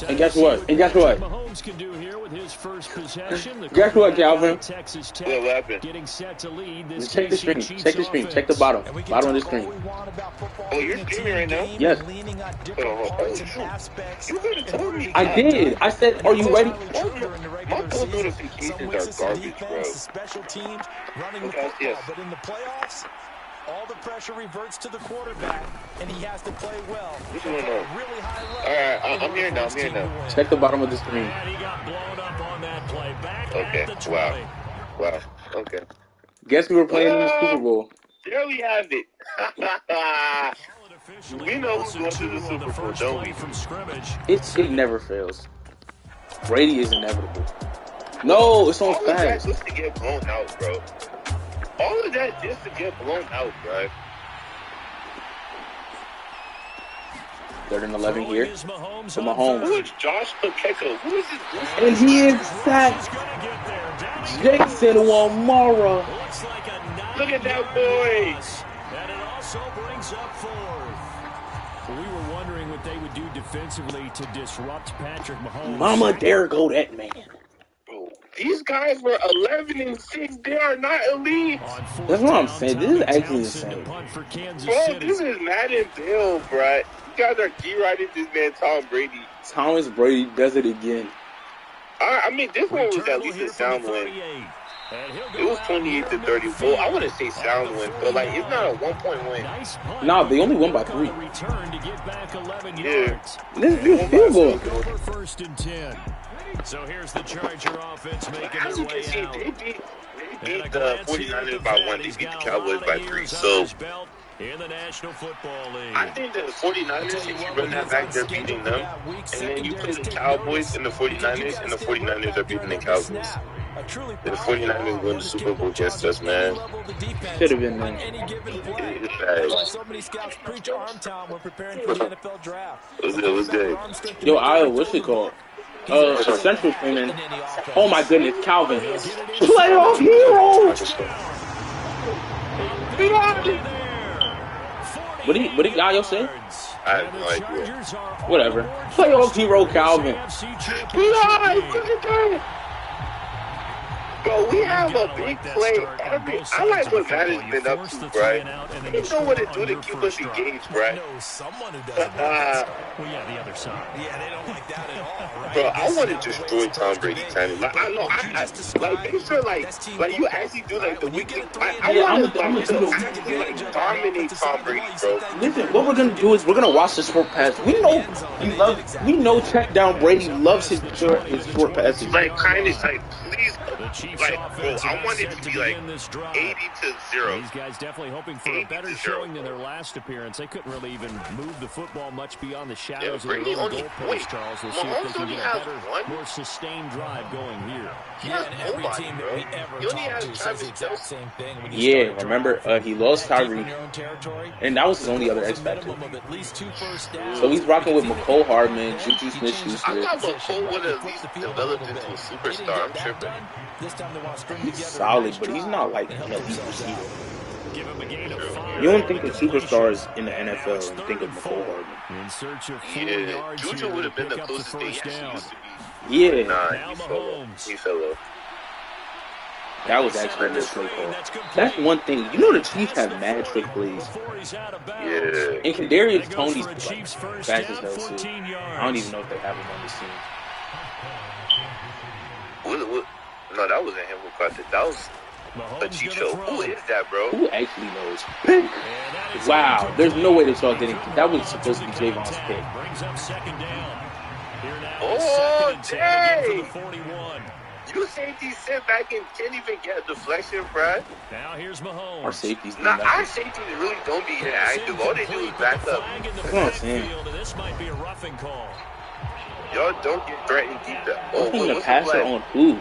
And guess what? And guess what? Guess what, Calvin? What happened? Just check the screen. Check the screen. Check the bottom. Bottom of the screen. Oh, you're streaming right now? Yes. I did. I said, are you ready? My phone notifications are garbage, bro. Yes. But in the playoffs, all the pressure reverts to the quarterback, and he has to play well. What's going on? Really high level. All right, I'm here now. I'm here now. Check the bottom of the screen. Okay. Wow. Okay. Guess we were playing in the Super Bowl. There we have it. We know who's going to the Super Bowl, don't we? It never fails. Brady is inevitable. No, it's on All of that fast. just to get blown out, bro. All of that just to get blown out, bro. 3rd and 11 here for Mahomes. Who is Josh Pacheco? Who is this? And he is sacked. Jason Wamara. Look at that boy. And it also brings up 4th. We were wondering what they would do defensively to disrupt Patrick Mahomes. Mama, there go that man. Bro, these guys were 11-6. They are not elite. That's what I'm saying. This is actually insane. Bro, this is Madden Bill, bro. You guys are key-writing this man Tom Brady. Thomas Brady does it again. I mean, this one was at least a sound win. It was 28-30. Well, I wouldn't say sound win, but like it's not a 1-point win. Nah, they only won by 3. Yeah. This is field goal. So here's the Charger offense making As you their can way see, out. they beat the 49ers by 1. They beat the Cowboys by 3. So in the National Football League. I think the 49ers, if you run that back, they're beating them. And then you play the Cowboys and the 49ers, and the 49ers are beating the Cowboys. The 49ers win the Super Bowl against us, man. Should have been, man. So many scouts preach arm talent when preparing for the NFL draft. It was good. Yo, what's it called? Central Screaming. Oh my goodness, Calvin. Playoff hero! What did Yayo say? I have no idea. Whatever. Playoff hero Calvin. Bro, we have a big play. I like what Madden's been up to, bro. They know what to do to keep us engaged, bro. Someone who doesn't The other side. Yeah, they don't like that at all, right? Bro, I want to destroy Tom Brady, Tiny. Like, I know, like, make sure, like, you actually do, like, the weekly. I want to actually, like, dominate Tom Brady, bro. Listen, what we're gonna do is we're gonna watch the short pass. We know check down Brady loves his short passes. Like, kind of, like, please, like, bro, I want it to be, like, 80-0. These guys definitely hoping for a better showing than their last appearance. They couldn't really even move the football much beyond the shadows of their own goalpost, Charles. We'll see if they can get a better, more sustained drive going here. Yeah, and every team that we ever talk to says the exact same thing. Yeah, remember, he lost Tyreek, and that was his only other X factor. So he's rocking with McCole Hardman, Juju Smith-Schuster. I thought McCole would have at least developed into a superstar. I'm tripping. He's solid, but he's not like an elite receiver. You don't think of superstars in the NFL, you think of McCole Hardman. Yeah, Juju would have been the closest thing he actually used to be. Yeah. Nah, he fell off. That was actually a good play call. That's one thing. You know the Chiefs have mad trick plays. Yeah. And Kadarius Toney's like, fast as hell too. I don't even know if they have him on this team. What? No, that wasn't him who caught it. That was a cheap show. Who is that, bro? Who actually knows? Wow, there's no way the Chargers didn't. That was supposed to be Javon's pick. Oh, dang! You safety sit back and can't even get a deflection, bro. Now here's Mahomes. Our safeties do Nah, nothing. our safeties really don't be active. All they do is back up. That's what I'm saying. This might be a roughing call. Y'all don't get threatened deep. Oh, Putting the what's passer the on who?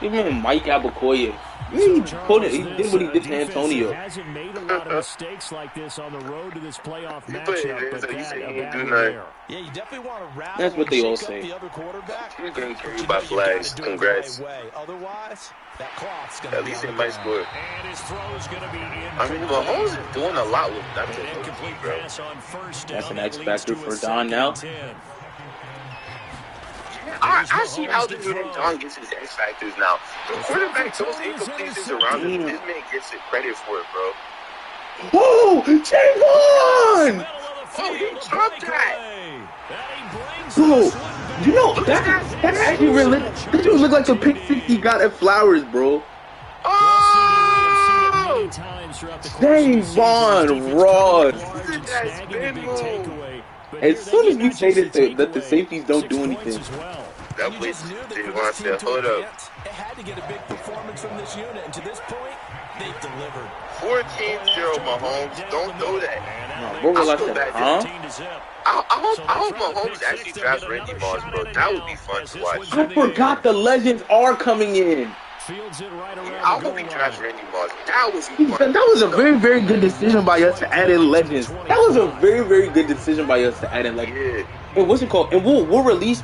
Even Mike Abakoye. He did what he did to Antonio. Hasn't made a lot of mistakes like this on the road to this playoff matchup, but he that said he a ain't bad do one nothing. there. Yeah, you definitely want to rally. That's what they all shake up say. the other quarterback. You're getting But carried you by know you flags. gotta do it the Congrats. right way. Otherwise, that clock's gonna At be least on it the might ground. score. And his throw's going to be I mean, Mahomes is doing a lot with that. incomplete Bro. pass on first That's down. an X That leads factor to a for Don second now. and 10. I see how the John gets his X factors now. The quarterback throws incompletions around him. This man gets the credit for it, bro. Whoa, Trayvon! Oh, he dropped that. Bro, you know that actually really this look like the pick 6 he got at Flowers, bro. Oh! Trayvon Ross. That spin move. As soon as we say that the safeties don't do anything. That place Trayvon said, hold up. It had to get a big performance from this unit, and to this point, they've delivered. 14-0 Mahomes. Don't do that. Bro, like that, huh? I hope Mahomes actually drafts Randy Moss, bro. That would be fun to watch. I forgot the legends are coming in. I hope he drafts Randy Moss. That would be fun. That was a very, very good decision by us to add in legends. That was a very, very good decision by us to add in legends. Yeah. And what's it called? And we'll release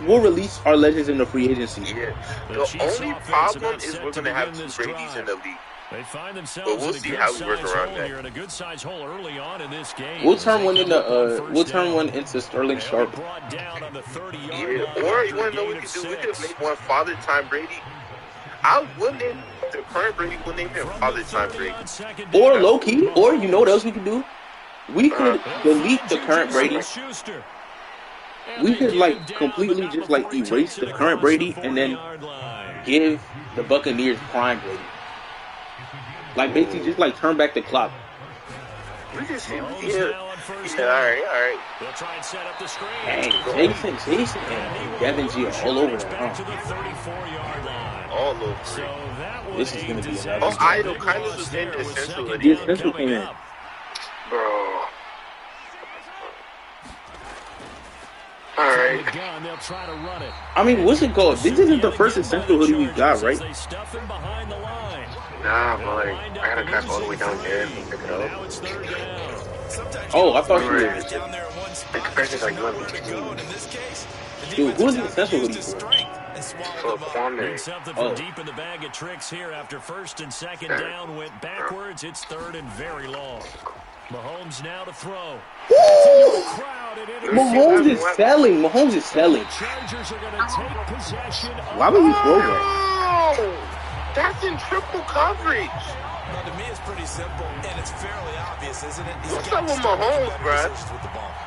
our legends in the free agency. Yeah. The only problem is we're gonna have 2 Brady's in the league. But we'll see how we work around that. We'll turn one into Sterling Sharp. Yeah. Or you wanna know what we could do? We could make one Father Time Brady. I would name the current Brady. We'll name him Father Time Brady. Or low key. Or you know what else we could do? We could delete the current Brady. We could completely just erase the current Brady and then give the Buccaneers prime Brady. Basically just turn back the clock. We just see, yeah, alright. They'll try and set up the screen. Hey, Jason and Devin G are all over that, huh? All over. This is gonna be another. Oh, Idol kind of was in the essential. The essential came in. Bro. Alright. I mean, what's it called? This isn't the first essential hoodie we've got, right? Nah, but I gotta drive all the way down there and pick it up. Oh, I thought you were. The compression's like going to be. Dude, who's the essential hoodie for? For Kwame. Oh. Deep in the bag of tricks here after first and second down went backwards. It's third and very long. Mahomes now to throw. Mahomes is selling. Why would you throw that? That's in triple coverage. Now, to me, it's pretty simple, and it's fairly obvious, isn't it? What's up with Mahomes, bro?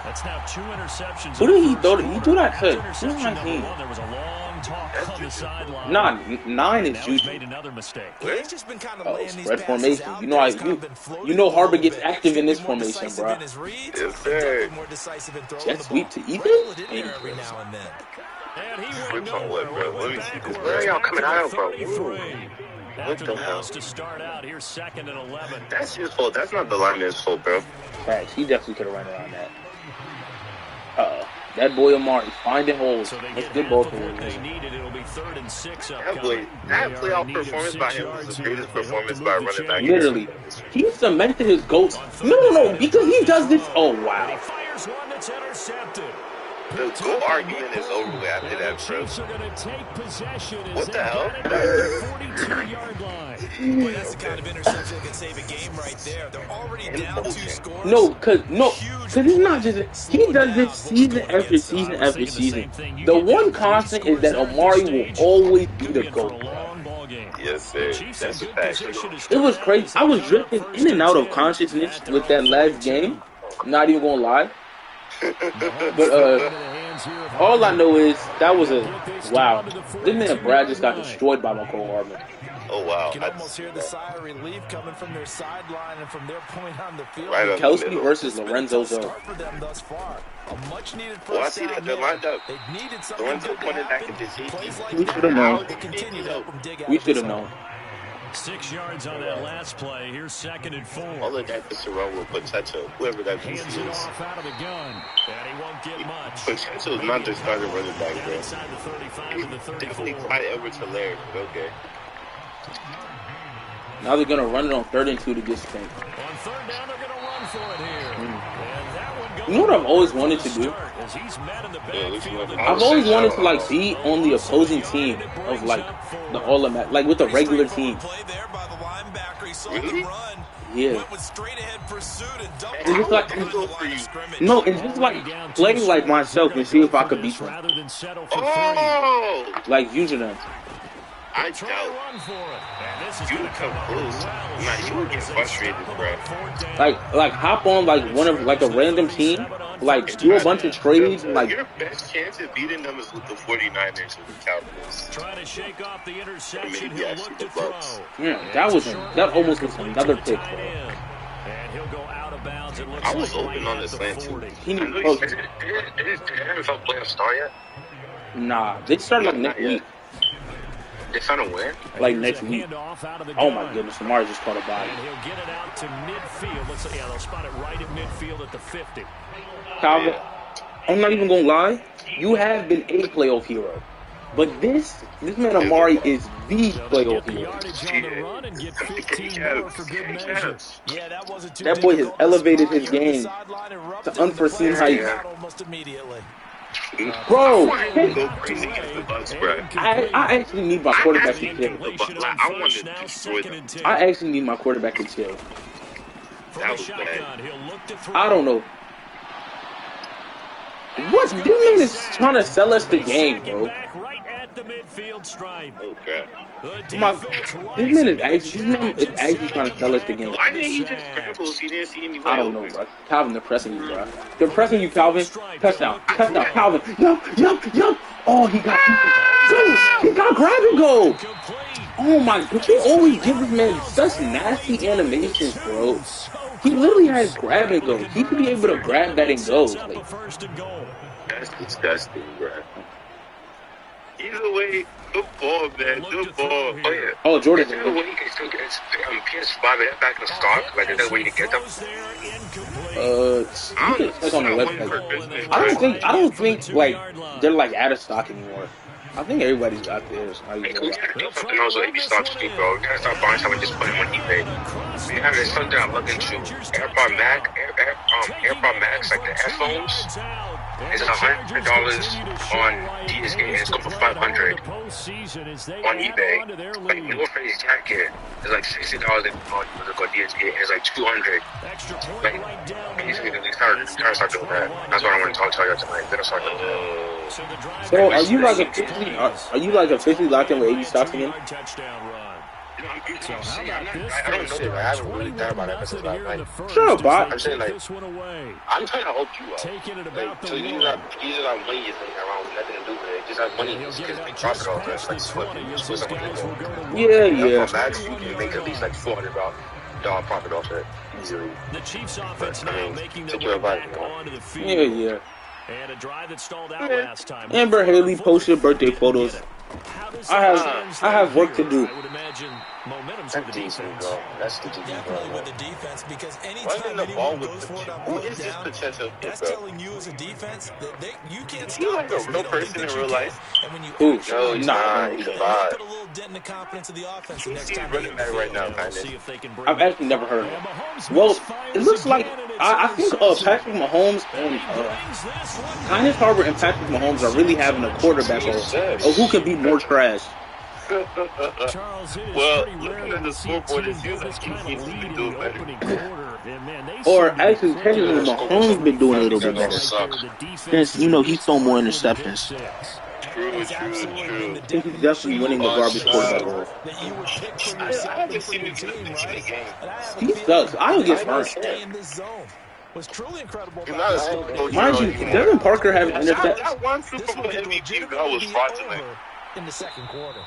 That's now 2 interceptions. Who did he throw? He threw that to 219. There was a long talk on the sideline. Nah, 9 is Juju. Made another mistake. He's just been kind of spread formation. You know Harbor gets active in this formation, bro. Yes, sir. Jet sweep to Ethan? Which on what, bro? Let me see this. Where are y'all coming out of, bro? What the hell? To start out here, 2nd and 11. That's his fault. That's not the lineman's fault, bro. Facts. He definitely could have run around that. That boy Amari finding holes. Let's get both of them. That playoff performance by him was the greatest performance by a running back. Literally. He cemented his goats. No, because he does this. Oh, wow. The goal argument is over with after that, bro. What the hell? Boy, that's the kind of interception that can save a game right there. They're already down 2 scores. No, cause it's not just he does this season after season after season. The one constant is that Amari will always be the GOAT. Yes, sir. That's a fact. It was crazy. I was drifting in and out of consciousness with that last game. Not even gonna lie. But all I know is that was a wow. This man Brad just got destroyed by Mecole Hardman. Oh wow! You can almost hear the sigh of relief coming from their sideline and from their point on the field. Right Kelsey versus Lorenzo Zoe. Well, I see that they're lined up. Lorenzo pointed back at this easy. We should have known. We should have known. 6 yards on that last play. Here's 2nd and 4. All of that is around with Pacheco, whoever that is. Hands it off out of the gun. And he won't get much. Pacheco is not the starting running back, bro. Definitely Clyde Edwards-Helaire, but okay. Now they're gonna run it on 3rd and 2 to get spanked. On 3rd down, they're gonna run for it here. And that one goes. You know what I've always wanted to do? I've always wanted to be on the opposing team of the all with the regular team. Really? Yeah. Went with straight ahead pursuit and dumped And just like no, and just like play like myself and see if I could beat them. Oh, like using them. I doubt you come close. Nah, you would get frustrated, bro. Like hop on like one of like a random team, like do a bunch of trades. Like your best chance of beating them is with the 49ers or the Cowboys. Trying to shake off the interception. Maybe actually the Bucks. Yeah, that almost was another pick, bro. And he'll go out of bounds. It looks I was like open on the slant too. He Did NFL playoffs start yet? Nah, they start like next week. They found a win? Like next week. Oh my goodness, Lamar just caught a body. And he'll get it out to midfield. They'll spot it right at midfield at the 50. Calvin, I'm not even gonna lie. You have been a playoff hero, but this man Amari is the playoff hero. That boy has elevated his game to unforeseen heights. Bro, go crazy against the Bucks, bro. I actually need my quarterback to chill. I wanted to destroy them. I actually need my quarterback to chill. That was bad. I don't know. What? This man is trying to sell us the game, bro. Oh crap! This man is actually trying to sell us the game. Why didn't he just scramble if he didn't see any? I don't know, bro. Calvin, they're pressing you, bro. They're pressing you, Calvin. Touchdown, Calvin. Yup. Oh, he got grab and go. Oh my God, they always give this man such nasty animations, bro. He literally has grab and go. He should be able to grab that and go. Like, that's disgusting, bro. Either way, good ball, man. Good ball. Oh, yeah. Oh, Jordan. Is there a way you can still get PS5 back in stock? Like, is there a way to get them? You can click on the website. I don't think like they're like out of stock anymore. I think everybody's got theirs. Hey, we gotta do something else with AB Stock Street, bro. We gotta start buying something and just put them on eBay. We have this something I'm looking to. AirPod Max, like the headphones. It's $100 on DSK and it's going for $500 on eBay. Like, you go for this jacket, it's like $60 on DSK and it's like $200. Like, basically, they gotta start doing that. That's what I want to tell you tonight. They gotta start doing that. So are you like officially locked in with AB Stocks again? I don't know. I haven't really thought about it since last night. Sure, but I'm saying, like, I'm trying to help you out. Like, so you not money you think around nothing to do with it. Just have money because they profit off that. Like, split some money. Yeah. Max, you can make at least like $400 profit off that easily. The Chiefs offense now making their way back onto the field. Yeah. And a drive that stalled out last time. Amber Haley posted birthday photos. I have work to do. I would imagine momentum's That's with the decent, defense. bro. That's the defense, Definitely bro. with the defense, because Wasn't anytime the ball anyone with goes for it on who fourth is this down, potential that's bro? telling you as a defense that you can't Is he stop like a this. real person in real life? And when you Who? No, he's not. He's a bot. put a little dent in the confidence of the offense the next He's time running back right now, kind of. See if they can bring I've actually never heard of it. Well, it looks like I think Patrick Mahomes and Kenneth Harbert and Patrick Mahomes are really having a quarterback of who can be more trash. Well, looking at the scoreboard, it seems like he needs to be doing better. Or actually, technically, Mahomes been doing a little bit better. Since, he's thrown more interceptions. True. I think he's definitely winning the garbage quarterback role. I haven't seen him in the game. He sucks. I don't get hurt. Was truly incredible. Mind you, doesn't Parker have an interception? That one Super Bowl MVP that was fraudulent. In the second quarter.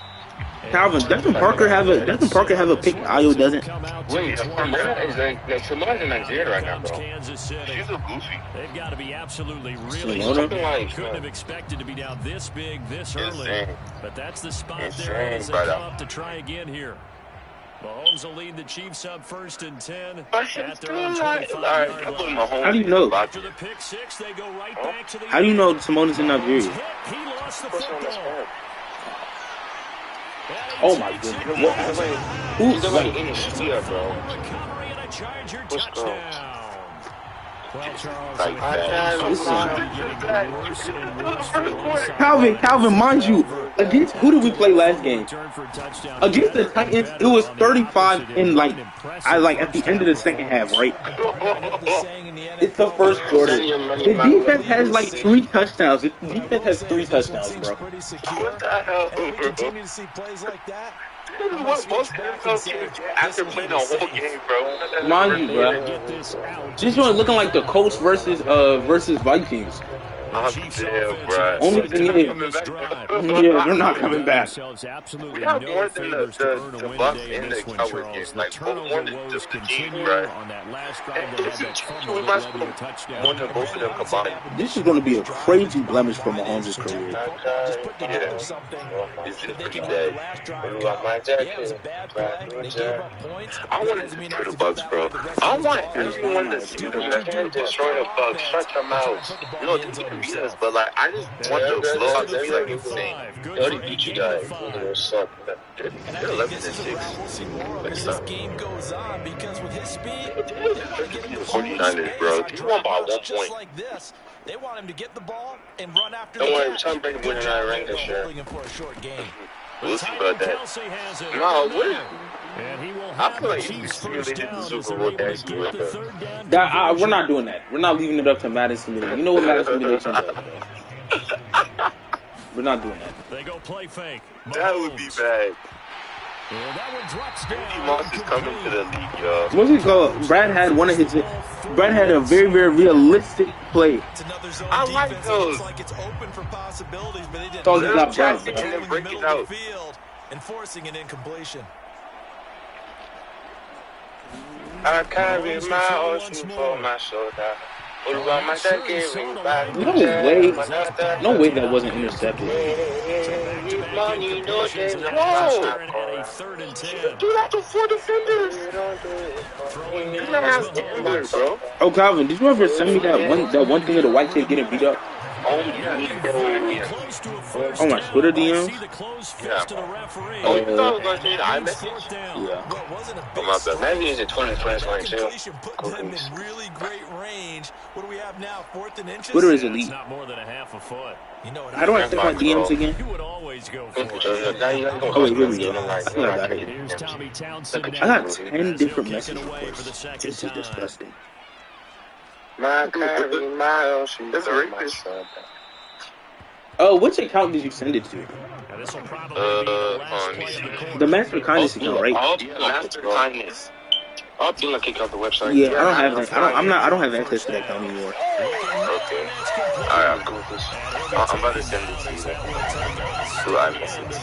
Calvin, doesn't Parker have a pick? Io doesn't. Wait, Shimoda's in Nigeria right now, bro. She's a goofy. They've got to be absolutely really Something like couldn't have expected to be down this big this early. Insane. But that's the spot Insane, there as they brother. come up to try again here. Mahomes will lead the Chiefs up 1st and 10 at their own Alright, I 25-yard put line. my home. How do you know? After the pick six, they go right back to the How do you know Simone is in Nigeria? He lost the football. Oh my goodness. He's already in the sphere, bro. Montgomery and a Charger What's touchdown. Well, Charles, Like that. Calvin, mind you, Against who did we play last game? Against the Titans, it was 35 in at the end of the second half, right? It's the first quarter. The defense has like 3 touchdowns. The defense has 3 touchdowns, bro. What the hell, bro? What most NFL teams after playing a whole game, bro? Mind you, bro. Just looking like the Colts versus Vikings. Yeah, bro. Only thing is, they're not coming back. We have more than the Bucks and the Cowboys games. Like, more than just the team, bro. We must have more than both of them combined. This is going to be a crazy blemish for Mahomes' career. Yeah. It's pretty bad. I want to destroy the Bucks, bro. I want everyone to see them destroy the Bucks. Shut your mouth. No, they can beat us, but like, I just want the blowout to be like insane. They already beat you guys. They're 11-6. But this game goes on because with his speed, 49ers, bro. They won by 1 point. They want him to get the ball and run after. Don't worry, Tom Brady winning that ring this year. We'll see about that. No, what? I feel like he's really did the Super Bowl next year. We're not doing that. We're not leaving it up to Madison Simulation. You know what Madison Simulation does? We're not doing that. They go play fake. That would be bad. Randy Moss is coming to the league, y'all. What's he called? Brad had a very, very realistic play. I like those. Thought he got Brad, and then break it out. Enforcing an incompletion. I carry my ocean for my shoulder. No way that wasn't intercepted. Do that to 4 defenders. Oh, Calvin, did you ever send me that one thing of the white kid getting beat up? Oh, my Twitter DM? Yeah. Oh, you thought I was going to see the iMessage? Yeah. Oh, my bad. Maybe it's a 2022. Really great range. What do we have now? 4th and inches? Twitter is elite. Not more than a half a foot. How do I check my DMs again? You would always go for it. Oh, wait, here we go. I think I got it. I got 10 different message requests. This is disgusting. My ocean. That's a rapist. Oh, which account did you send it to? The Master Kindness account, right? Master Kindness. I'll be like kick out the website. Yeah, I don't have that. I don't have access to that account anymore. Okay. Alright, I'm cool with this. I'm about to send it to you. Through iMessage.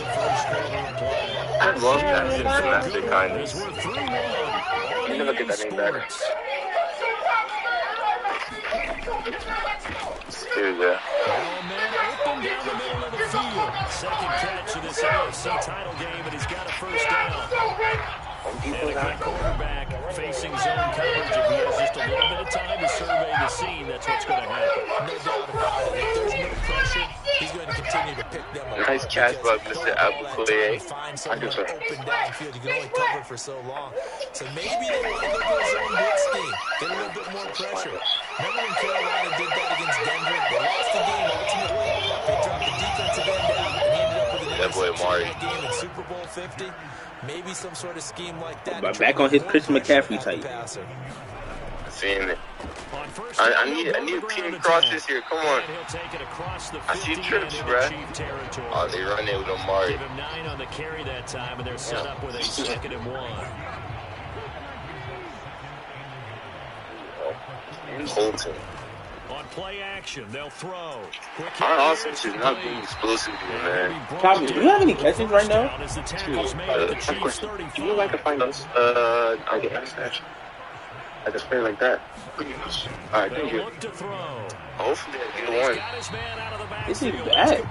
I love that since Master Kindness. You never get that name back. Here we go. Second catch of this AFC title game, and he's got a first down. And a quick quarterback facing zone coverage. If he has just a little bit of time to survey the scene, that's what's going to happen. No doubt about it. If there's no pressure, he's going to continue to pick them up. Nice catch by Mr. Abukoye. Find someone open downfield. You can only cover for so long. So maybe they want to go to a zone blitz scheme. Get a little bit more pressure. Remember when Carolina did that against Denver? They lost the game ultimately. They dropped the defensive end out and ended up with an interception game in Super Bowl 50. Maybe some sort of scheme like that. But back on his Chris McCaffrey type. Seeing it. I need a team across this here. Come on. I see trips, bruh. Oh, they run it with Amari. Give him 9 on the carry that time, and they're set up with a 2nd and 1. Colton. On play action, they'll throw. Our offense is not being explosive here, man. Calvin, do you have any catches right now? Do you like to find us? I get access. I just play like that. Alright, thank you. Hopefully I get one. This is bad.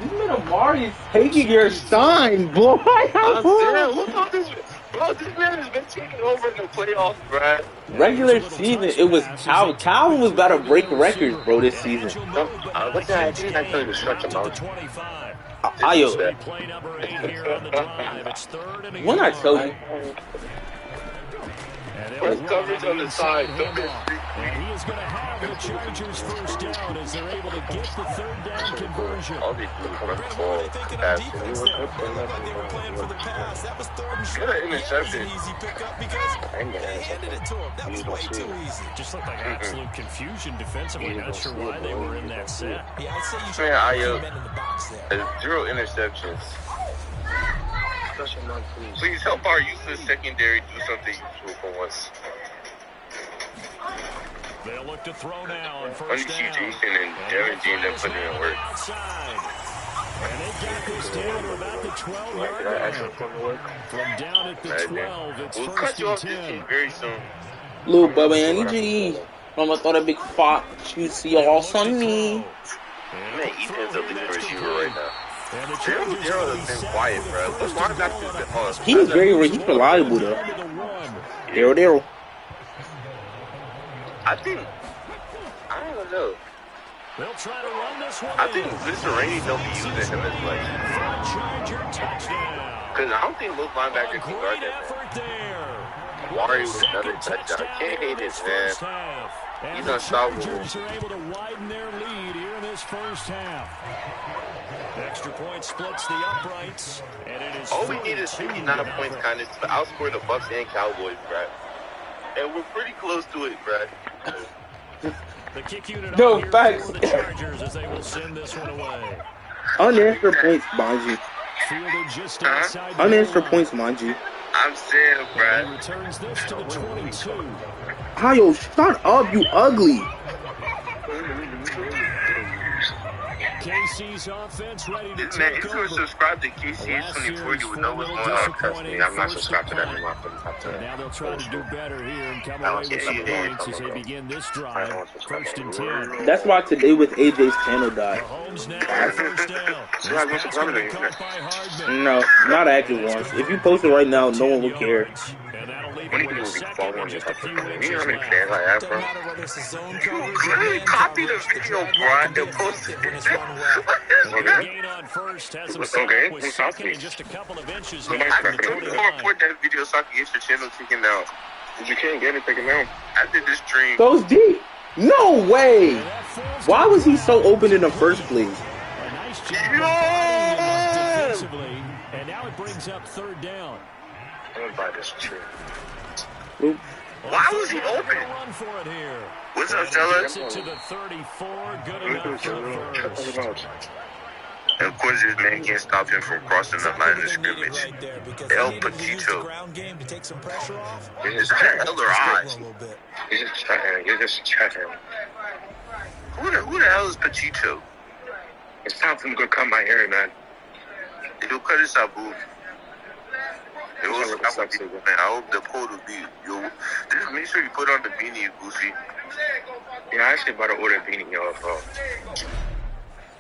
This man Amari is taking your sign, boy. I'm serious. Look how this. Bro, this man has been taking over in the playoffs, bro. Regular season, it was Calvin. Calvin was about to break records, bro, this season. What's that? I think I played the stretch about. Ayo. When I tell you. Where's coverage on the side? Don't get free And he is going to have the Chargers first down as they're able to get the third down conversion. All these dudes run the ball fast. They were playing for the pass. That was third and short. Good interception. Easy pickup because they handed it to him. That was way too easy. Just looked like absolute confusion defensively. Not sure why they were in that set. Yeah, I'd say you should have men in the box there. 0 interceptions. Please help our useless secondary do something useful for once. They'll look to throw now on first down. Jason and Devin Jean are putting in work. And they got this down to about the 12-yard line. From down at the 12, it's we'll first cut you and off 10. this team very soon. Little Bubba, I need you. I'm gonna throw that big fat juicy all on me. Man, Ethan's a lead receiver right now. Gerald has been quiet, bro. Those linebackers have been He's reliable though. Daryl. I don't know. They'll try to run this one. I think Mr. Rainey don't be using him as much. Because I don't think most linebackers can guard that, man. Wari with another touchdown. I can't hate this, man. He's unstoppable. The Chargers are able to widen their lead here in this first half. Extra point splits the uprights, and it is all we need is 59 points kind of to outscore the Bucs and Cowboys, Brad. And we're pretty close to it, Brad. The kick unit no, on facts. for the Chargers as they will send this one away. Unanswered points, mind you. Fielded just outside Unanswered points, mind you. I'm saying, Brad. He returns this to the 22. Ayo, shut up, you ugly. KC's offense ready to man, take if you were over. subscribed to KC's24, you would know what's going on. Trust me, I'm not subscribed to that anymore. Now they'll try to do better here and come away with some points as they begin this drive. First and 10. That's why today with AJ's channel died. Mahomes now first down. This pass will be caught by Hardman. No, not active ones. If you post it right now, no one will care. And that'll leave When him you with a will be second following and this just a few up. You inches know how many left. fans I have, bro? Doesn't matter whether it's a zone You coverage or literally man copy the coverage, video, the bro, and driver post can it. when it's run well. Gain on first has him set Okay, up with who's second talking? and just a couple of inches I left from the can 29. report that video so I can get your channel taken down. You can't get it taken down. After this stream. Goes deep. No way. Why was he so open in the first place? A nice job defensively, and now it brings up third down. I'm gonna buy this tree. Oop. Why was he open? Run for it here. What's up, fella? Gets it to the 34. Good enough for the first. And of course, this man can't stop him from crossing the line of scrimmage. Right there, because El he needed to use the Petito. ground game to take some pressure off. It's just hella eyes. A little bit. He's just chatting. You're just chatting. Who the hell is Petito? It's time for him to go cut my hair, man. He'll cut his out, boo. It was man. I hope the quote will be, yo, just make sure you put on the beanie, Goofy. Yeah, I actually about to order a beanie off.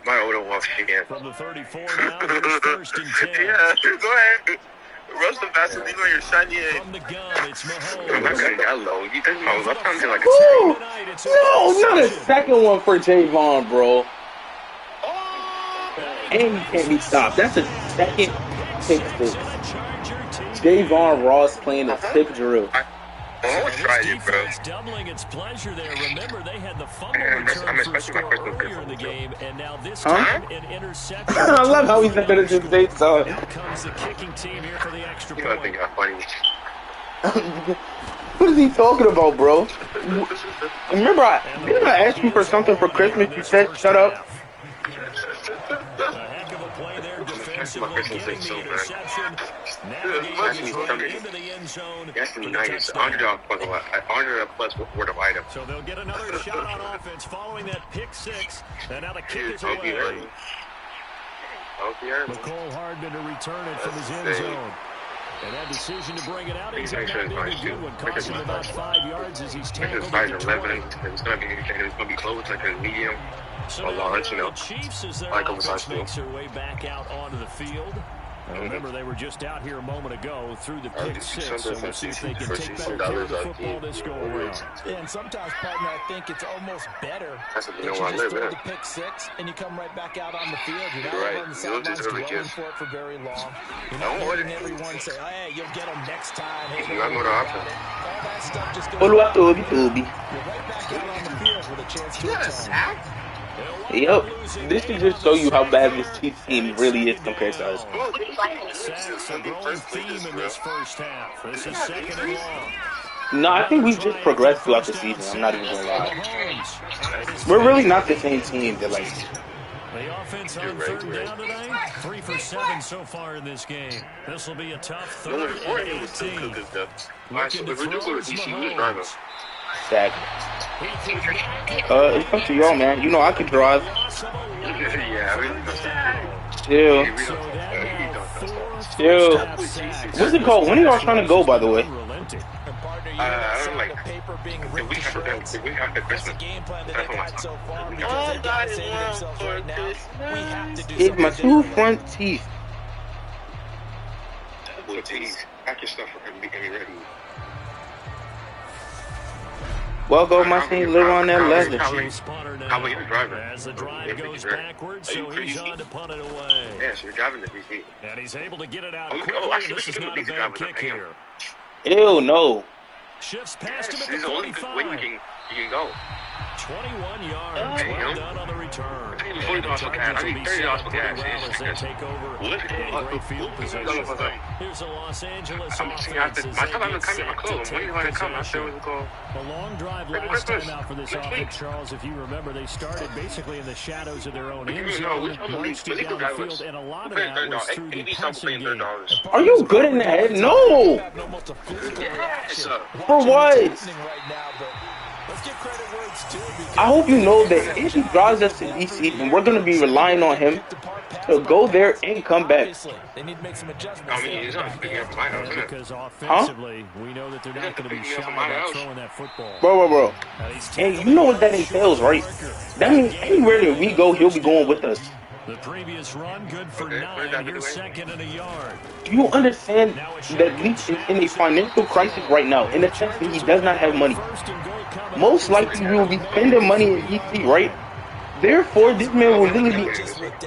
Might order one off again. From the 34 now, here's first and 10. Yeah, go ahead. Rub some Vaseline on your shiny head. From the gun, it's My Mahomes. gun got low. You think I was up to like a Woo! Tonight, it's No, not a second one for Javon, bro. And he can't be stopped. That's a second pick six. Javon Ross playing a tip drill. I tried it, bro. Doubling its pleasure there. Remember, they had the fumble I'm return for a expecting my score first earlier in the game, and now this Huh? time an interception. I love how he said that at the same time. Out comes the kicking team here for the extra You know, I point. think I'm funny. What is he talking about, bro? Remember didn't I ask you for something for Christmas? You said shut up. A heck of a play there defensively, getting the interception. Navigating his way into the end zone. Yes, in the for the 90s. touchdown. $100 plus word of item. So they'll get another shot on offense following that pick six. And now the kick Dude, is I'll be away. early. McCole Hardman to return it from his end zone. And that decision to bring it out, he's Make got sure a it's nice, good too. one. Cost him about 5 yards as he's tackled Size at the 11. 20. It's gonna be close, like a medium. So a now large, you know, the Chiefs, as their like a offense size makes their way back out onto the field. Remember, they were just out here a moment ago through the pick six, so we'll see if they can take better care of the football this go around. Yeah, and sometimes, partner, I think it's almost better that you just throw the pick six and you come right back out on the field. You're not on the sidelines dwelling for it for very long. You're not letting everyone say, hey, you'll get them next time. Hey, all that stuff just goes you're right back out on the field with a chance to return. Yep, this should just show you how bad this team really is compared to us. Sacks a growing theme in this first half. This is second and long. No, I think we've just progressed throughout the season. I'm not even gonna lie. We're really not the same team that like. The offense on third down tonight, 3 for 7 so far in this game. This will be a tough third and 18. Looking to throw is Mahomes. Exactly. It's up to y'all, man. You know I can drive. Chill. What's it called? When are y'all trying to go, by the way? I don't like the week after Christmas. It's my 2 front teeth. Pack your stuff and be ready. Well, go my team, live on that leather. How about you driving? As the drive goes backwards, so he's on to punt it away. Yeah, so you're driving the PC. And he's able to get it out quickly. This is not a bad kick here. Ew, no. Shifts past him at This is the the only good way 45. you can go. 21 yards. Well done on the return. I need $40 for gas. I need $30 for gas. As they take over a great field position. Here's a Los Angeles offense. My time I'm coming, I'm close. I'm waiting for it to come. I said it was called. A long drive last time out for this offense, Charles. If you remember, they started basically in the shadows of their own end zone, marched it down the field, and a lot of that was through the passing game. Are you good in the head? No. For what? I hope you know that if he drives us to DC, then we're going to be relying on him to go there and come back. They need to make some adjustments. I mean, he's not picking up my house, isn't it? Because offensively, we know that they're not going to be shy about throwing that football. Bro. And you know what that entails, right? That means anywhere that we go, he'll be going with us. The previous run, good for 9. Here's second and a yard. Do you understand that Leach is in a financial crisis right now, in the sense that he does not have money? Most likely, we will be spending money in DC, right? Therefore, this man will literally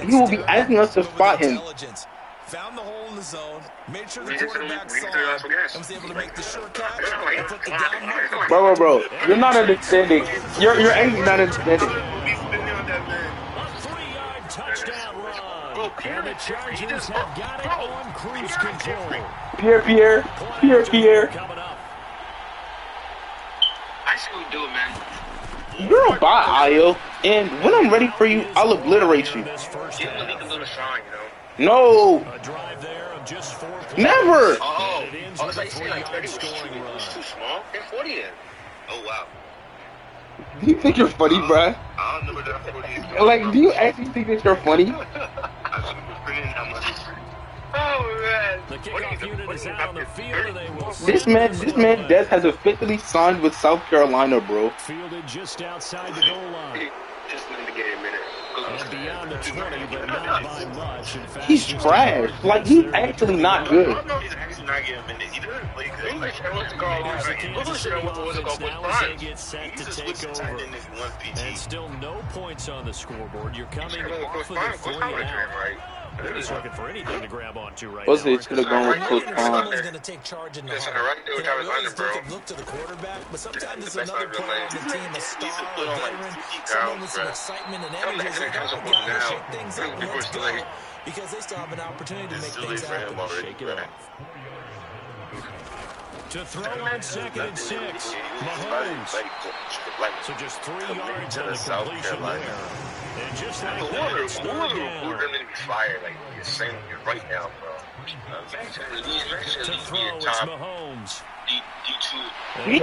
he will be asking us to spot him. Found the hole in the zone, made sure the quarterback saw it, and was able to make the sure catch and put the down mark. Bro, you're not understanding. You're actually not understanding. Touchdown run. And the Chargers have got it on cruise control. Pierre. Coming up. I see what we do, man. You're a bot, Ayo. And when I'm ready for you, I'll obliterate you. Even when he can go to strong, No. A drive there of just 4 points. Never. Oh, it's like saying like 30 was too small. They're 40 then. Oh, wow. Do you think you're funny, bruh? I don't know what that 40 is. Like, do you actually think that you're funny? Oh, man. The kickoff unit is out on the field, and they will... This man Des has officially signed with South Carolina, bro. Fielded just outside the goal line. Just need to get a minute. And beyond the 20, but not by much. In fact, He's trash. Like, he's actually not good. He's actually not getting a minute. He doesn't play good. He get set to take over. And still no points on the scoreboard. You're coming off of the 3 out. He's looking for anything to grab onto right now. What's it? Should have gone with Coach Pond. Someone's going to take charge in the huddle. I always look to the quarterback, but sometimes it's another player on the team, a star, a veteran, someone with some excitement and energy. It's like, oh, guys, shake things up, let's go. Because they still have an opportunity to make things happen. Shake it off. To throw on 2nd and 6, Mahomes. So just 3 yards on the completion there. And just like that, it's third down. We're going to be fired. Like, you're saying you're right now, bro. To throw, it's Mahomes. Damn.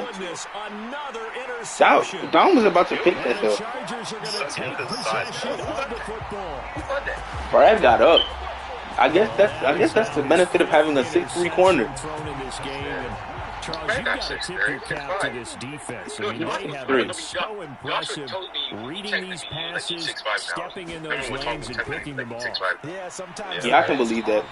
Goodness, another interception. Down was about to pick that The though. Chargers are going to take possession of the football. Brad got up. I guess that's the benefit of having a 6'3" corner. Thrown in this game, and Charles, you've got to tip your cap to this defense. I mean, they have been so impressive reading these passes, stepping in those lanes, and picking the ball. Yeah, sometimes. Yeah, I can believe that.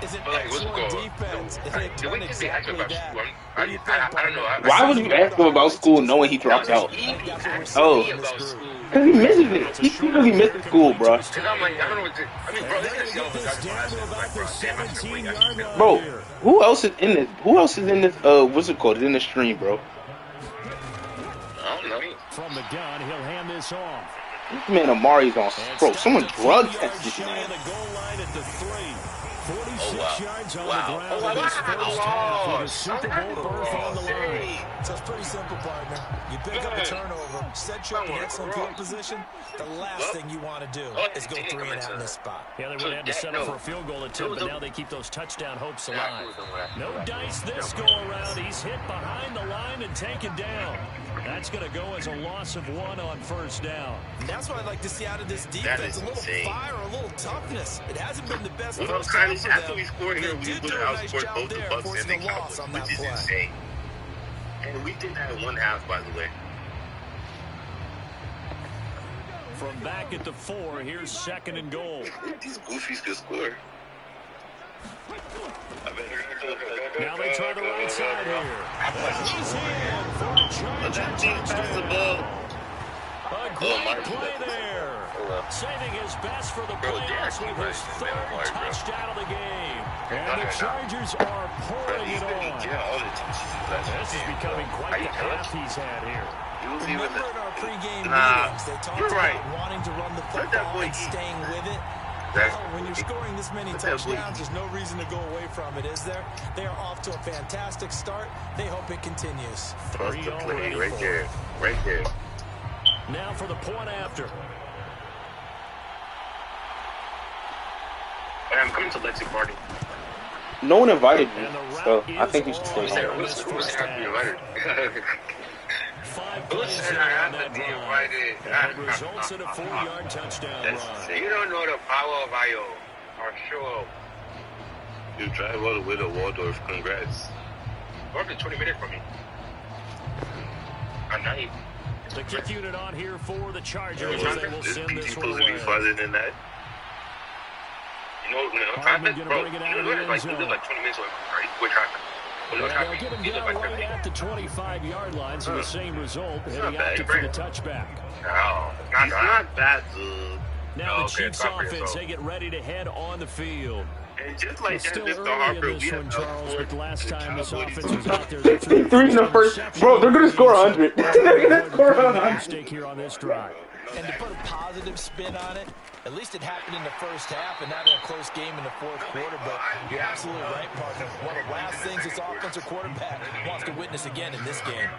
Is an excellent defense. They done exactly that. I don't know. Why would you ask him about school knowing he dropped out? Oh, because he misses it. He clearly misses school, bro. I'm like, I don't know what to. I mean, bro, Bro, who else is in this? Who else is in this? What's it called? In the stream, bro. I don't know. From the gun, he'll hand this off. This man Amari's on. Bro, someone drug tested this man. Oh, wow. So it's pretty simple, partner. You pick up a turnover, set you up in excellent field position. The last thing you want to do is go 3 and out in this spot. Yeah, they would have had to settle for a field goal attempt, but now they keep those touchdown hopes alive. No dice this go around. He's hit behind the line and taken down. That's going to go as a loss of 1 on first down. And that's what I'd like to see out of this defense. A little fire, a little toughness. It hasn't been the best first half for them. After we scored here, we would have outscored both the Bucks and the Cowboys, which is insane. And we did that in 1 half, by the way. From back at the 4, here's 2nd and goal. These goofies could score. Now they try the right side here. He's in for a charge. A great play there. Saving his best for the playoffs with his 3rd touchdown of the game. And the Chargers are pouring it on. This is becoming quite the half he's had here. Remember in our pregame meetings, they talked about wanting to run the football and staying with it. Well, when you're scoring this many touchdowns, there's no reason to go away from it, is there? They are off to a fantastic start. They hope it continues. First to play, right there. Right there. Now for the point after. I'm coming to Lexi party. No one invited me, so I think we should stay home. Who's have to be invited? 5 Who plays said in I on have that to be drive. invited? And it results in a 4-yard touchdown run. You don't know the power of IO. Or sure. You drive all the way to Waldorf. Congrats. Waldorf is 20 minutes from me. At night. The kick unit on here for the Chargers. They will send this one supposed to be away. farther than that. You know, traffic, bro. You know, like, we live like 20 minutes away, right? With traffic. Yeah, they'll get him down right at the 25-yard line, so the same result, heading out to for the touchback. No, not bad, dude. Now the Chiefs offense, they get ready to head on the field. And just like It's that, still Mr. early Harper, in this we one, have Charles, but the last time this offense was out there, 53 in the first. Bro, they're gonna score 100. They're gonna score 100. Mistake here on this drive. And to put a positive spin on it, at least it happened in the first half and not in a close game in the 4th quarter. But you're absolutely right, partner. One of the last things this offensive quarterback wants to witness again in this game.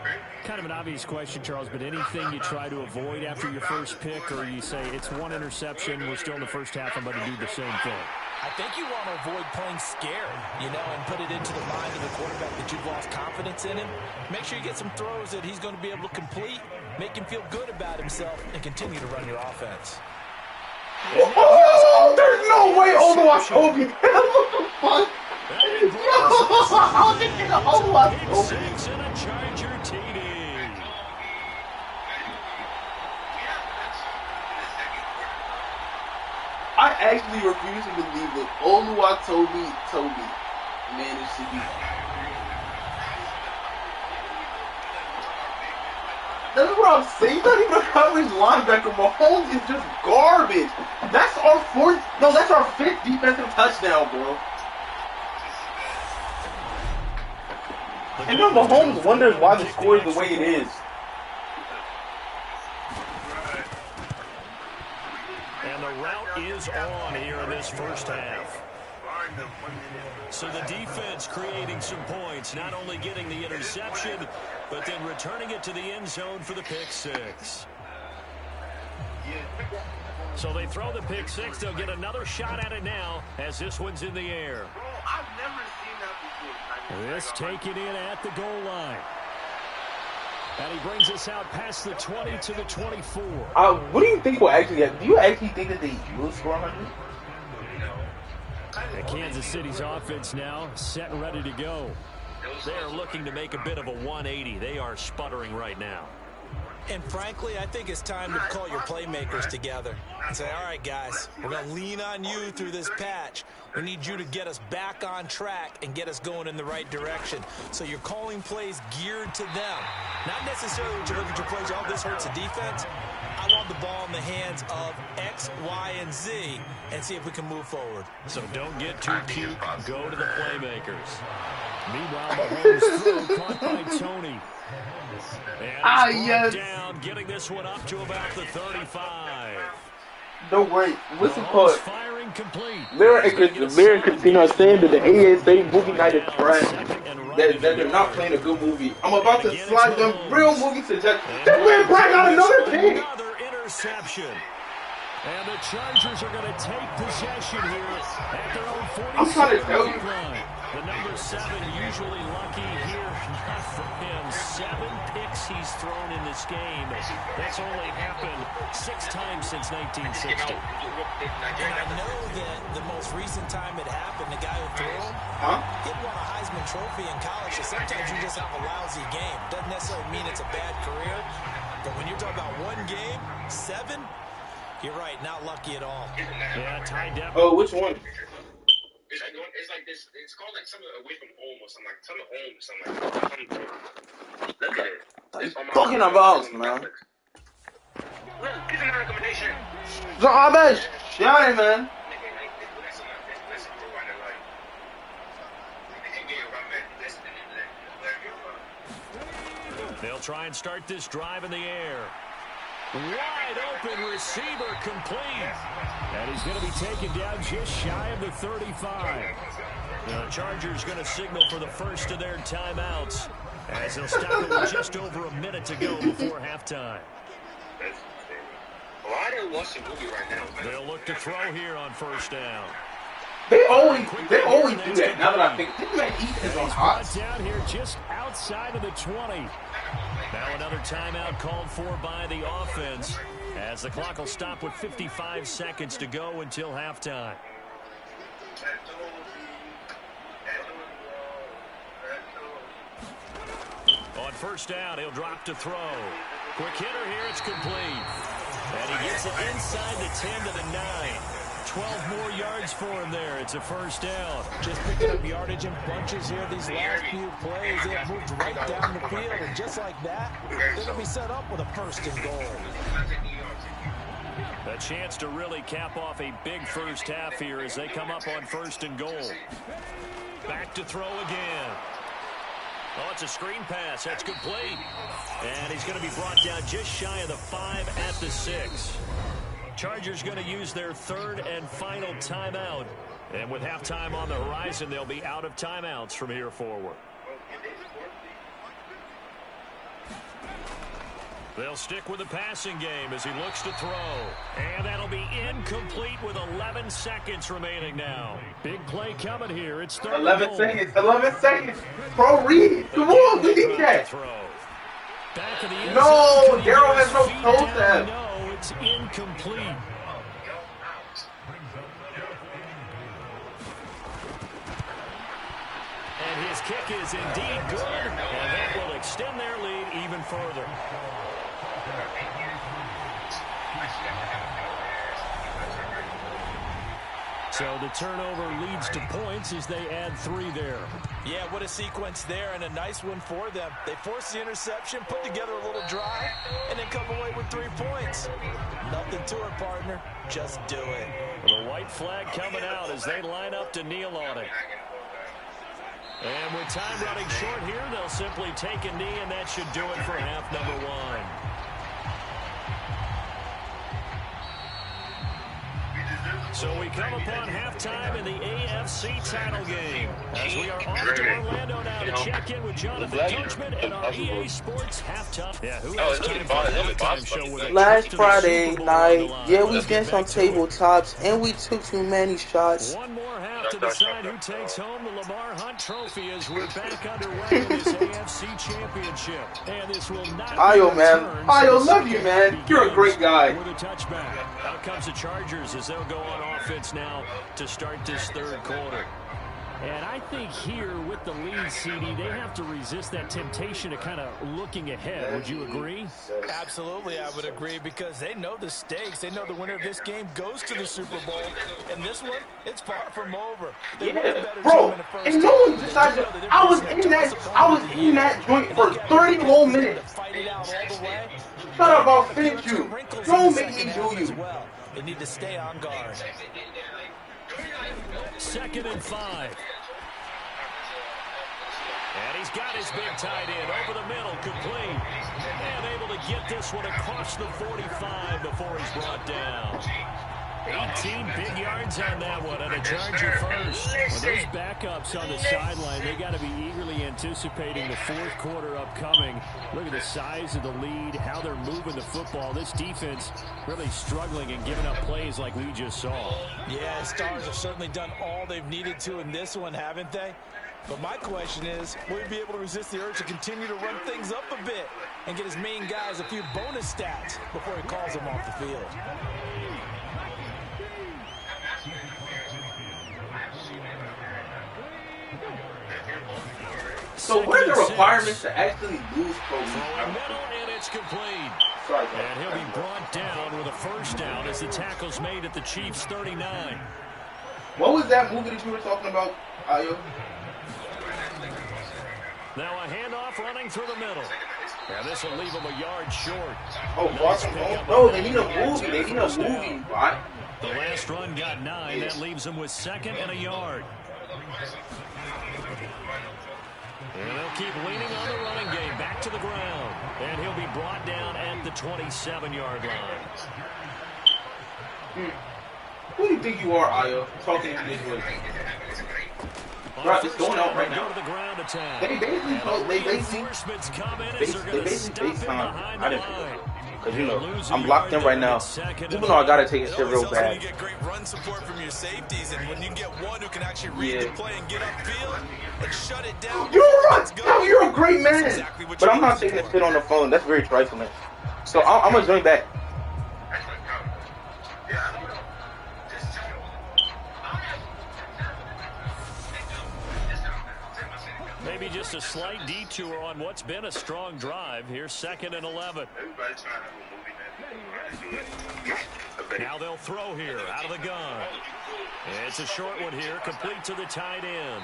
Kind of an obvious question, Charles, but anything you try to avoid after your first pick, or you say it's 1 interception, we're still in the first half, I'm going to do the same thing? I think you want to avoid playing scared, and put it into the mind of the quarterback that you've lost confidence in him. Make sure you get some throws that he's going to be able to complete, make him feel good about himself, and continue to run your offense. Oh, there's no way Oluwatobi. What the fuck? How did you get Oluwatobi? 6 and a Charger TD. I actually refuse to believe that Oluwatobi managed to do that. That's what I'm saying. He's not even a coverage linebacker. Mahomes is just garbage. That's our 5th defensive touchdown, bro. And then Mahomes wonders why the score is the way it is. And the route is on here in this first half. So the defense creating some points, not only getting the interception, but then returning it to the end zone for the pick 6. So they throw the pick 6. They'll get another shot at it now as this one's in the air. I've never seen that before. This taken in at the goal line. And he brings us out past the 20 to the 24. What do you think will actually happen? Do you actually think that they will score 100? And Kansas City's offense now set and ready to go. They are looking to make a bit of a 180. They are sputtering right now. And frankly, I think it's time to call your playmakers together and say, all right, guys, we're going to lean on you through this patch. We need you to get us back on track and get us going in the right direction. So you're calling plays geared to them. Not necessarily what you look at your plays, oh, this hurts the defense. I want the ball in the hands of X, Y, and Z and see if we can move forward. So don't get too cute. Go to the playmakers. Meanwhile, Mahomes throw caught by Tony. And yes. Down, getting this one up to about the 35. Don't worry. What's the call? Firing complete. Lyric and Christina are saying that the ASA movie night is trash. That they're not playing a good movie. I'm about to slide them real movie suggestions. That man Bragg got another pick. Another interception. And the Chargers are going to take possession here at their own 46. I'm trying to tell you. The number 7 usually lucky here. Not for him. 7 picks he's thrown in this game. That's only happened 6 times since 1960. And I know that the most recent time it happened, the guy who threw him, he won a Heisman Trophy in college. So sometimes you just have a lousy game. Doesn't necessarily mean it's a bad career. But when you're talking about one game, 7, you're right, not lucky at all. Yeah, tied up. Oh, which one? It's like this. It's called like something away from home or something like something home or something like that. Look at it. It's on my Fucking about, man. Look, give me a recommendation. Garbage. Yeah, man. They'll try and start this drive in the air. Wide open receiver complete. And he's going to be taken down just shy of the 35. The Chargers going to signal for the first of their timeouts as they'll stop it with just over a minute to go before halftime. Well, I didn't watch the movie right now. They'll look to throw here on first down. They always do that. Now that I think, didn't they eat his own hot? Down here just outside of the 20. Now another timeout called for by the offense as the clock will stop with 55 seconds to go until halftime. On first down, he'll drop to throw. Quick hitter here, it's complete. And he gets it inside the 10 to the 9. 12 more yards for him there. It's a first down. Just picking up yardage in bunches here. These last few plays, they have moved right down the field. And just like that, they're going to be set up with a first and goal. A chance to really cap off a big first half here as they come up on first and goal. Back to throw again. Oh, it's a screen pass. That's complete. And he's going to be brought down just shy of the 5 at the 6. Chargers going to use their third and final timeout. And with halftime on the horizon, they'll be out of timeouts from here forward. They'll stick with the passing game as he looks to throw. And that'll be incomplete with 11 seconds remaining now. Big play coming here. It's third. 11 seconds. 11 seconds. Bro, read. Come on, we need that. No, Darryl has no toe tap. No, it's incomplete. And his kick is indeed good. And that will extend their lead even further. So the turnover leads to points as they add 3 there. Yeah, what a sequence there, and a nice one for them. They forced the interception, put together a little drive, and then come away with 3 points. Nothing to it, partner. Just do it. The white flag coming out as they line up to kneel on it. And with time running short here, they'll simply take a knee, and that should do it for half number 1. So we come upon halftime in the AFC title game. As we are off to Orlando now to check in with Jonathan Deutschman and our EA Sports halftime. Yeah, who has time for a halftime show with a Last Friday night, yeah, we danced on tabletops and we took too many shots. One more half to decide who takes home the Lamar Hunt Trophy as we're back underway in this AFC Championship. And this will not Ayo, man. Ayo, love you, man. You're a great guy. With a touchback. Out comes the Chargers as they'll go on offense now to start this third quarter. And I think here with the lead, CD, they have to resist that temptation of kind of looking ahead. Would you agree? Absolutely, I would agree, because they know the stakes. They know the winner of this game goes to the Super Bowl. And this one, it's far from over. Yeah, bro, and no one decided. I was in that joint for 30 whole minutes. Shut up, I'll finish you. Don't make me do you. They need to stay on guard. 2nd and 5. And he's got his big tight end over the middle, complete. And able to get this one across the 45 before he's brought down. 18 big yards on that one, and a Charger first. Well, those backups on the sideline, they got to be eagerly anticipating the 4th quarter upcoming. Look at the size of the lead, how they're moving the football. This defense really struggling and giving up plays like we just saw. Yeah, Stars have certainly done all they've needed to in this one, haven't they? But my question is, will he be able to resist the urge to continue to run things up a bit and get his main guys a few bonus stats before he calls them off the field? So what are the requirements to actually lose pro middle, and it's complete. Sorry, and he'll be brought down with a first down as the tackle's made at the Chiefs' 39. What was that movie that you were talking about, Ayo? Now a handoff running through the middle. Now this will leave him a yard short. Oh, Boston. No, they need a movie. They need a movie, right? The last run got 9. That leaves him with 2nd and a yard. And they'll keep leaning on the running game. Back to the ground. And he'll be brought down at the 27-yard line. Who do you think you are, Ayo? Talking to this way. Right, it's going out right now. Go to the ground attack. They basically FaceTime. I didn't feel it. Because, you know, I'm locked in right now. Even though I got to take a shit real bad. You get great run support from your safeties, and when you get one who can actually read the play and get upfield and shut it down. You're a great man. But I'm not taking this shit on the phone. That's very trifling. So I'm going to join back. Maybe just a slight detour on what's been a strong drive. Here's 2nd and 11. Now they'll throw here out of the gun. It's a short one here, complete to the tight end.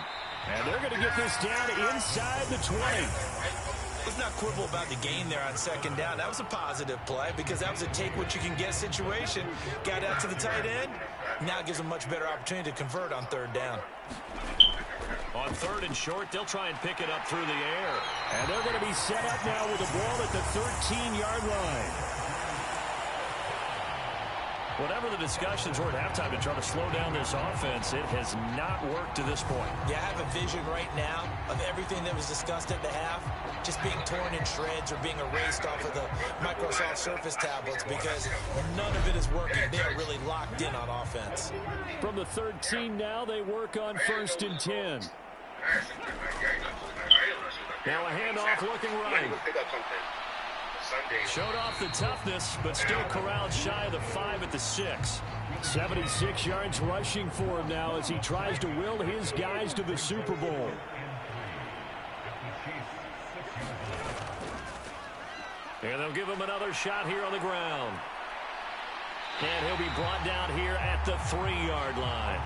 And they're going to get this down inside the 20. Let's not quibble about the gain there on 2nd down. That was a positive play because that was a take-what-you-can-get situation. Got out to the tight end. Now it gives them a much better opportunity to convert on 3rd down. On 3rd and short, they'll try and pick it up through the air. And they're going to be set up now with the ball at the 13-yard line. Whatever the discussions were at halftime to try to slow down this offense, it has not worked to this point. Yeah, I have a vision right now of everything that was discussed at the half just being torn in shreds or being erased off of the Microsoft Surface tablets because none of it is working. They are really locked in on offense. From the 13 now, they work on 1st and 10. Now a handoff looking right. Showed off the toughness, but still corralled shy of the 5 at the 6. 76 yards rushing for him now as he tries to will his guys to the Super Bowl. And they'll give him another shot here on the ground. And he'll be brought down here at the 3-yard line.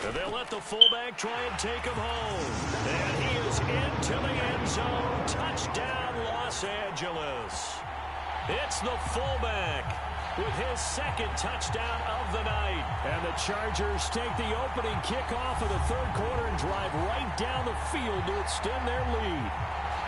And they'll let the fullback try and take him home. And he is into the end zone. Touchdown, Los Angeles. It's the fullback with his 2nd touchdown of the night. And the Chargers take the opening kickoff of the 3rd quarter and drive right down the field to extend their lead.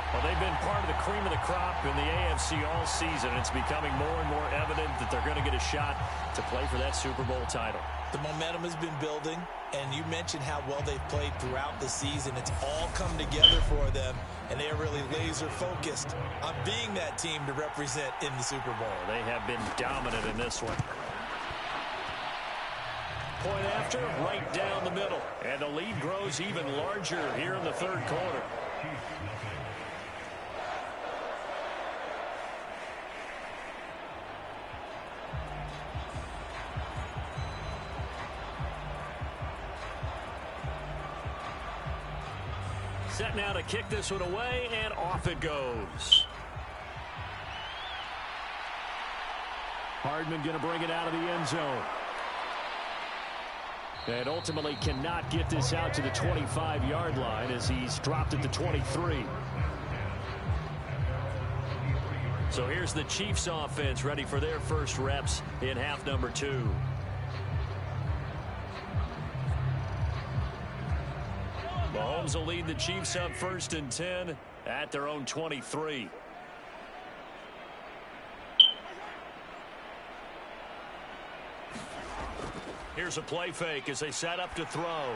Well, they've been part of the cream of the crop in the AFC all season. It's becoming more and more evident that they're going to get a shot to play for that Super Bowl title. The momentum has been building, and you mentioned how well they've played throughout the season. It's all come together for them, and they are really laser-focused on being that team to represent in the Super Bowl. They have been dominant in this one. Point after, right down the middle. And the lead grows even larger here in the 3rd quarter. Set now to kick this one away, and off it goes. Hardman going to bring it out of the end zone. And ultimately cannot get this out to the 25-yard line as he's dropped at the 23. So here's the Chiefs offense ready for their first reps in half number 2. Mahomes will lead the Chiefs up 1st and 10 at their own 23. Here's a play fake as they set up to throw.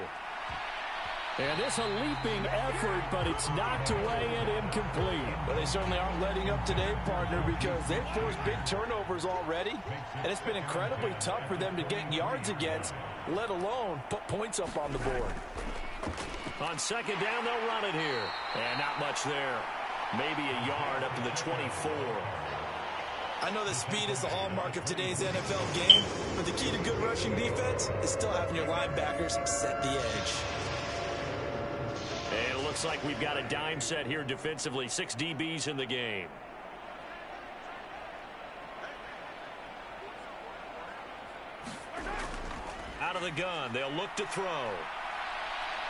And this a leaping effort, but it's knocked away and incomplete. Well, they certainly aren't letting up today, partner, because they've forced big turnovers already, and it's been incredibly tough for them to get yards against, let alone put points up on the board. On second down, they'll run it here. And not much there. Maybe a yard up to the 24. I know that speed is the hallmark of today's NFL game, but the key to good rushing defense is still having your linebackers set the edge. And it looks like we've got a dime set here defensively. 6 DBs in the game. Out of the gun, they'll look to throw.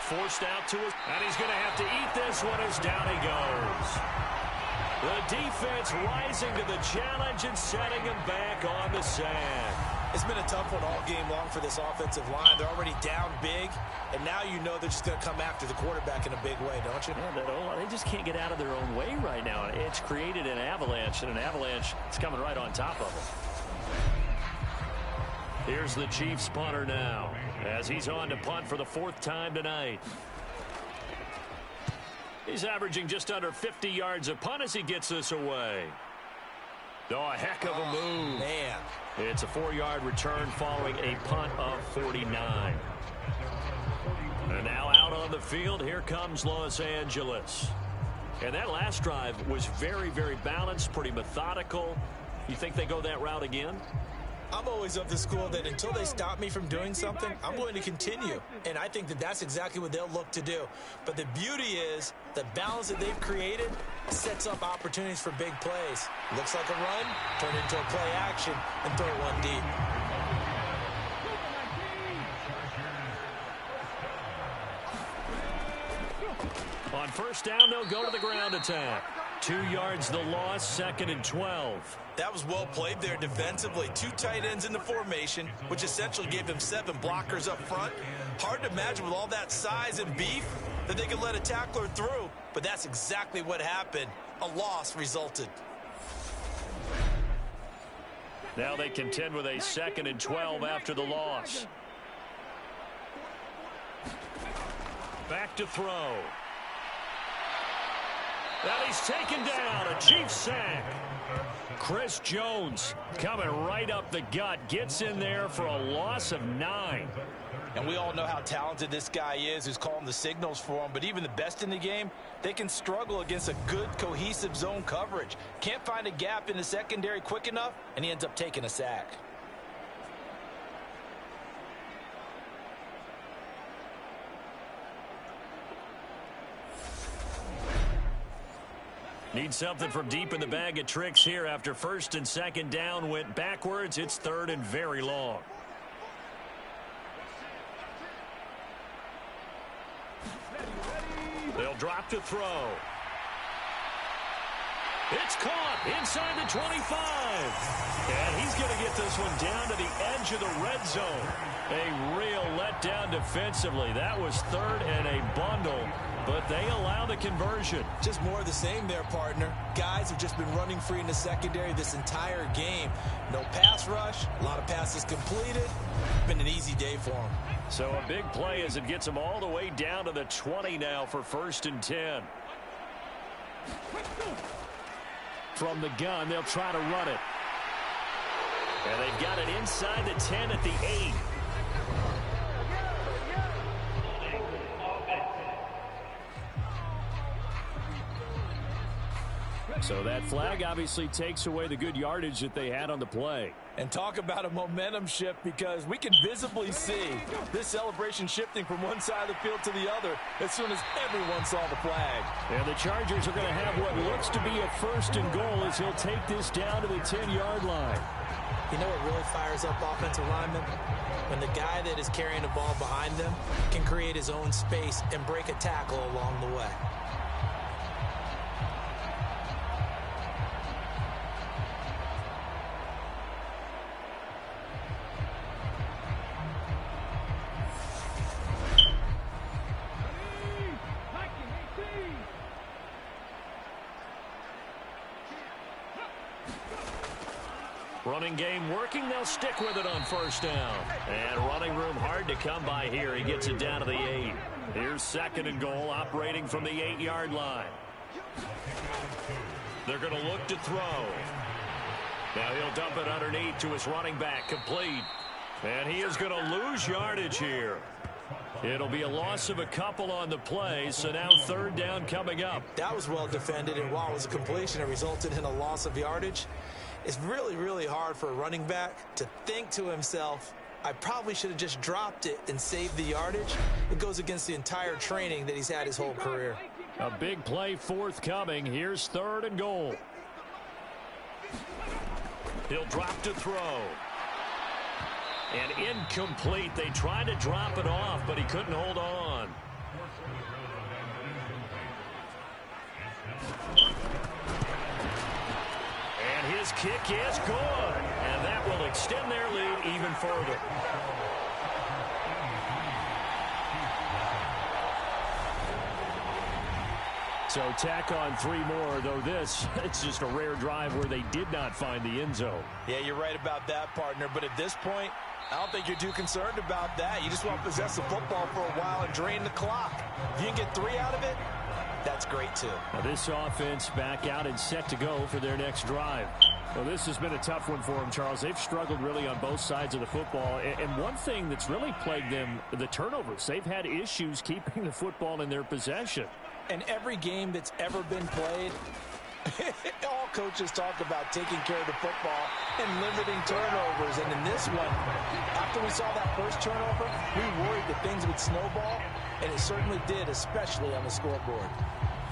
Forced out to us, and he's going to have to eat this one as down he goes. The defense rising to the challenge and setting him back on the sand. It's been a tough one all game long for this offensive line. They're already down big, and now you know they're just going to come after the quarterback in a big way, don't you? Yeah, they just can't get out of their own way right now. It's created an avalanche, and an avalanche is coming right on top of them. Here's the Chiefs punter now as he's on to punt for the 4th time tonight. He's averaging just under 50 yards a punt as he gets this away. Oh, a heck of a move. Man. It's a 4-yard return following a punt of 49. And now out on the field, here comes Los Angeles. And that last drive was very, very balanced, pretty methodical. You think they go that route again? I'm always of the school that until they stop me from doing something, I'm going to continue. And I think that that's exactly what they'll look to do. But the beauty is the balance that they've created sets up opportunities for big plays. Looks like a run, turn it into a play action, and throw one deep. On first down, they'll go to the ground attack. 2 yards the loss, 2nd and 12. That was well played there defensively. 2 tight ends in the formation, which essentially gave them 7 blockers up front. Hard to imagine with all that size and beef that they could let a tackler through, but that's exactly what happened. A loss resulted. Now they contend with a 2nd and 12 after the loss. Back to throw. And he's taken down, a Chiefs sack. Chris Jones coming right up the gut, gets in there for a loss of 9. And we all know how talented this guy is who's calling the signals for him, but even the best in the game, they can struggle against a good cohesive zone coverage. Can't find a gap in the secondary quick enough, and he ends up taking a sack. Need something from deep in the bag of tricks here after 1st and 2nd down went backwards. It's 3rd and very long. They'll drop to throw. It's caught inside the 25. And he's going to get this one down to the edge of the red zone. A real letdown defensively. That was 3rd and a bundle, but they allow the conversion. Just more of the same there, partner. Guys have just been running free in the secondary this entire game. No pass rush, a lot of passes completed. Been an easy day for them. So a big play as it gets them all the way down to the 20 now for 1st and 10. From the gun, they'll try to run it. And they've got it inside the 10 at the 8. So that flag obviously takes away the good yardage that they had on the play. And talk about a momentum shift, because we can visibly see this celebration shifting from one side of the field to the other as soon as everyone saw the flag. And the Chargers are going to have what looks to be a 1st and goal as he'll take this down to the 10-yard line. You know what really fires up offensive linemen? When the guy that is carrying the ball behind them can create his own space and break a tackle along the way. Running game working. They'll stick with it on 1st down. And running room hard to come by here. He gets it down to the 8. Here's 2nd and goal, operating from the 8-yard line. They're going to look to throw. Now he'll dump it underneath to his running back, complete. And he is going to lose yardage here. It'll be a loss of a couple on the play, so now 3rd down coming up. That was well defended, and while it was a completion, it resulted in a loss of yardage. It's really, really hard for a running back to think to himself, I probably should have just dropped it and saved the yardage. It goes against the entire training that he's had his whole career. A big play forthcoming. Here's 3rd and goal. He'll drop to throw. And incomplete. They tried to drop it off, but he couldn't hold on. And his kick is good. And that will extend their lead even further. So tack on 3 more, though it's just a rare drive where they did not find the end zone. Yeah, you're right about that, partner. But at this point, I don't think you're too concerned about that. You just want to possess the football for a while and drain the clock. If you can get 3 out of it, that's great, too. Now this offense back out and set to go for their next drive. Well, this has been a tough one for them, Charles. They've struggled really on both sides of the football. And one thing that's really plagued them, the turnovers. They've had issues keeping the football in their possession. And every game that's ever been played, all coaches talk about taking care of the football and limiting turnovers. And in this one, after we saw that first turnover, we worried that things would snowball, and it certainly did, especially on the scoreboard.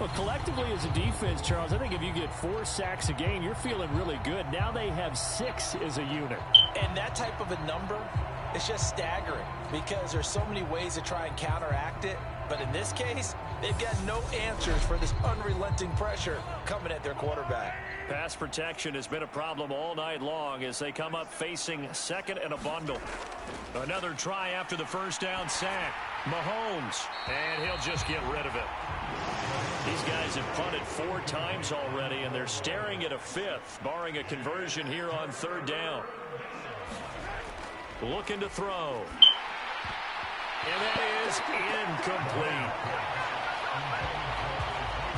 Well, collectively as a defense, Charles, I think if you get 4 sacks a game, you're feeling really good. Now they have 6 as a unit. And that type of a number is just staggering because there's so many ways to try and counteract it. But in this case, they've got no answers for this unrelenting pressure coming at their quarterback. Pass protection has been a problem all night long as they come up facing 2nd and a bundle. Another try after the first down sack. Mahomes, and he'll just get rid of it. These guys have punted 4 times already, and they're staring at a 5th, barring a conversion here on 3rd down. Looking to throw. And that is incomplete.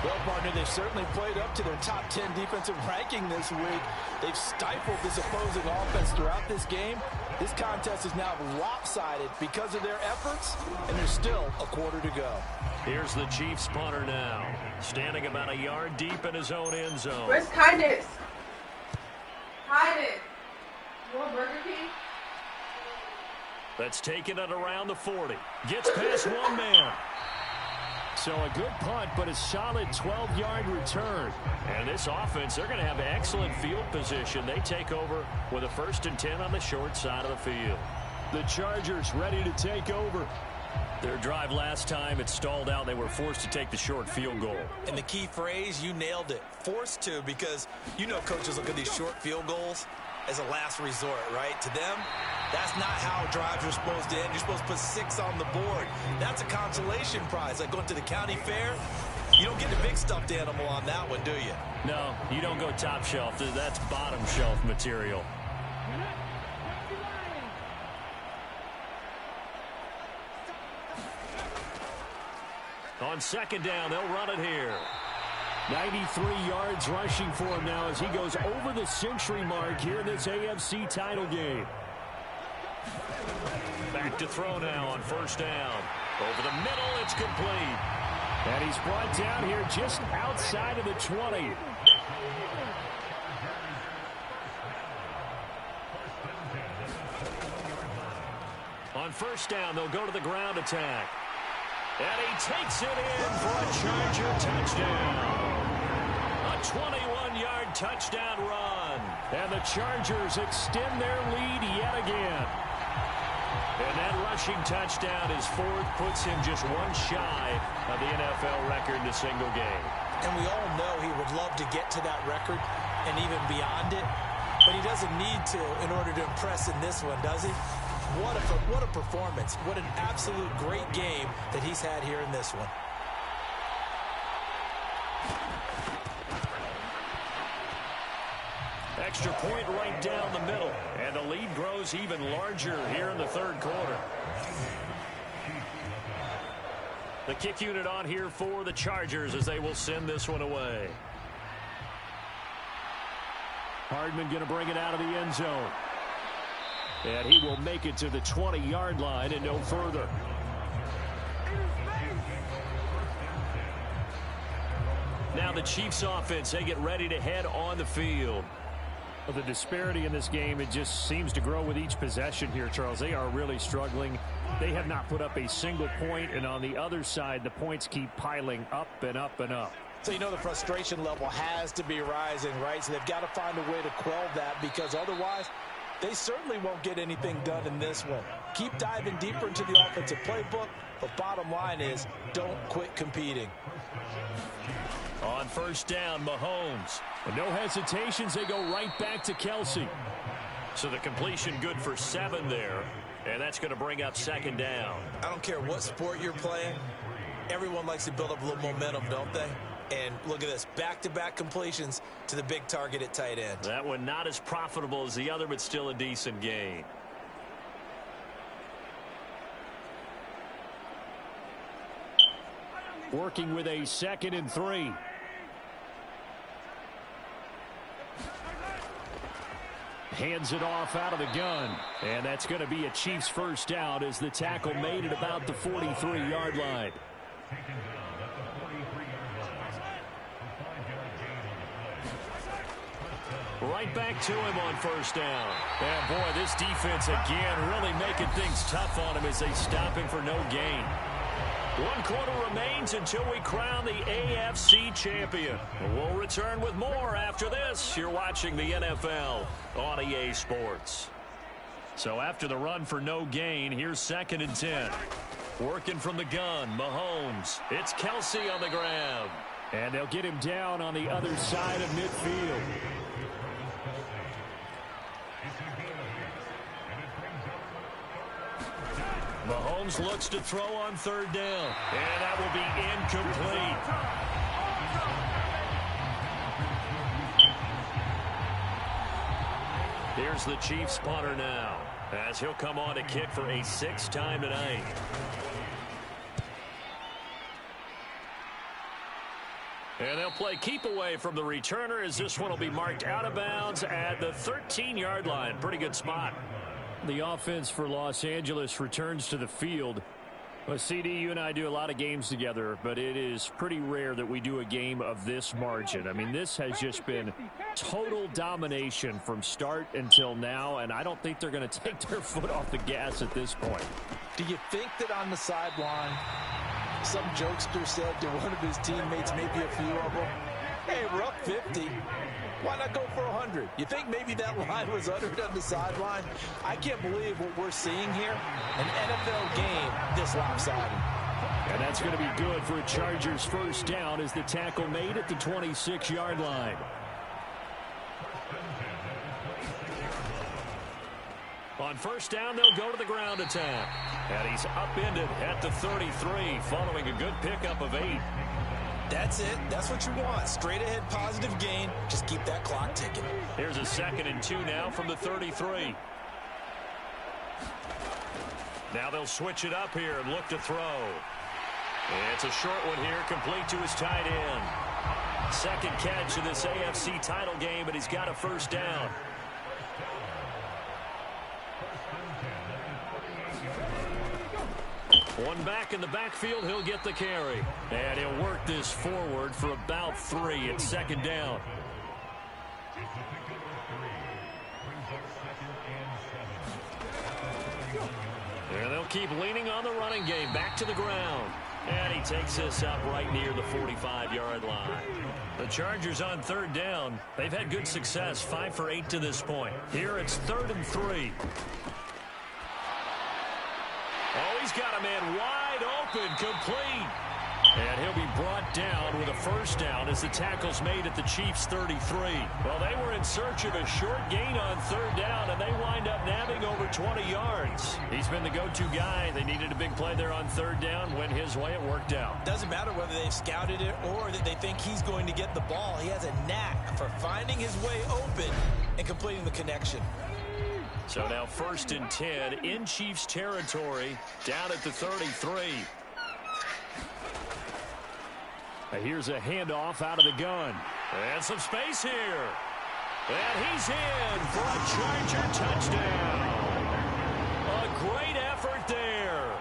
Well, partner, they've certainly played up to their top 10 defensive ranking this week. They've stifled this opposing offense throughout this game. This contest is now lopsided because of their efforts, and there's still a quarter to go. Here's the Chiefs punter now, standing about a yard deep in his own end zone. Where's Kindness? Kindness. You want Burger King? That's taken it around the 40. Gets past one man. So a good punt, but a solid 12-yard return. And this offense, they're going to have excellent field position. They take over with a 1st and 10 on the short side of the field. The Chargers ready to take over. Their drive last time, it stalled out. They were forced to take the short field goal. And the key phrase, you nailed it. Forced to, because you know coaches look at these short field goals as a last resort, right? To them, that's not how drives are supposed to end. You're supposed to put 6 on the board. That's a consolation prize, like going to the county fair. You don't get the big stuffed animal on that one, do you? No, you don't go top shelf. That's bottom shelf material. On 2nd down, they'll run it here. 93 yards rushing for him now as he goes over the century mark here in this AFC title game. Back to throw now on 1st down. Over the middle, it's complete. And he's brought down here just outside of the 20. On first down, they'll go to the ground attack. And he takes it in for a Charger touchdown. A 21-yard touchdown run. And the Chargers extend their lead yet again. And that rushing touchdown, his fourth, puts him just one shy of the NFL record in a single game. And we all know he would love to get to that record and even beyond it. But he doesn't need to in order to impress in this one, does he? What a performance. What an absolute great game that he's had here in this one. Extra point right down the middle. And the lead grows even larger here in the third quarter. The kick unit on here for the Chargers as they will send this one away. Hardman going to bring it out of the end zone. And he will make it to the 20-yard line and no further. Now the Chiefs offense, they get ready to head on the field. Well, the disparity in this game, it just seems to grow with each possession here, Charles. They are really struggling. They have not put up a single point, and on the other side, the points keep piling up and up and up. So you know the frustration level has to be rising, right? So they've got to find a way to quell that, because otherwise they certainly won't get anything done in this one. Keep diving deeper into the offensive playbook, but bottom line is don't quit competing. On first down, Mahomes. And no hesitations, they go right back to Kelce. So the completion good for 7 there, and that's going to bring up second down. I don't care what sport you're playing. Everyone likes to build up a little momentum, don't they? And look at this, back-to-back completions to the big target at tight end. That one not as profitable as the other, but still a decent gain. Working with a 2nd and 3. Hands it off out of the gun. And that's going to be a Chiefs first down as the tackle made at about the 43-yard line. Right back to him on first down. And boy, this defense again really making things tough on him as they stop him for no gain. 1 quarter remains until we crown the AFC champion. We'll return with more after this. You're watching the NFL on EA Sports. So after the run for no gain, here's 2nd and 10. Working from the gun, Mahomes. It's Kelce on the ground. And they'll get him down on the other side of midfield. Mahomes looks to throw on 3rd down. And that will be incomplete. Here's the Chiefs punter now, as he'll come on to kick for a 6th time tonight. And they'll play keep away from the returner as this one will be marked out of bounds at the 13-yard line. Pretty good spot. The offense for Los Angeles returns to the field. Well, CD, you and I do a lot of games together, but it is pretty rare that we do a game of this margin. I mean, this has just been total domination from start until now, and I don't think they're going to take their foot off the gas at this point. Do you think that on the sideline, some jokester said to one of his teammates, maybe a few of them, hey, we're up 50. Why not go for 100? You think maybe that line was uttered on the sideline? I can't believe what we're seeing here. An NFL game this lopsided. And that's going to be good for a Chargers first down as the tackle made at the 26-yard line. On first down, they'll go to the ground attack. And he's upended at the 33 following a good pickup of 8. That's it. That's what you want. Straight ahead positive gain. Just keep that clock ticking. Here's a 2nd and 2 now from the 33. Now they'll switch it up here and look to throw. It's a short one here, complete to his tight end. 2nd catch in this AFC title game, and he's got a first down. One back in the backfield, he'll get the carry. And he'll work this forward for about 3 at 2nd down. And they'll keep leaning on the running game. Back to the ground. And he takes this up right near the 45-yard line. The Chargers on third down. They've had good success, 5 for 8 to this point. Here it's 3rd and 3. Oh, he's got a man wide open, complete. And he'll be brought down with a first down as the tackle's made at the Chiefs' 33. Well, they were in search of a short gain on third down, and they wind up nabbing over 20 yards. He's been the go-to guy. They needed a big play there on third down. Went his way, it worked out. Doesn't matter whether they've scouted it or that they think he's going to get the ball. He has a knack for finding his way open and completing the connection. So now 1st and 10 in Chiefs territory, down at the 33. Here's a handoff out of the gun. And some space here. And he's in for a Charger touchdown. A great effort there.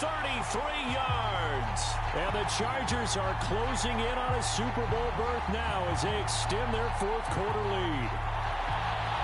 33 yards. And the Chargers are closing in on a Super Bowl berth now as they extend their 4th quarter lead.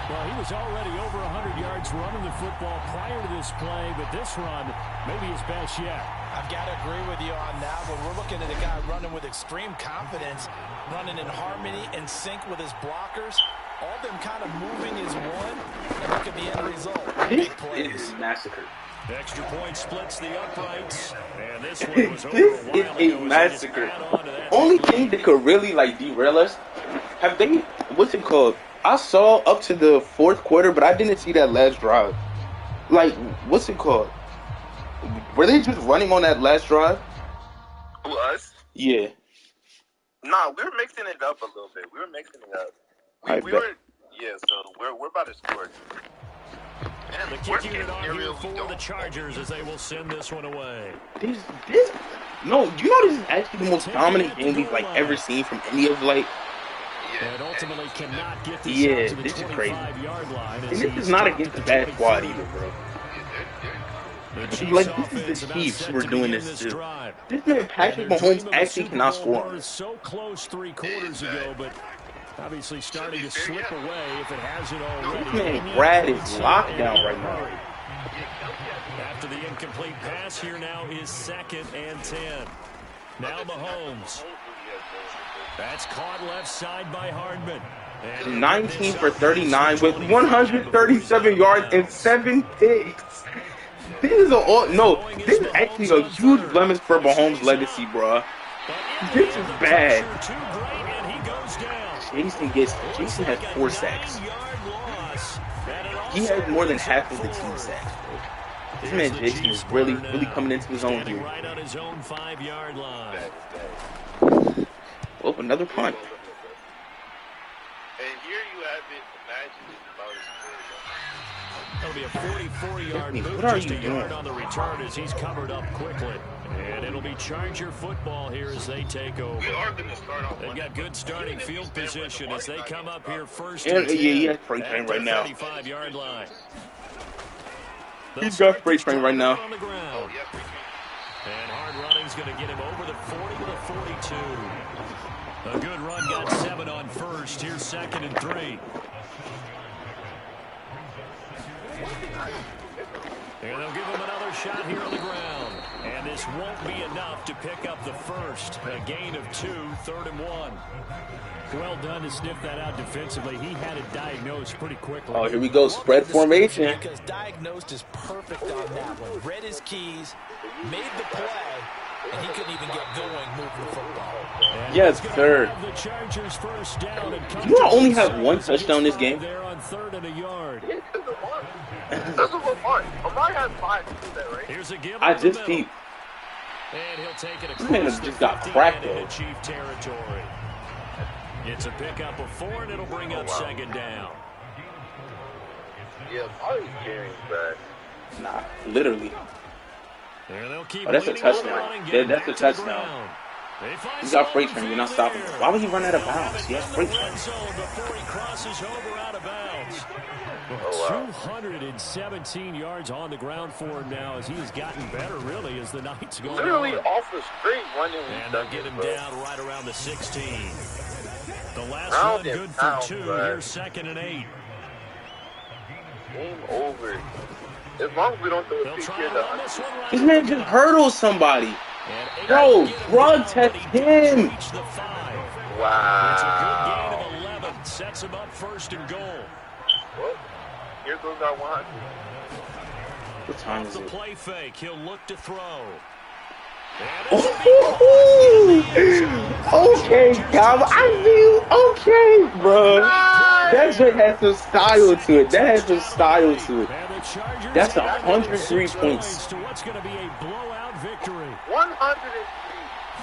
Well, he was already over 100 yards running the football prior to this play, but this run may be his best yet. I've got to agree with you on that one. We're looking at a guy running with extreme confidence, running in harmony and sync with his blockers. All of them kind of moving as one. And look at the end result. Big plays. This is massacre. The extra point splits the uprights. And this one was over a while ago. This is a massacre. Only thing that could really like derail us, have they, what's it called? I saw up to the 4th quarter, but I didn't see that last drive. Like, what's it called? Were they just running on that last drive? Who, us? Yeah. Nah, we were mixing it up a little bit. We were mixing it up. So we're about to score. And the kick unit on here for the Chargers as they will send this one away. No, you know this is actually the most dominant game we've like ever seen from any of like. And ultimately cannot get this Yeah, out to the this is crazy. 25-yard line. And this is not against the bad squad either, bro. Like, this is the Chiefs who are doing this too. This man, Patrick Mahomes, actually cannot score on us. So close 3 quarters ago, but obviously starting to slip away if it hasn't already. This man, Brad, is locked down right now. After the incomplete pass, here now is 2nd and 10. Now Mahomes. That's caught left side by Hardman. 19 for 39 with 137 yards and 7 picks. This is this is actually a huge blemish for Mahomes' legacy, bro. This is bad. Jason has 4 sacks. He has more than half of the team sacks, bro. This man Jason is really coming into his own here. Right on his own 5-yard line. Oh, another punt. And here you have it. Imagine it's about as good. That'll be a 44-yard move, what are just you a yard doing? on the return as he's covered up quickly. And it'll be Charger football here as they take over. We are going to start off. They've got good starting field position as they come up here 1st And, and 10 he has freight train right now. 35-yard line. He's got freight train right now. On the ground. And hard running's going to get him over the 40 to the 42. A good run, got 7 on first. Here's 2nd and 3. And they'll give him another shot here on the ground. And this won't be enough to pick up the first. A gain of 2, 3rd and 1. Well done to sniff that out defensively. He had it diagnosed pretty quickly. Oh, here we go. Spread formation. Because diagnosed is perfect on that one. Read his keys, made the play, and he couldn't even get going moving the football. And Yes, sir. the Chargers first down and You don't only have 1 touchdown this game. There on 3rd and a yard. That's what Lamar. Lamar has 5 to do that, right? Here's a give I up the just middle. peeped. And he'll take it This man across just the got 50 cracked, and though. into Chief territory. It's a pickup of 4, and it'll bring up 2nd down. Yeah, probably carrying back. Nah, literally. And they'll keep Oh, that's a leaning on the touchdown. running Yeah, game that's a back to the touchdown. ground. They find He's got someone freight train. You're not stopping him. there. Why would he run out of bounds? He has freight train. Red zone before he crosses over out of bounds. 217 yards on the ground for him now as he has gotten better, really, as the night's going Literally on. off the street running. And they'll get him down right around the 16. The last Round one and good for pound, 2. bro. Here's 2nd and 8. Game over. As long as we don't throw a kick here, this man just hurdled somebody. Bro, drug test him. Wow. It's a good gain of 11. Sets him up first and goal. Well, here goes our 100. What time is The it? play fake. He'll look to throw. Okay, Calvin. I mean, okay, bro. That shit has some style to it. That has some style to it. That's 103 points. To what's going to be a blowout victory. 103.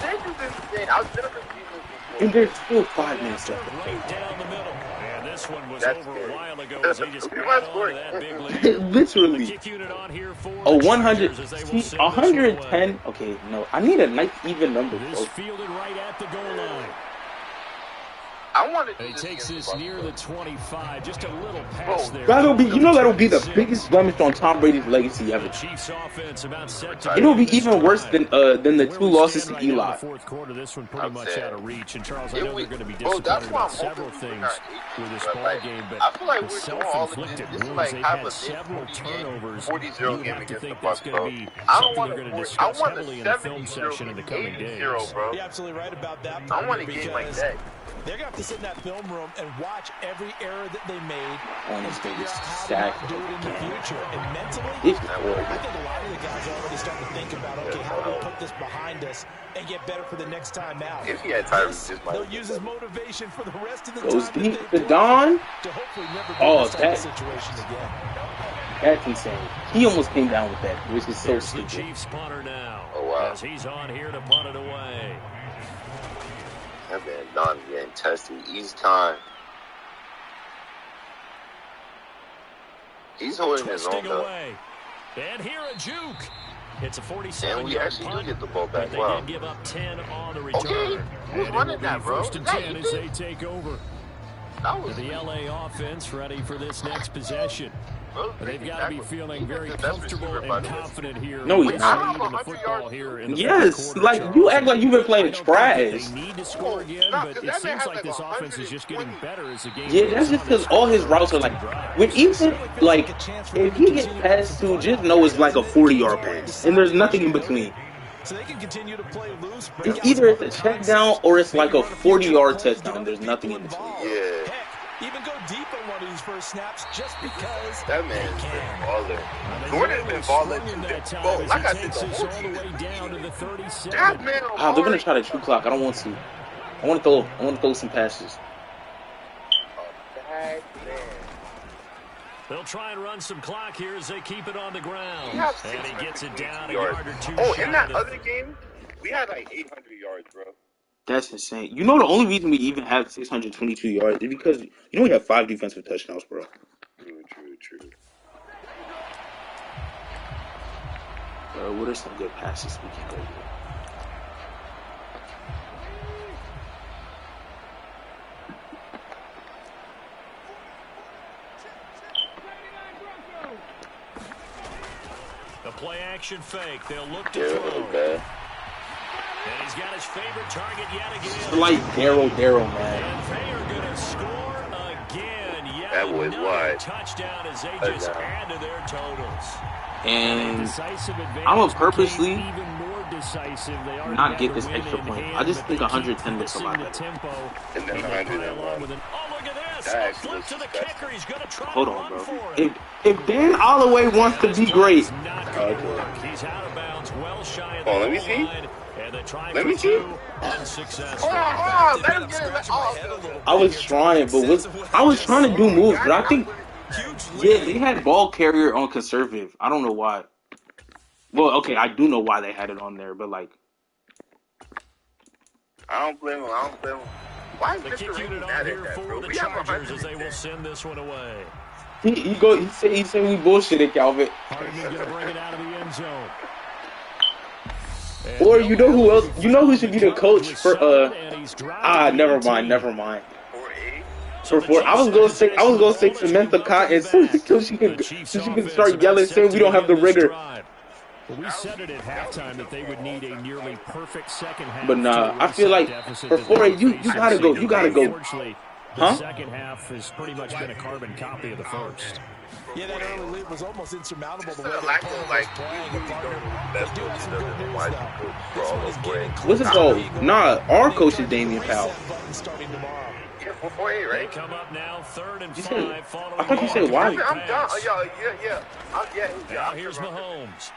This is insane. I've never seen this before. And there's still 5 minutes left. Right down the middle. And this one was That's over good. a while ago as they just got on to that big lead. Literally. Kick unit on here for A the 100, Chargers as they will see, send this one 110. away. Okay, no, I need a nice even number. This Bro. fielded right at the goal line. I wanted to He takes this near the 25, just a little pass there. That'll be, you know, that'll be the biggest blemish on Tom Brady's legacy ever. The Chiefs offense about set to It'll be even worse than the 2 losses to Eli. Fourth quarter, this one pretty I'm much saying. out of reach. And Charles, I Yeah, know they're going to be bro, that's disappointed why about I'm several hoping things we're with this not ball like, game, but I feel like the we're doing all of this. self-inflicted This is wounds, like they've half had a several turnovers. 40-0 You game have to against think the that's Bucs, going bro. to be I don't something want they're going to I discuss want heavily a in the film 70-0 section in the coming days. 80-0, bro. You're absolutely right about that. I want a game like because that. They're going to have to sit in that film room and watch every error that they made On and this figure biggest out how to sack not do it in the again. future. And mentally, It's I horrible. think a lot of the guys are already starting to think about, okay, how do we put this behind us and get better for the next time out? If he had Tyrese, just They'll use his motivation for the rest of the Goes time deep that to they Don. to hopefully never be Oh, in this type of that- situation again. That's insane. He almost came down with that, which is so There's the stupid. Chiefs punter now. Oh, wow. As he's on here to punt it away. That man Don getting tested each time. He's holding his own Twisting though. away. And here a juke. It's a 47-yard And we actually do punt, get the ball but back. they Wow. did give up 10 on the return. Okay, who's And it running will that, be bro? First and That 10 you as did? they take over. That was The LA offense ready for this next possession. They've got to be feeling very comfortable and confident here. No, with he's the not. lead in the football here in the Yes, fourth quarter, like, Charles. you act like you've been playing I don't think trash. that They need to score again, No, but 'cause it that man seems has like like this offense is just getting 120. better as the game Yeah, goes that's just on. because all his routes are like, when Ethan, like, if he gets passed to, just know it's like a 40-yard pass, and there's nothing in between. So they can continue to play loose. It's either it's a check down or it's like a 40-yard touchdown. There's nothing in between. Yeah. Heck, even go deep on one of these first snaps just because That man's been balling. Jordan's been balling too. Bro, like I said, the whole team is beating. That man. Ah, they're gonna try to true clock. I don't want to. I want to throw some passes. That man. They'll try and run some clock here as they keep it on the ground. We have And he gets it down a 622 yard yards. or two. Oh, shy in that of other game, we had like 800 yards, bro. That's insane. You know the only reason we even have 622 yards is because you know we have 5 defensive touchdowns, bro. True. What are some good passes we can go with? The play action fake. They'll look to Yeah, throw. bad. And he's got his favorite target yet again. It's like Daryl, man. And they are going to score again. Yet That was another wide. touchdown as they Touchdown. just add to their totals. And Decisive advantage I'm gonna purposely became even more decisive. They already not had get the this win extra in point. hand, I just but think they keep 110 looks a lot pressing the better. tempo. And then And they 100 play and along one. with an, oh, look at this. That A actually flip to the was kicker. He's going to try Hold to on, run bro. for it. If Dan Holloway wants to be great, It's not going to work. He's out of bounds, well shy of the Oh, let me goal see. line, and they try Let for me see. two, unsuccessful. Oh, let him get it. I was trying, but I was trying to do moves, but I think they had ball carrier on conservative. I don't know why. Well, okay, I do know why they had it on there, but like, I don't blame him. Why is The Mr. kick Reed unit on mad here at that, for bro? the We have Chargers as they 110. will send this one away. he said we bullshitted, Calvin. Hardman going to bring it out of the end zone. Or you know who else? You know who should be the coach for never mind. For four, I was gonna say Samantha Cotton so she can start yelling saying we don't have the rigor. We said it at halftime that they would need a nearly perfect second half. But nah, I feel like for 4A, you gotta go. Unfortunately, the Huh? second half has pretty much been a carbon copy of the first. Yeah, that early lead was almost insurmountable the way Just a the lack opponent of, was like, playing. really They do have some good news, though. This one is getting What's it closer called? to being Nah, over. our They coach is tried to hit the Damian Powell. reset button starting tomorrow. Yeah, 4-4-8, They right? come up now, 3rd and You 5 said- following I thought you the said why. incomplete I'm done. pass. Yeah. Now here's Mahomes.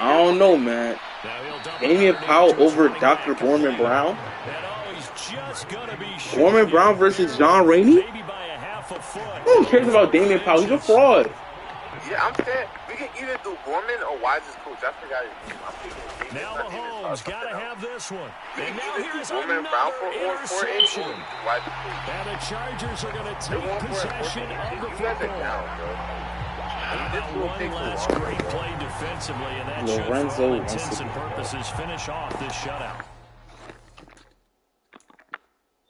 I don't know, man. Now he'll dump it Damian underneath Powell to his over running Dr. back. Gorman Brown. And he's just gonna be short. Gorman Brown versus John Rainey? Maybe by a half a foot. Who cares about Damian Powell? He's a fraud. Yeah, I'm saying we can either do Gorman or Wise's coach. I forgot his name. I'm thinking Davis, Now not Davis, Mahomes got to something have this one. We And can now either do here's Gorman Brown another for 4-4-8 interception. or Wise coach. And the Chargers are going to They take want for possession of the You guys are football. down, bro. This will One take last too long. great play defensively, and that should, Lorenzo for all wants intents to- and purposes, finish off this shutout.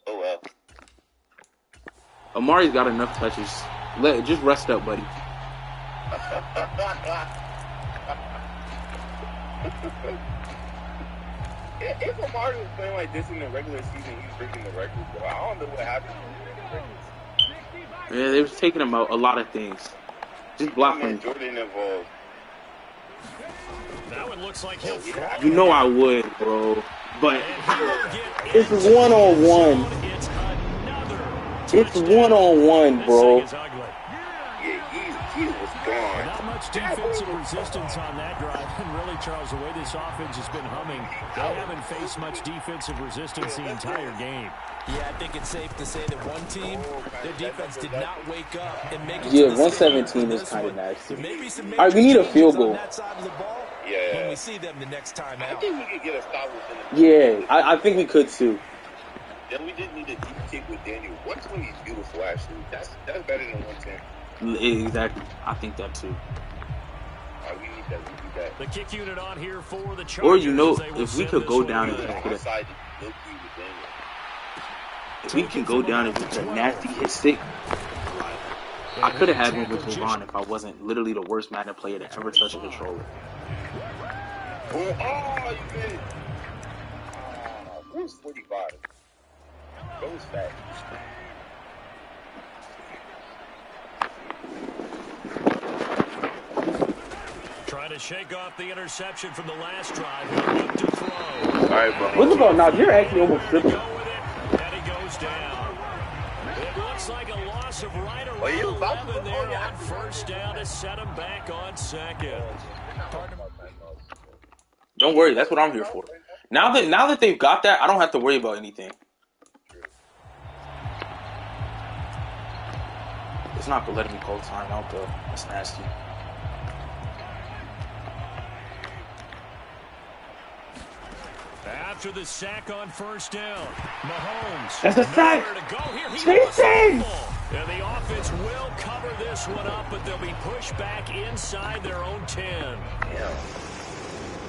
Oh well. Amari's got enough touches. Just rest up, buddy. If Amari was playing like this in the regular season, he's breaking the record, bro. I don't know what happened. Yeah, they was taking him out a lot of things. Just block him. Jordan involved. Now it looks like he'll You know I would, bro. But it's it's one-on-one. It's another. It's one-on-one, bro. This thing is ugly. Yeah, he was gone. Not much defensive resistance on that drive. And really, Charles, the way this offense has been humming, they haven't faced much defensive resistance the entire game. Yeah, I think it's safe to say that one team, their defense did not wake up and make it Yeah, to the 117 stage is for kind this of one. nasty. There may be some All right, we major need a field changes on goal. that side of the ball Yeah. when we see them the next time I out. think we could get a stop within the Yeah, I think we could too. Then we did need a deep kick with Daniel. 120 is beautiful, actually. That's better than 110. Exactly. I think that too. We need that. We need that. The kick unit on here for the Chargers. Or you know, as they will if we send could this go one down away. and On get my a, side, low-key with Daniel. if we can go down and get a nasty hit stick, I could have had one with Javon if I wasn't literally the worst Madden player to ever touch a controller. Oh, you did it. Who's 45? That was fat. Trying to shake off the interception from the last drive. He'll look to throw. All right, bro. What's about now? You're actually almost tripping. Go with it, and he goes down. It looks like a loss of right around you about to 11 there go? on first down to set him back on second. Don't worry, that's what I'm here for. Now that they've got that, I don't have to worry about anything. It's not gonna let me call timeout though. That's nasty. After the sack on first down, Mahomes. That's a sack. nowhere to go here. He Chase lost the him. ball. And the offense will cover this one up, but they'll be pushed back inside their own 10. Damn.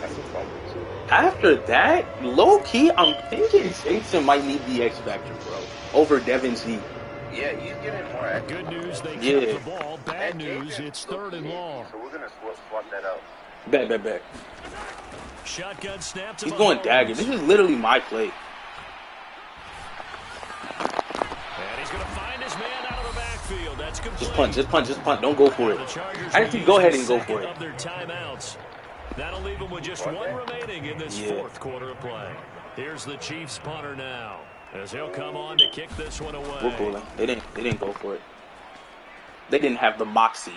That's a fumble, too. After that, low key, I'm thinking Jason might need the X Factor, bro, over Devin Z. Yeah, he's getting more active. Good news, they Yeah. kept the ball. Bad news, it's 3rd and long. So we're going to swap that out. Bet. Shotgun snap to He's going Mahomes. dagger. This is literally my play. And he's going to find his man out of the backfield. That's complete. Just punt. Don't go for it. The Chargers Actually, will go use ahead the and go second for it. of their timeouts. That'll leave them with just one remaining in this fourth quarter of play. Here's the Chiefs punter now, as he'll come on to kick this one away. We're fooling. They didn't go for it. They didn't have the moxie.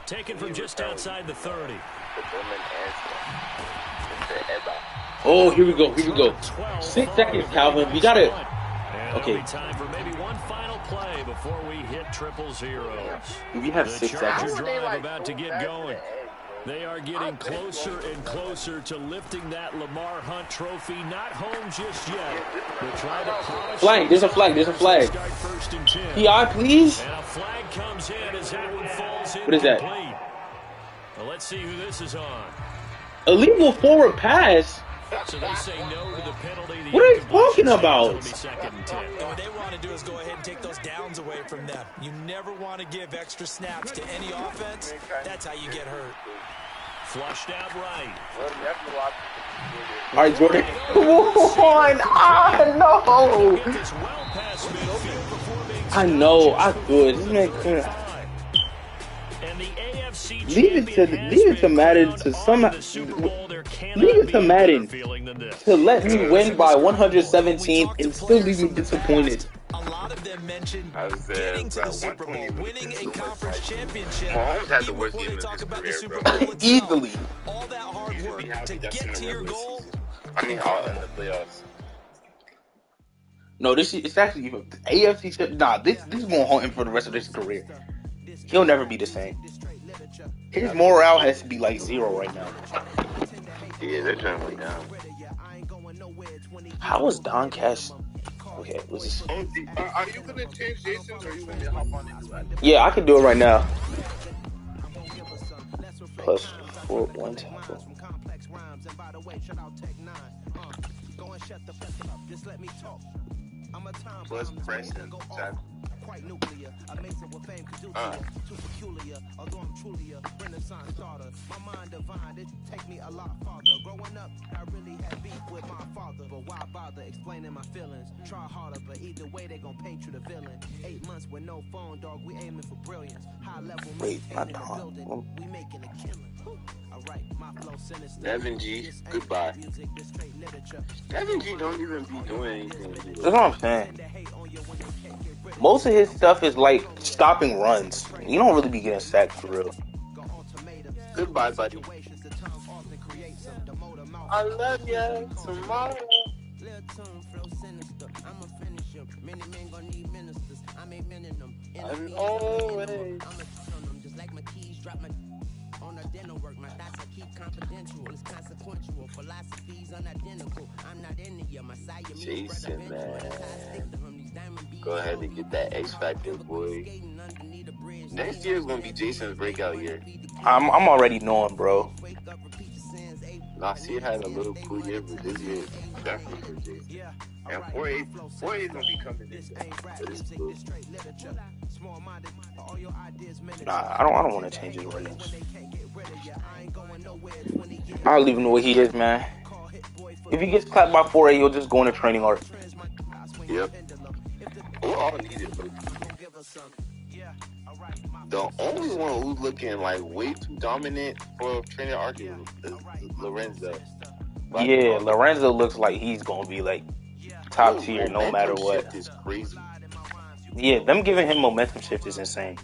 Taken from just outside the 30. Oh, here we go. 6 seconds, Calvin. We got it. And Okay. it'll be time for maybe one final play before we hit 000. We have The 6 Charger seconds. drive about to get going. They are getting closer and closer to lifting that Lamar Hunt trophy. Not home just yet. They're trying to polish. Flag. There's a flag. Start 1st and 10. PI, please. And a flag comes in as that one falls in. What is that? Complete. Well, let's see who this is on. Illegal forward pass. So they say no to the penalty. The What are you incompletion talking stands. about? It'll be 2nd and 10. And what they want to do is go ahead and take those downs away from them. You never want to give extra snaps to any offense. That's how you get hurt. Flushed out right. All right, Jordan. Come on. I know. Get this well past midfield before being I know. I could. This man couldn't. And the AFC leave it to Madden to somehow. Leave it to Madden to let me win by 117 and still leave me disappointed. A lot of them mentioned getting to the Super Bowl, winning a conference championship. Mahomes had the Even worst before game they of talk his about the career, Super bro. Bowl itself. Easily. All that hard You should work be happy to that's get in the to your regular goal. season. I mean, all in the playoffs. No, it's actually even AFC. Nah, this won't haunt him for the rest of his career. He'll never be the same. His morale has to be like 0 right now. Yeah, they're trying to way down. How is Don Cash? Okay, let's just... Are you gonna change Jason's or are you gonna hop on into that? Yeah, I can do it right now. Plus 4 1 tackle. Plus Preston. Quite nuclear, amazing what fame could do. Too peculiar, although I'm truly a Renaissance starter. My mind divine, it take me a lot farther. Growing up, I really had beef with my father, but why bother explaining my feelings? Try harder, but either way they gon' paint you the villain. 8 months with no phone, dog. We aiming for brilliance. High level, wait, not in the building. We making a killing. Alright, my flow sinister. Devin G, goodbye. Devin G don't even be doing anything. That's what I'm saying. Most of his stuff is like stopping runs. You don't really be getting sacked for real. Goodbye, buddy. I love you. Tomorrow. I'm always. On a dental work, my thoughts I keep confidential. It's consequential. Philosophies unidentical. I'm not in the Messiah. Jason, man. Go ahead and get that X Factor, boy. Next year is gonna be Jason's breakout year. I'm already knowing, bro. Last year had a little cool year, but this year definitely for Jason. And 4A gonna be coming in. But it's cool. Nah, I don't want to change his ratings. I'll leave him the way he is, man. If he gets clapped by 4A, he'll just go into training art. Yep. We're all needed, bro. The only one who's looking like way too dominant for training art is Lorenzo. Like, Yeah, Lorenzo looks like he's gonna be like top tier no matter what. Shift is crazy. Yeah, them giving him momentum shift is insane.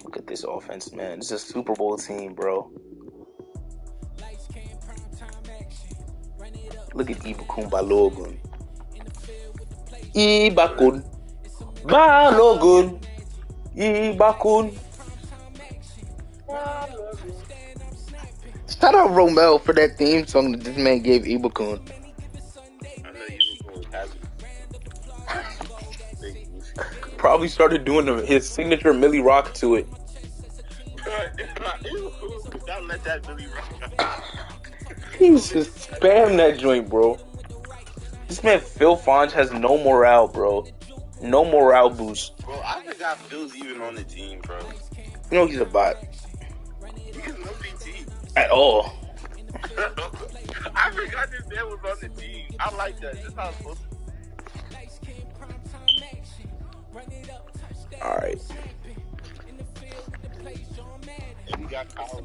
Look at this offense, man. This is a Super Bowl team, bro. Look at Ibukun Balogun. Ibakun Balogun. Ibakun. Shout out Romel for that theme song that this man gave Ibukun. I know Ibukun was happy. Probably started doing his signature Millie Rock to it. Don't let that Millie Rock. He was just spam that joint, bro. This man Phil Fonge has no morale, bro. No morale boost. Bro, I forgot Phil's even on the team, bro. You know he's a bot. He's no BT. At all. I forgot this man was on the team. I like that. That's how it's supposed to be. Alright. And we got Kyle.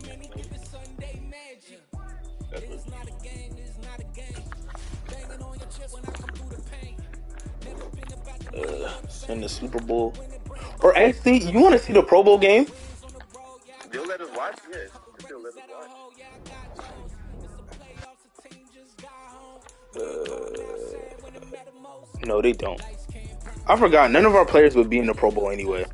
In the Super Bowl. Or actually, you want to see the Pro Bowl game? They'll let us watch? Yes. They'll let us watch. No, they don't. I forgot. None of our players would be in the Pro Bowl anyway.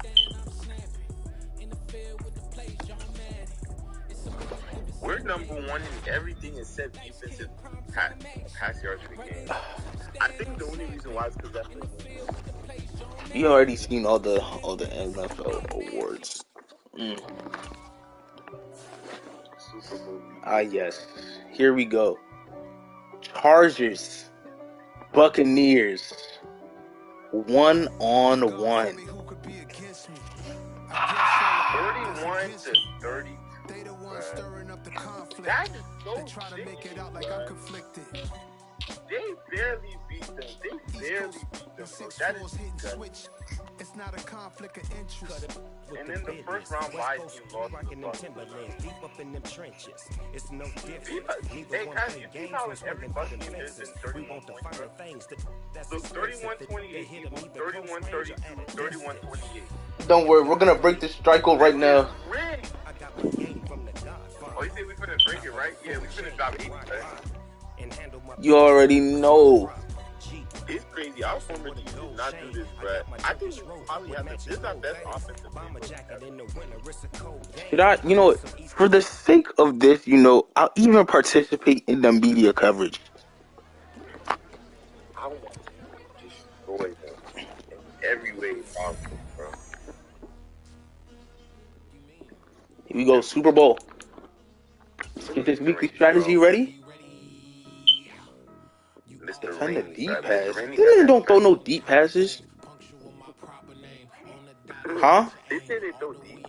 We're number one in everything except defensive pass yards per game. I think the only reason why is because that's You already seen all the NFL awards. Yes. Here we go. Chargers, Buccaneers, 1-on-1. 31 to 30. That is so sick. barely beat them. They barely beat them, bro. That is disgusting. It's not a conflict of interest. And in the first round, my team lost to the Timberlands deep up in them trenches. It's no different. Hey, guys, you see how like every Bucks team is in 31 points, bro? So 31-28 equals 31-32, 31-28. Don't worry, we're gonna break this strikeout right now. Oh, you think we finna break it, right? Yeah, we finna drop 80, right? You already know. It's crazy. I was wondering you did not do this, Brad. I think you probably have this. This is our best offensive team. Should I, you know, for the sake of this, you know, I'll even participate in the media coverage. I want to destroy them in every way possible, bro. Here we go, Super Bowl. Let's get this weekly strategy ready. Defend the deep pass. This nigga don't throw no deep passes. Huh? They say they throw deep.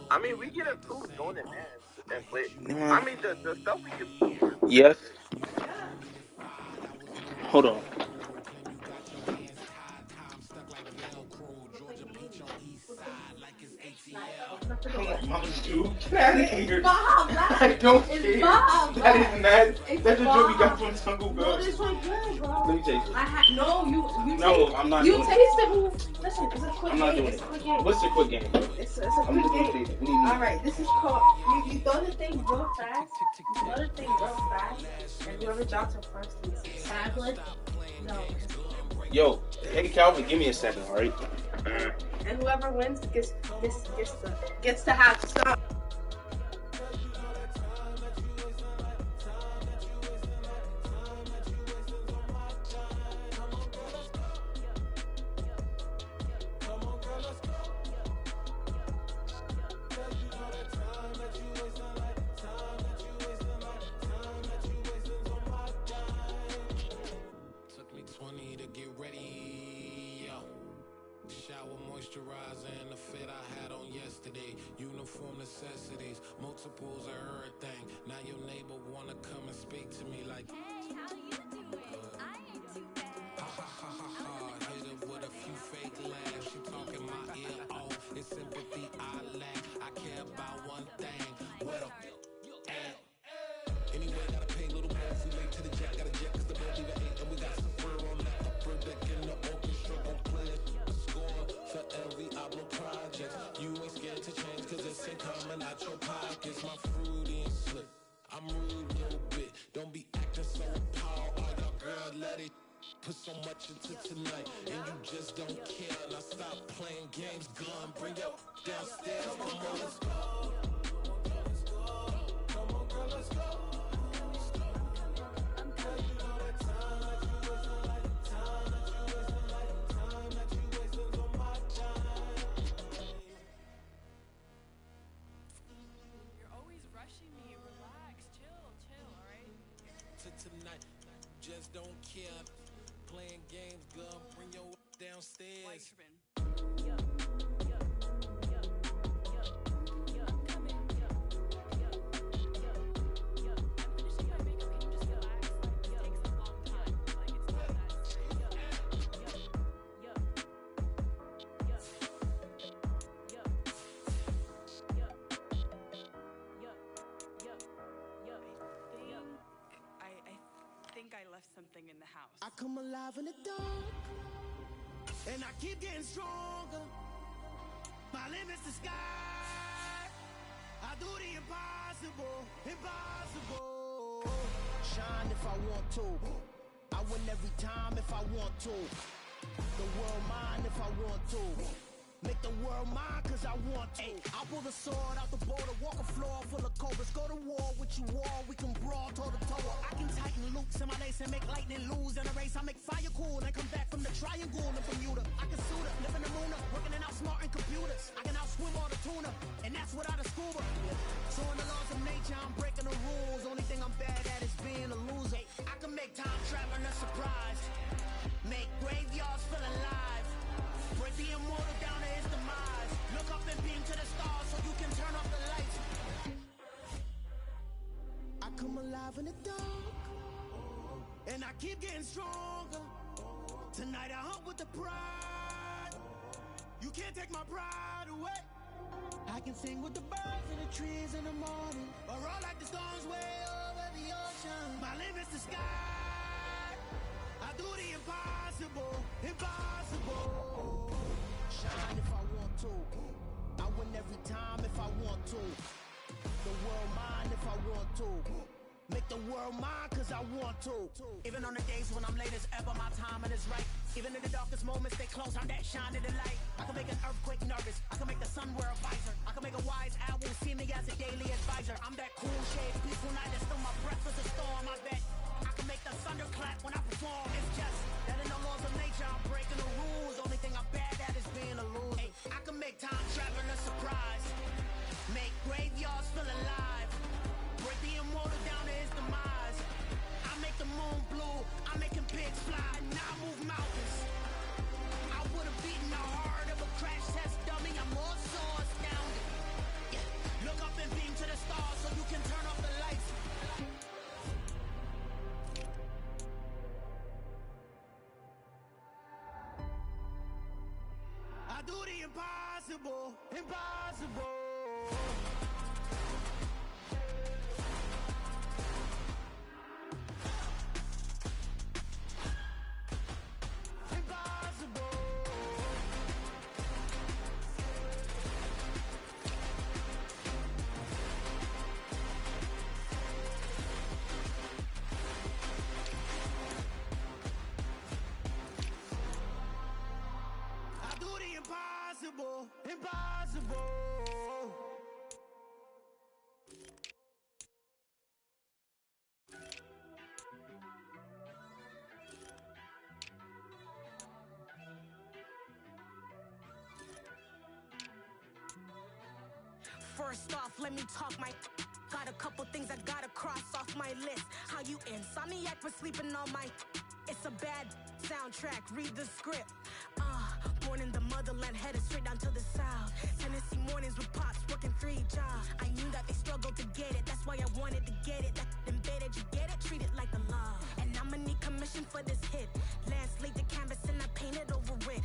I mean, we get improved going in that and play. I mean, the stuff we can. Yes. Hold on. Come on, Mom, dude. Get out of here. I don't care. That is not. That's a joke we got from Taco Bell. No, this one good, bro. Let me taste it. No, I'm not you doing taste it. Listen, it's a quick I'm not game. doing It's a quick it. game. What's the quick game? It's a quick game. All right, this is called. You throw the thing real fast. You throw the thing real fast, and whoever drops it first is tablet. No. Yo, hey Calvin, give me a second, all right? And whoever wins gets to have some. And the fit I had on yesterday. Uniform necessities, multiples of everything. Now your neighbor wanna come and speak to me like, hey, how you doing? I ain't too bad. Ha ha ha ha ha. Hit her with a few fake laughs. She talking my ear off. It's sympathy I lack. I care about one thing. What a anyway, gotta pay a little more. If we late to the jack, gotta jet cause the boat leave at 8. And we got some fur on that upper deck in the orchestra. Gon' play a score for every album project. You ain't scared to change cause it's ain't coming out your pockets. My fruity and slick. I'm rude a little bit. Don't be acting so appalled. Oh, your girl, let it put so much into tonight. And you just don't care. Now stop playing games. Gun, bring your downstairs. Come on, let's go. Come on, girl, let's go. Tonight, just don't care. Playing games, gun, bring your downstairs. Something in the house. I come alive in the dark, and I keep getting stronger. My limit's the sky. I do the impossible, impossible. Shine if I want to. I win every time if I want to. The world mine if I want to. Make the world mine cause I want to. I pull the sword out the border, walk a floor full of cobras. Go to war with you all, we can brawl toe to toe. I can tighten loops in my lace and make lightning lose in a race. I make fire cool and come back from the triangle in Bermuda. I can suit up, live in the moon, working and outsmarting computers. I can outswim all the tuna, and that's without a scuba. So in the laws of nature, I'm breaking the rules. Only thing I'm bad at is being a loser. I can make time traveling a surprise, make graveyards feel alive, break the immortal down to his demise. Look up and beam to the stars so you can turn off the lights. I come alive in the dark, and I keep getting stronger. Tonight I hunt with the pride. You can't take my pride away. I can sing with the birds and the trees in the morning, or roll like the storms way over the ocean. My limit's the sky. I do the impossible, impossible. Shine if I want to. I win every time if I want to. The world mine if I want to. Make the world mine cause I want to. Even on the days when I'm late as ever, my timing is right. Even in the darkest moments, they close, I'm that shine of the light. I can make an earthquake nervous, I can make the sun wear a visor. I can make a wise owl see me as a daily advisor. I'm that cool shade, peaceful night, and still my breath is a storm. I bet I can make the thunder clap when I perform. It's just that in the laws of nature, I'm breaking the rules. Only thing I'm bad at is being a loser. Hey, I can make time travel a surprise. Make graveyards feel alive. Break the immortal down to his demise. I make the moon blue, I'm making pigs fly, and I move mountains. I would've beaten the heart of a crash test dummy. I'm more so astounded. Yeah. Look up and beam to the stars so you can turn off the lights. I do the impossible, impossible. Impossible, impossible. First off, let me talk my. Got a couple things I gotta cross off my list. How you insomniac for sleeping on my. It's a bad soundtrack, read the script. Born in the motherland, headed straight down to the south. Tennessee mornings with pops, working 3 jobs. I knew that they struggled to get it, that's why I wanted to get it. That embedded, you get it, treat it like a law. And I'ma need commission for this hit. Lance laid the canvas and I painted over it.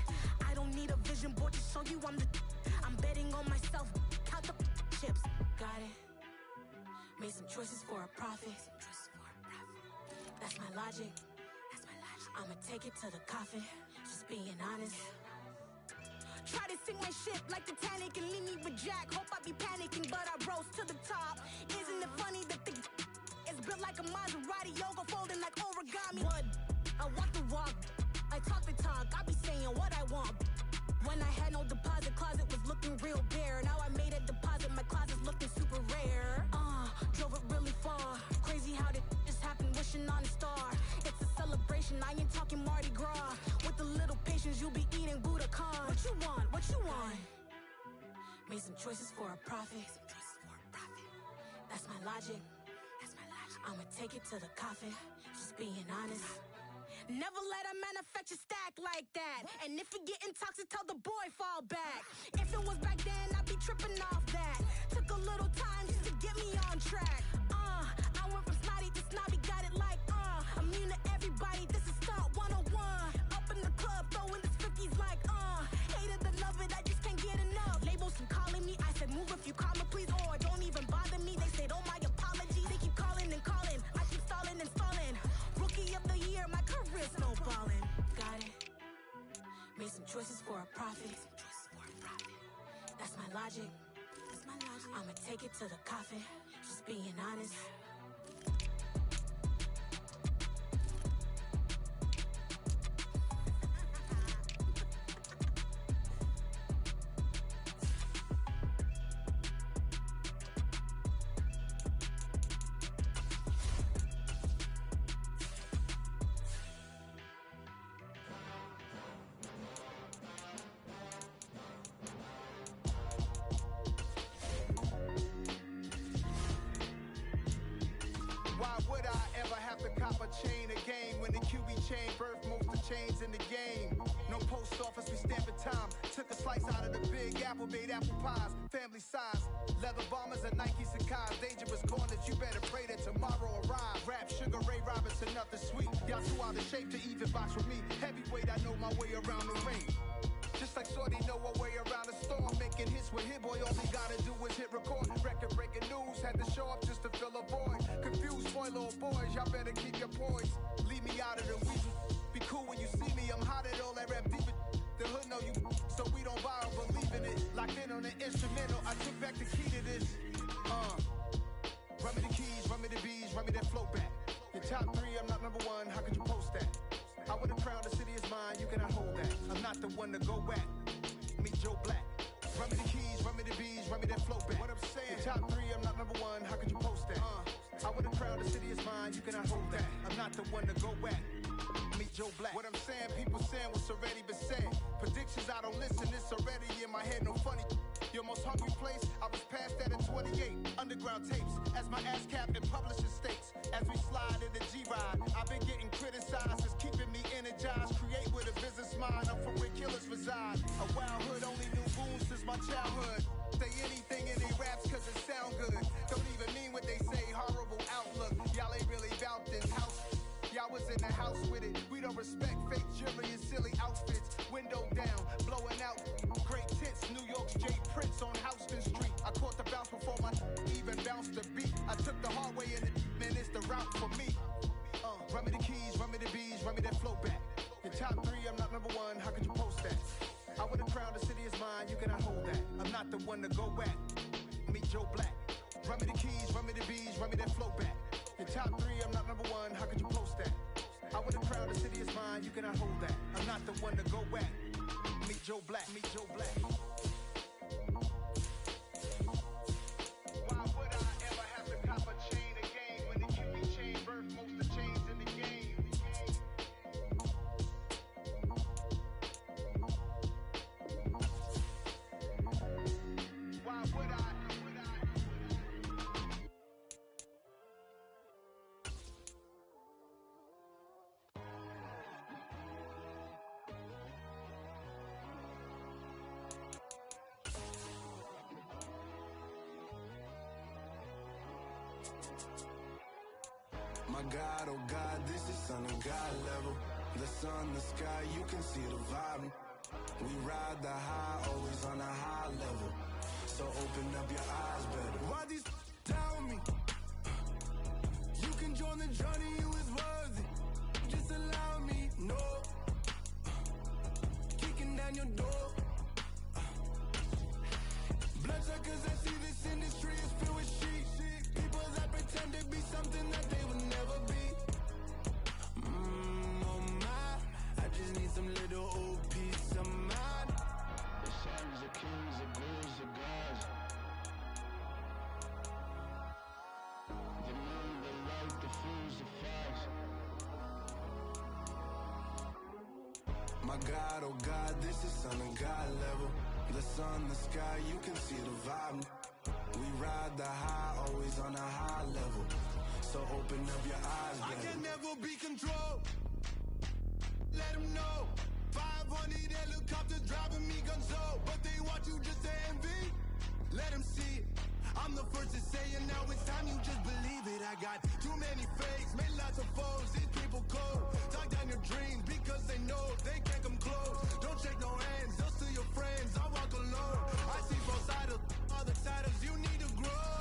I don't need a vision board to show you I'm the. I'm betting on myself, count the chips. Got it. Made some choices for a profit. That's my logic. I'ma take it to the coffin, just being honest. Try to sink my ship like Titanic and leave me with Jack. Hope I be panicking, but I rose to the top. Isn't it funny that the is built like a Maserati, yoga folding like origami? What? I walk the walk, I talk the talk, I be saying what I want. When I had no deposit, closet was looking real bare. Now I made a deposit, my closet's looking super rare. Drove it really far. Crazy how did just happen, wishing on a star. It's a celebration, I ain't talking Mardi Gras. With a little patience, you'll be eating Budokan. What you want? What you want? Made some choices for a profit. That's my logic. I'ma take it to the coffin, just being honest. Never let a manufacture stack like that. And if you getting toxic, tell the boy fall back. If it was back then, I'd be tripping off that. Took a little time just to get me on track. I went from snotty to snobby, got it like immune to everybody, this is stunt 101. Up in the club, throwing the 50s like hated to love it, I just can't get enough. Labels keep calling me, I said move if you call me please, or don't even bother me. They said oh my apologies, they keep calling and calling. I keep stalling and stalling. Rookie of the year, my career snowballing. Got it. Made some choices for a profit. That's my logic. I'ma take it to the coffin, just being honest. Why would I ever have to cop a chain a game when the QB chain birth most of chains in the game. No post office, we stamping time. Took a slice out of the big apple, made apple pies. Family size, leather bombers and Nike Sacai's. Dangerous corners, you better pray that tomorrow arrive. Rap, Sugar Ray Robinson, nothing sweet. Y'all too out of shape to even box with me. Heavyweight, I know my way around the ring. Just like Shorty know a way around the storm. Making hits with Hit Boy, all he gotta do is hit record. Record-breaking news, had to show up just to fill a void. Confused, spoiled little boys, y'all better keep your poise. Leave me out of the weasel. Be cool when you see me, I'm hot at all that rap deep. The hood know you, so we don't borrow, believe in it. Locked in on the instrumental, I took back the key to this. Run me the keys, run me the bees, run me that flow back. Your top 3, I'm not number 1, how could you post that? I would have crowned the city is mine, you cannot hold that. I'm not the one to go back. Meet Joe Black. Run me the keys, run me the bees, run me that flow back. What I'm saying, top 3, I'm not number 1, how could you post that? I would have crowned the city is mine, you cannot hold that. I'm not the one to go back. Meet Joe Black. What I'm saying, people saying what's already been said. Predictions, I don't listen, it's already in my head, no funny. Your most hungry place, I was past that at 28. Underground tapes, as my ass cap in publishing states. As we slide in the G-Ride, I've been getting criticized, it's keeping me energized. Create with a business mind, I'm from where killers reside. A wild hood, only knew boons since my childhood. Say anything in they raps cause it sound good. Don't even mean what they say, horrible outlook. Y'all ain't really bout this house. Y'all was in the house with it. We don't respect fake jewelry and silly outfits. Window down, blowing out. Great tits, New York's J. Prince on Houston Street. I caught the bounce before my even bounced the beat. I took the hard way in it, man, it's the route for me. Run me the keys, run me the bees, run me that flow back. Your top 3, I'm not number 1, how could you post that? I would have crowned the city is mine, you cannot hold that. I'm not the one to go back. Meet Joe Black. Run me the keys, run me the bees, run me that flow back. Your top 3, I'm not number 1, how could you post that? I would have crowned the city is mine, you cannot hold that. I'm not the one to go back. Meet Joe Black, meet Joe Black. Why would I ever have to cop a chain again when the QB chain birthed most of the chains in the game? Why would I? My God, oh God, this is Son of God level. The sun, the sky, you can see the vibe. We ride the high, always on a high level. So open up your eyes better. Why these tell me? You can join the journey, you is worthy. Just allow me, no. Kicking down your door. Bloodsuckers that see this industry is filled with sheep. People that pretend to be something that they would never be. Oh my, I just need some little old peace of mind. The sons, the kings, the gurus, the gods. The moon, the light, the fools, the facts. My God, oh God, this is Son of God level. The sun, the sky, you can see the vibe. We ride the high, always on a high level. So open up your eyes, baby. I can never be controlled. Let them know. 500 helicopters driving me gonzo. But they want you just to envy. Let them see it. I'm the first to say it, now it's time you just believe it. I got too many fakes, made lots of foes. These people cold. Talk down your dreams because they know they can't come close. Don't shake no hands, those to your friends. I walk alone. I see both sides of other titles. You need to grow.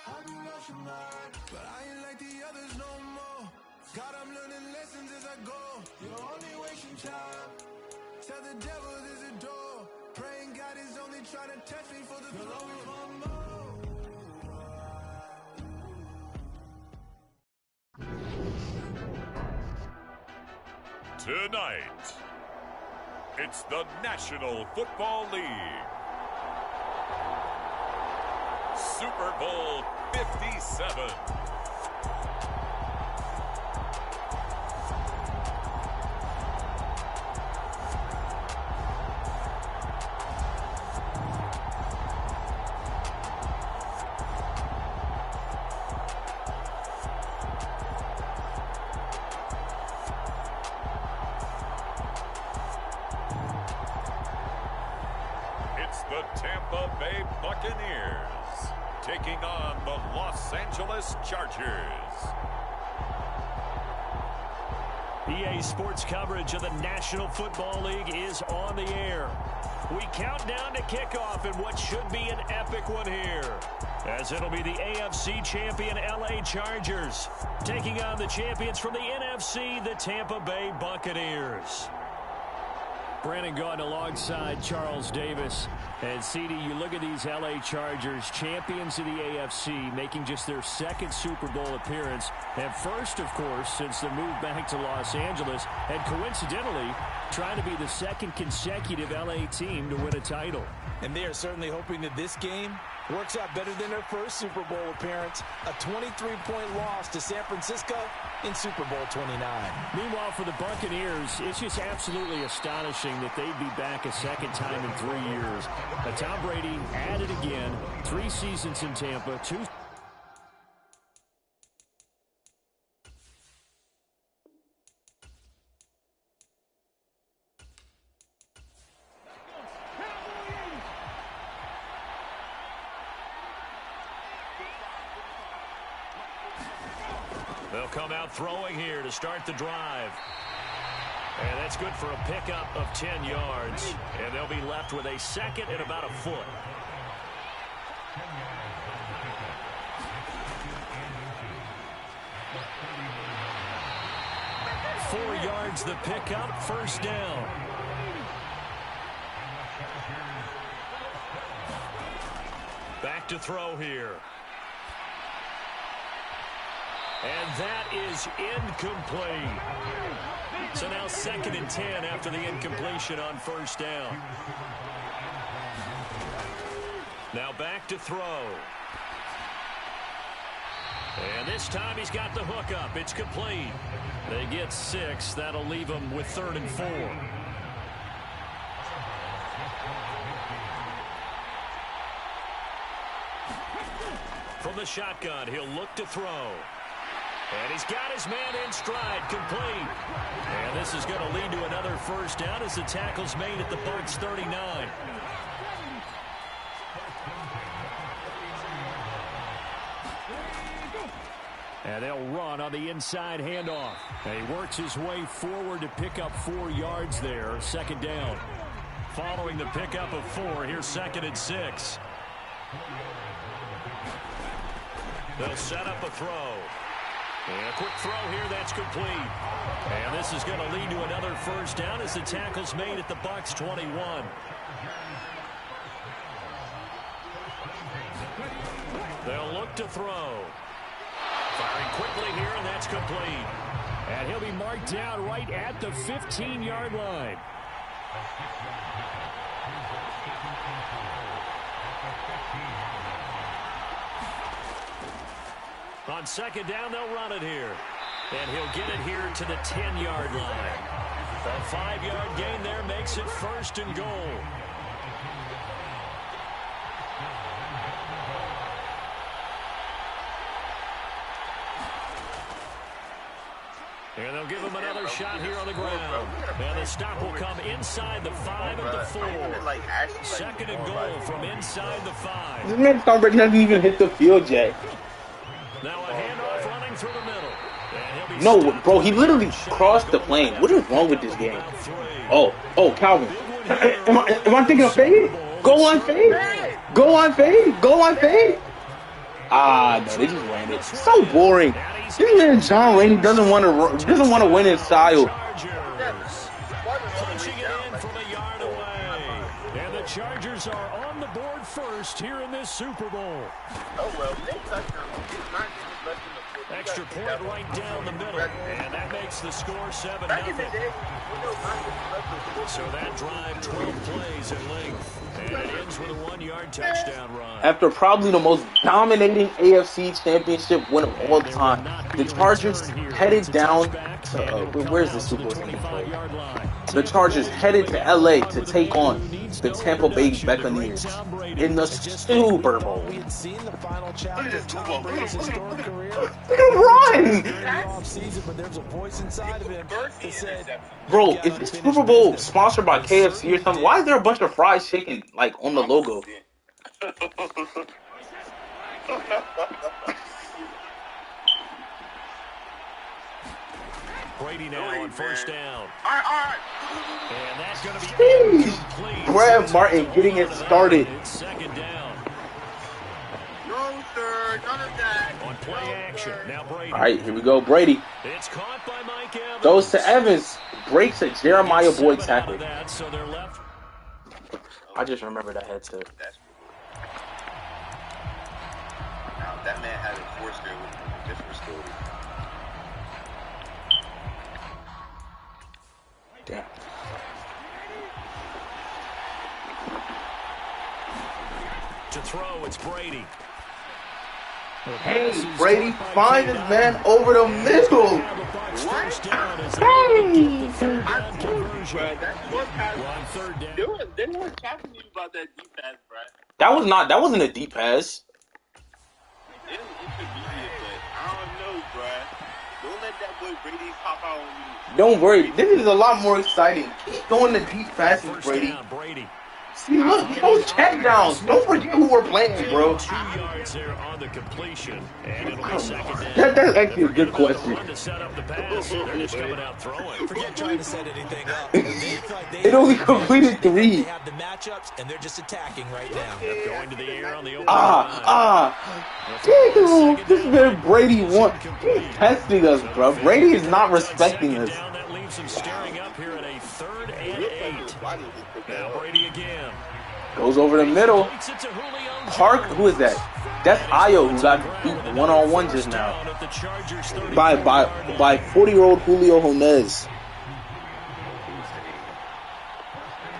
I do lost your mind, but I ain't like the others no more. God, I'm learning lessons as I go. You're only wasting time. Tell the devil there's a door. Praying God is only trying to test me for the glory. Always want more. Tonight, it's the National Football League. Super Bowl 57. the Tampa Bay Buccaneers taking on the Los Angeles Chargers. EA Sports coverage of the National Football League is on the air. We count down to kickoff in what should be an epic one here, as it'll be the AFC champion LA Chargers taking on the champions from the NFC, the Tampa Bay Buccaneers. Brandon Gaudin alongside Charles Davis. And CD, you look at these LA Chargers, champions of the AFC, making just their second Super Bowl appearance. And first, of course, since the move back to Los Angeles. And coincidentally, trying to be the second consecutive LA team to win a title. And they are certainly hoping that this game works out better than their first Super Bowl appearance. A 23-point loss to San Francisco in Super Bowl 29. Meanwhile, for the Buccaneers, it's just absolutely astonishing that they'd be back a second time in 3 years. Tom Brady at it again, 3 seasons in Tampa, 2. They'll come out throwing here to start the drive. And that's good for a pickup of 10 yards. And they'll be left with a second and about a foot. Four yards the pickup, first down. Back to throw here. And that is incomplete. So now 2nd and 10 after the incompletion on first down. Now back to throw. And this time he's got the hook up. It's complete. They get 6. That'll leave them with 3rd and 4. From the shotgun, he'll look to throw. And he's got his man in stride, complete. And this is going to lead to another first down as the tackle's made at the Bucs 39. And they'll run on the inside handoff. And he works his way forward to pick up 4 yards there, 2nd down. Following the pickup of 4, here's 2nd and 6. They'll set up a throw. And a quick throw here, that's complete. And this is going to lead to another first down as the tackle's made at the Bucs 21. They'll look to throw. Firing quickly here, and that's complete. And he'll be marked down right at the 15-yard line. On 2nd down, they'll run it here. And he'll get it here to the 10-yard line. A 5-yard gain there makes it 1st and goal. And they'll give him another shot here on the ground. And the stop will come inside the 5 of the 4. 2nd and goal from inside the 5. This man Tom Brady hasn't even hit the field yet. Now a handoff running through the middle. No, bro, he literally crossed the plane. What is wrong with this game? Oh, Calvin. Am I thinking of fade? Go on fade? Go on fade? Go on fade? Ah, no, they just ran it. So boring. This man John Rainey doesn't want to win in style. Punching it in from a yard away. And the Chargers are on the board first here in this Super Bowl. Oh, well, Extra point right down the middle. And that makes the score 7-0. So that drive, 12 plays in length. And it ends with a 1-yard touchdown run. After probably the most dominating AFC championship win of all time, the Chargers headed down to, where's the Super Bowl? The Chargers headed to LA to take on the Tampa Bay Buccaneers. in the Super Bowl. We had seen the final chapter of Tom Brady's historic career. Run! But there's a voice inside of him that said, bro, if it's Super Bowl sponsored by KFC or something, why is there a bunch of fried chicken like on the logo? Brady now on first down. All right. And that's going to be incomplete. Brad Martin getting it started. Second down. No, sir. None of that. On play action. Now Brady. All right, here we go. Brady It's caught by Mike Evans. goes to Evans. Breaks a Jeremiah Boyd tackle. So they're left. I just remembered I had to. Now, that man had a force there with a different story. Damn. To throw, it's Brady. Hey, Brady, find his man over the middle. First down is Hey! They weren't talking to you about that deep pass, Brad. That wasn't a deep pass. It could be it, but I don't know, Brad. Don't let that boy Brady pop out on you. Don't worry, this is a lot more exciting. Keep going to deep passes, First Brady. down, Brady. See, look, those check downs. Don't forget who we're playing, bro. 2 yards there on the completion, and it'll be second down. That's actually a good question. Run to set up the pass. They're just coming out throwing. forget trying to set anything up. It only completed 3. They have the matchups, and they're just attacking right now. Going to the air on the open Damn, this man Brady he's testing us, bro. Brady is not respecting us. Down, that leaves him staring up here at a 3rd and 8. Now Brady again. Goes over the middle. Park, who is that? That's Ayo who got beat one-on-one just now by 40-year-old Julio Jones.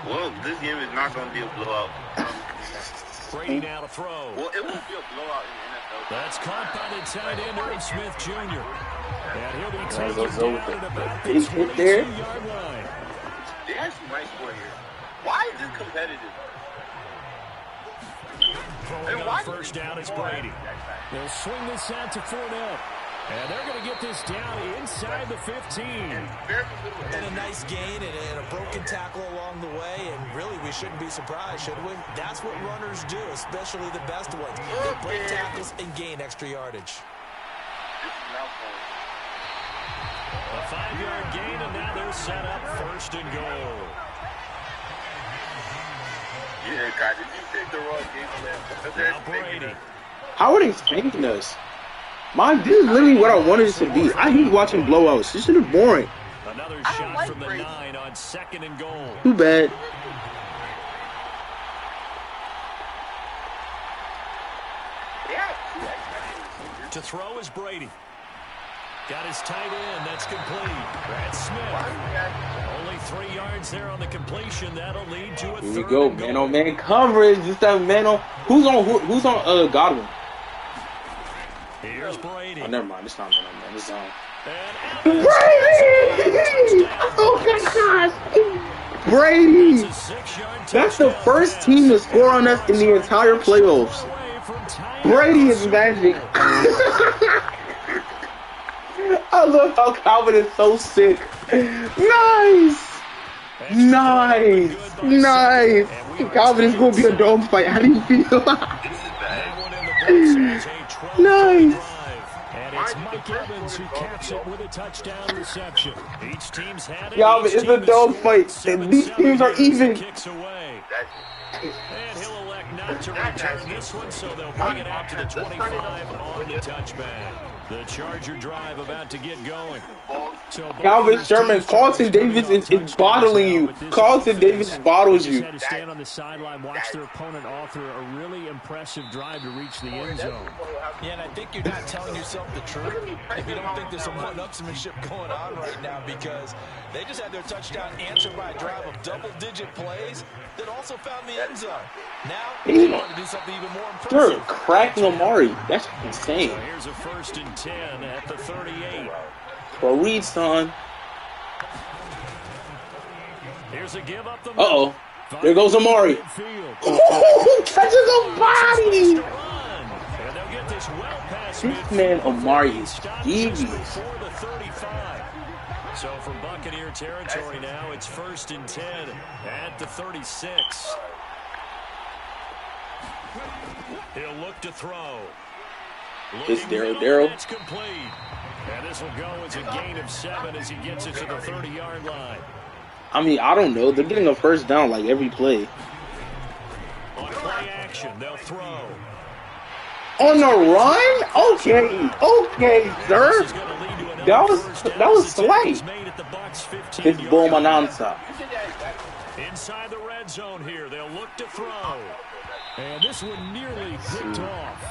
Well, this game is not going to be a blowout. Brady now to throw. Well, it won't be a blowout in the NFL. That's caught by the tight end, Irv Smith Jr. And he'll be taken Goes down over at about the the hit there. 22-yard line. They have some nice score here. Why is this competitive? Throwing on first down, it's Brady. They'll swing this out to Fournette. And they're going to get this down inside the 15. And a nice gain and a broken tackle along the way. And really, we shouldn't be surprised, should we? That's what runners do, especially the best ones. They break tackles and gain extra yardage. A 5-yard gain, and now they're set up 1st and goal. Yeah, God, did you take the wrong game plan? Now Brady. How are they spanking us? This is literally what I wanted it to be. I hate watching blowouts. This shit is boring. Another shot from the 9 on 2nd and goal. Too bad. To throw is Brady. Got his tight end. That's complete. Brad Smith. Only 3 yards there on the completion. That'll lead to a 3rd. Here we go, man-on-man coverage. Just that man-on. Who's on Godwin? Here's Brady. Oh, never mind. It's not man-on-man. It's on. Brady! Oh my gosh! Brady! That's the first team to score on us in the entire playoffs. Brady is magic. I love how Calvin is so sick. Nice! Calvin is going to be a dogfight. How do you feel? Nice! And it's Mike Evans who caps it with a touchdown reception. Each team's had it. Calvin, it's a dogfight. And these teams are even. Kicks away. And he'll elect not to return this one, so they'll bring it out to the 25 on the touchback. The Charger drive about to get going. So Calvin Sherman, Carlton Davis is bottling you. Carlton Davis bottles you. Had to stand on the sideline, watch their opponent author a really impressive drive to reach the end zone. Yeah, and I think you're not telling yourself the truth if you don't think there's some one-upsmanship going on right now, because they just had their touchdown answered by a drive of double-digit plays that also found the end zone. Now, they want to do something even more impressive. Sure, crack Lamari. That's insane. So here's a 1st and 10 at the 38. Well, read, son. Here's a give up the Uh-oh. There goes Amari. Oh, catches a body. This man Amari is devious. So from Buccaneer territory now, it's 1st and 10 at the 36. He'll look to throw. It's Daryl. It's complete. And this will go as a gain of 7 as he gets it to the 30-yard line. I mean, I don't know. They're getting a first down like every play. On play action, they'll throw. On the run? Okay, sir. That was slight. It's Bomananza. Inside the red zone here, they'll look to throw. And this one nearly picked off.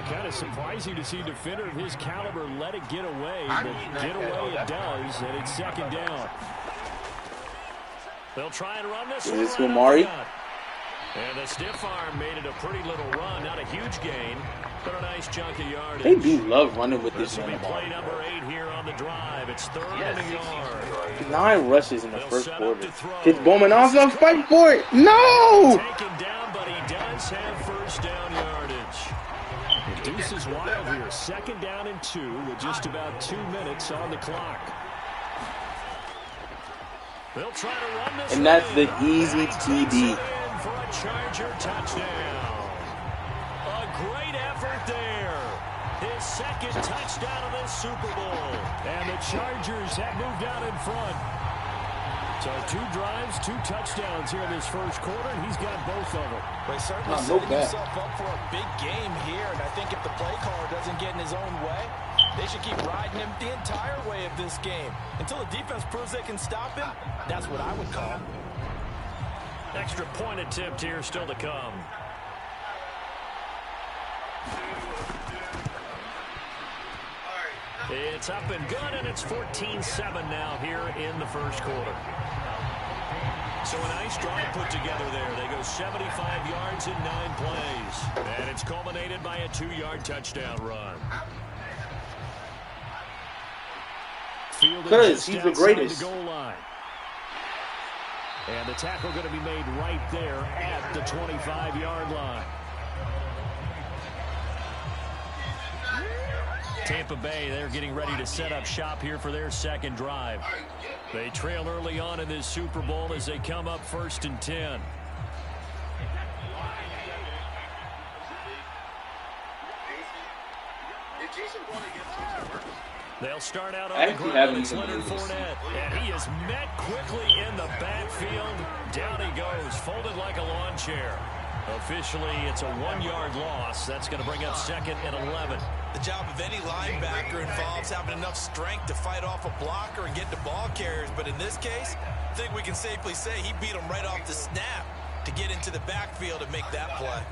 Kind of surprising to see a defender of his caliber let it get away, but get away it does, and it's 2nd down. They'll try and run this one. Is this Amari? And the stiff arm made it a pretty little run. Not a huge gain, but a nice chunk of yardage. They do love running with this man. Play number 8 here on the drive. It's 3rd and a yard. 9 rushes in the first quarter. It's Bowman also fight for it. No! Taken down, but he does have first down yardage. The deuce is wild here. 2nd down and 2 with just about 2 minutes on the clock. They'll try to run this. And that's the easy TD. For a Charger touchdown. A great effort there. His 2nd touchdown of this Super Bowl. And the Chargers have moved out in front. So 2 drives, 2 touchdowns here in this first quarter, and he's got both of them. But certainly setting himself up for a big game here, and I think if the play caller doesn't get in his own way, they should keep riding him the entire way of this game. Until the defense proves they can stop him, that's what I would call. Extra point attempt here still to come. It's up and good, and it's 14-7 now here in the first quarter. So a nice drive put together there. They go 75 yards in 9 plays. And it's culminated by a 2-yard touchdown run. Because he's the greatest. The goal line. And the tackle going to be made right there at the 25-yard line. Tampa Bay, they're getting ready to set up shop here for their 2nd drive. They trail early on in this Super Bowl as they come up 1st and 10. They'll start out on the ground. It's Leonard Fournette. And he is met quickly in the backfield. Down he goes, folded like a lawn chair. Officially, it's a 1-yard loss. That's going to bring up 2nd and 11. The job of any linebacker involves having enough strength to fight off a blocker and get to ball carriers. But in this case, I think we can safely say he beat him right off the snap to get into the backfield and make that play.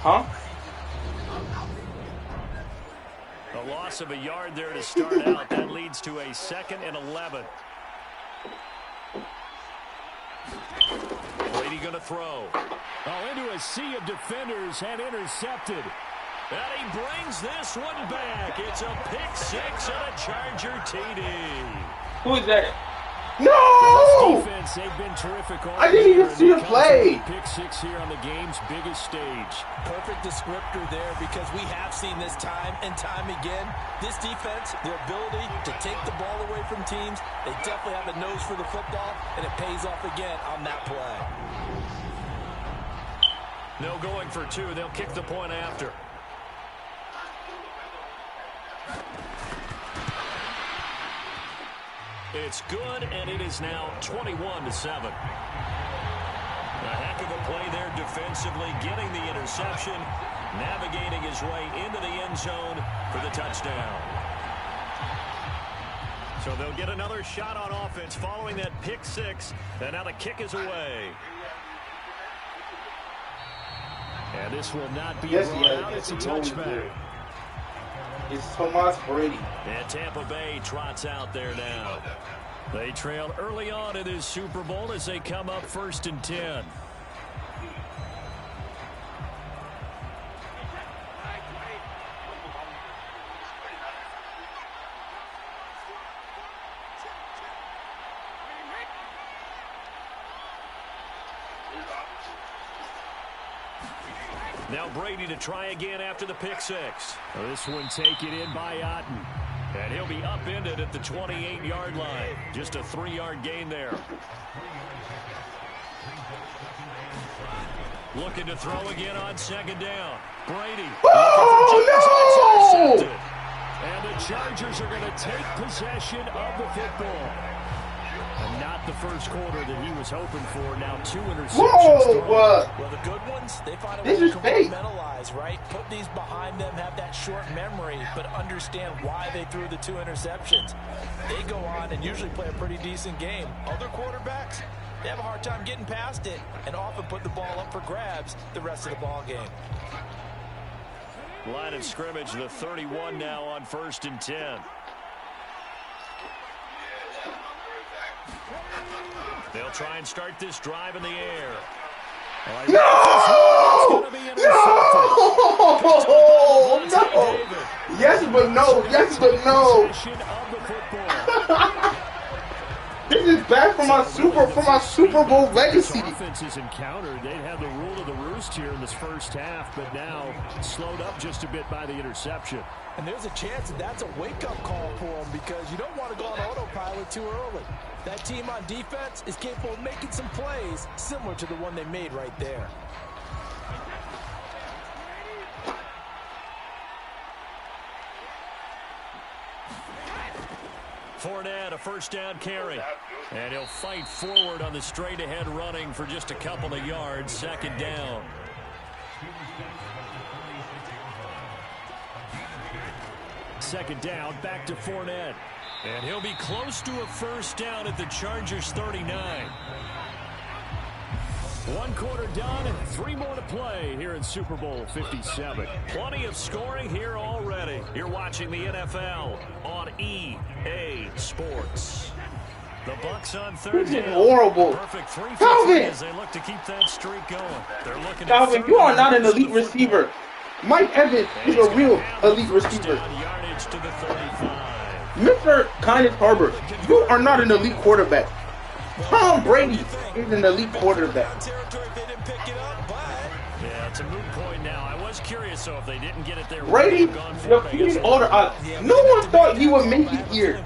Huh? A loss of a yard there to start out. That leads to a 2nd and 11. Brady going to throw. Oh, into a sea of defenders and intercepted. And he brings this one back. It's a pick-6 and a Charger TD. Who is that? No! Defense, they've been terrific. I didn't even see the play. Pick-6 here on the game's biggest stage. Perfect descriptor there because we have seen this time and time again. This defense, their ability to take the ball away from teams, they definitely have a nose for the football, and it pays off again on that play. No going for 2. They'll kick the point after. It's good, and it is now 21-7. A heck of a play there defensively, getting the interception, navigating his way into the end zone for the touchdown. So they'll get another shot on offense following that pick-6, and now the kick is away. And this will not be brought out. It's a touchback. It's Tomas Brady. And Tampa Bay trots out there now. They trail early on in this Super Bowl as they come up 1st and 10. Now Brady to try again after the pick six. This one taken in by Otten. And he'll be upended at the 28-yard line. Just a 3-yard gain there. Looking to throw again on second down. Brady. Oh, no! And the Chargers are going to take possession of the football. And not the first quarter that he was hoping for. Now 2 interceptions. Whoa, well, the good ones, they find a way to compartmentalize, right? Put these behind them, have that short memory, but understand why they threw the 2 interceptions. They go on and usually play a pretty decent game. Other quarterbacks, they have a hard time getting past it and often put the ball up for grabs the rest of the ball game. Line of scrimmage, the 31 now on 1st and 10. They'll try and start this drive in the air. No! No! Yes, but no. Yes, but no. This is bad for my Super Bowl legacy. Offenses encountered. They'd have the rule of the roost here in this first half, but now slowed up just a bit by the interception. And there's a chance that that's a wake-up call for them because you don't want to go on autopilot too early. That team on defense is capable of making some plays similar to the one they made right there. Fournette, a first down carry. And he'll fight forward on the straight-ahead running for just a couple of yards. Second down. Second down, back to Fournette. And he'll be close to a first down at the Chargers 39. 1 quarter done and 3 more to play here in Super Bowl 57. Plenty of scoring here already. You're watching the NFL on EA Sports. The Bucs on third down. Horrible. Perfect 3 for Calvin. 3 as they look to keep that streak going. They're looking Calvin, you are not an elite receiver. Mike Evans is a real elite receiver. Yardage to the 35. Mr. Kenneth Harbert, you are not an elite quarterback. Tom Brady is an elite quarterback. Yeah, it's a moot point now. I was curious, so if they didn't get it there, Brady defeated all the odds. No one thought he would make it here,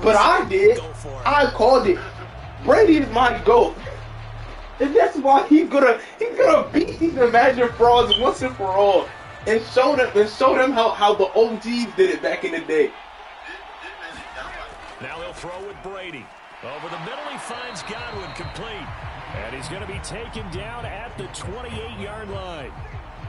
but I did. I called it. Brady is my GOAT. And that's why he's gonna beat these imagined frauds once and for all, and show them how the OGs did it back in the day. Now they'll throw with Brady. Over the middle, he finds Godwin complete. And he's going to be taken down at the 28-yard line.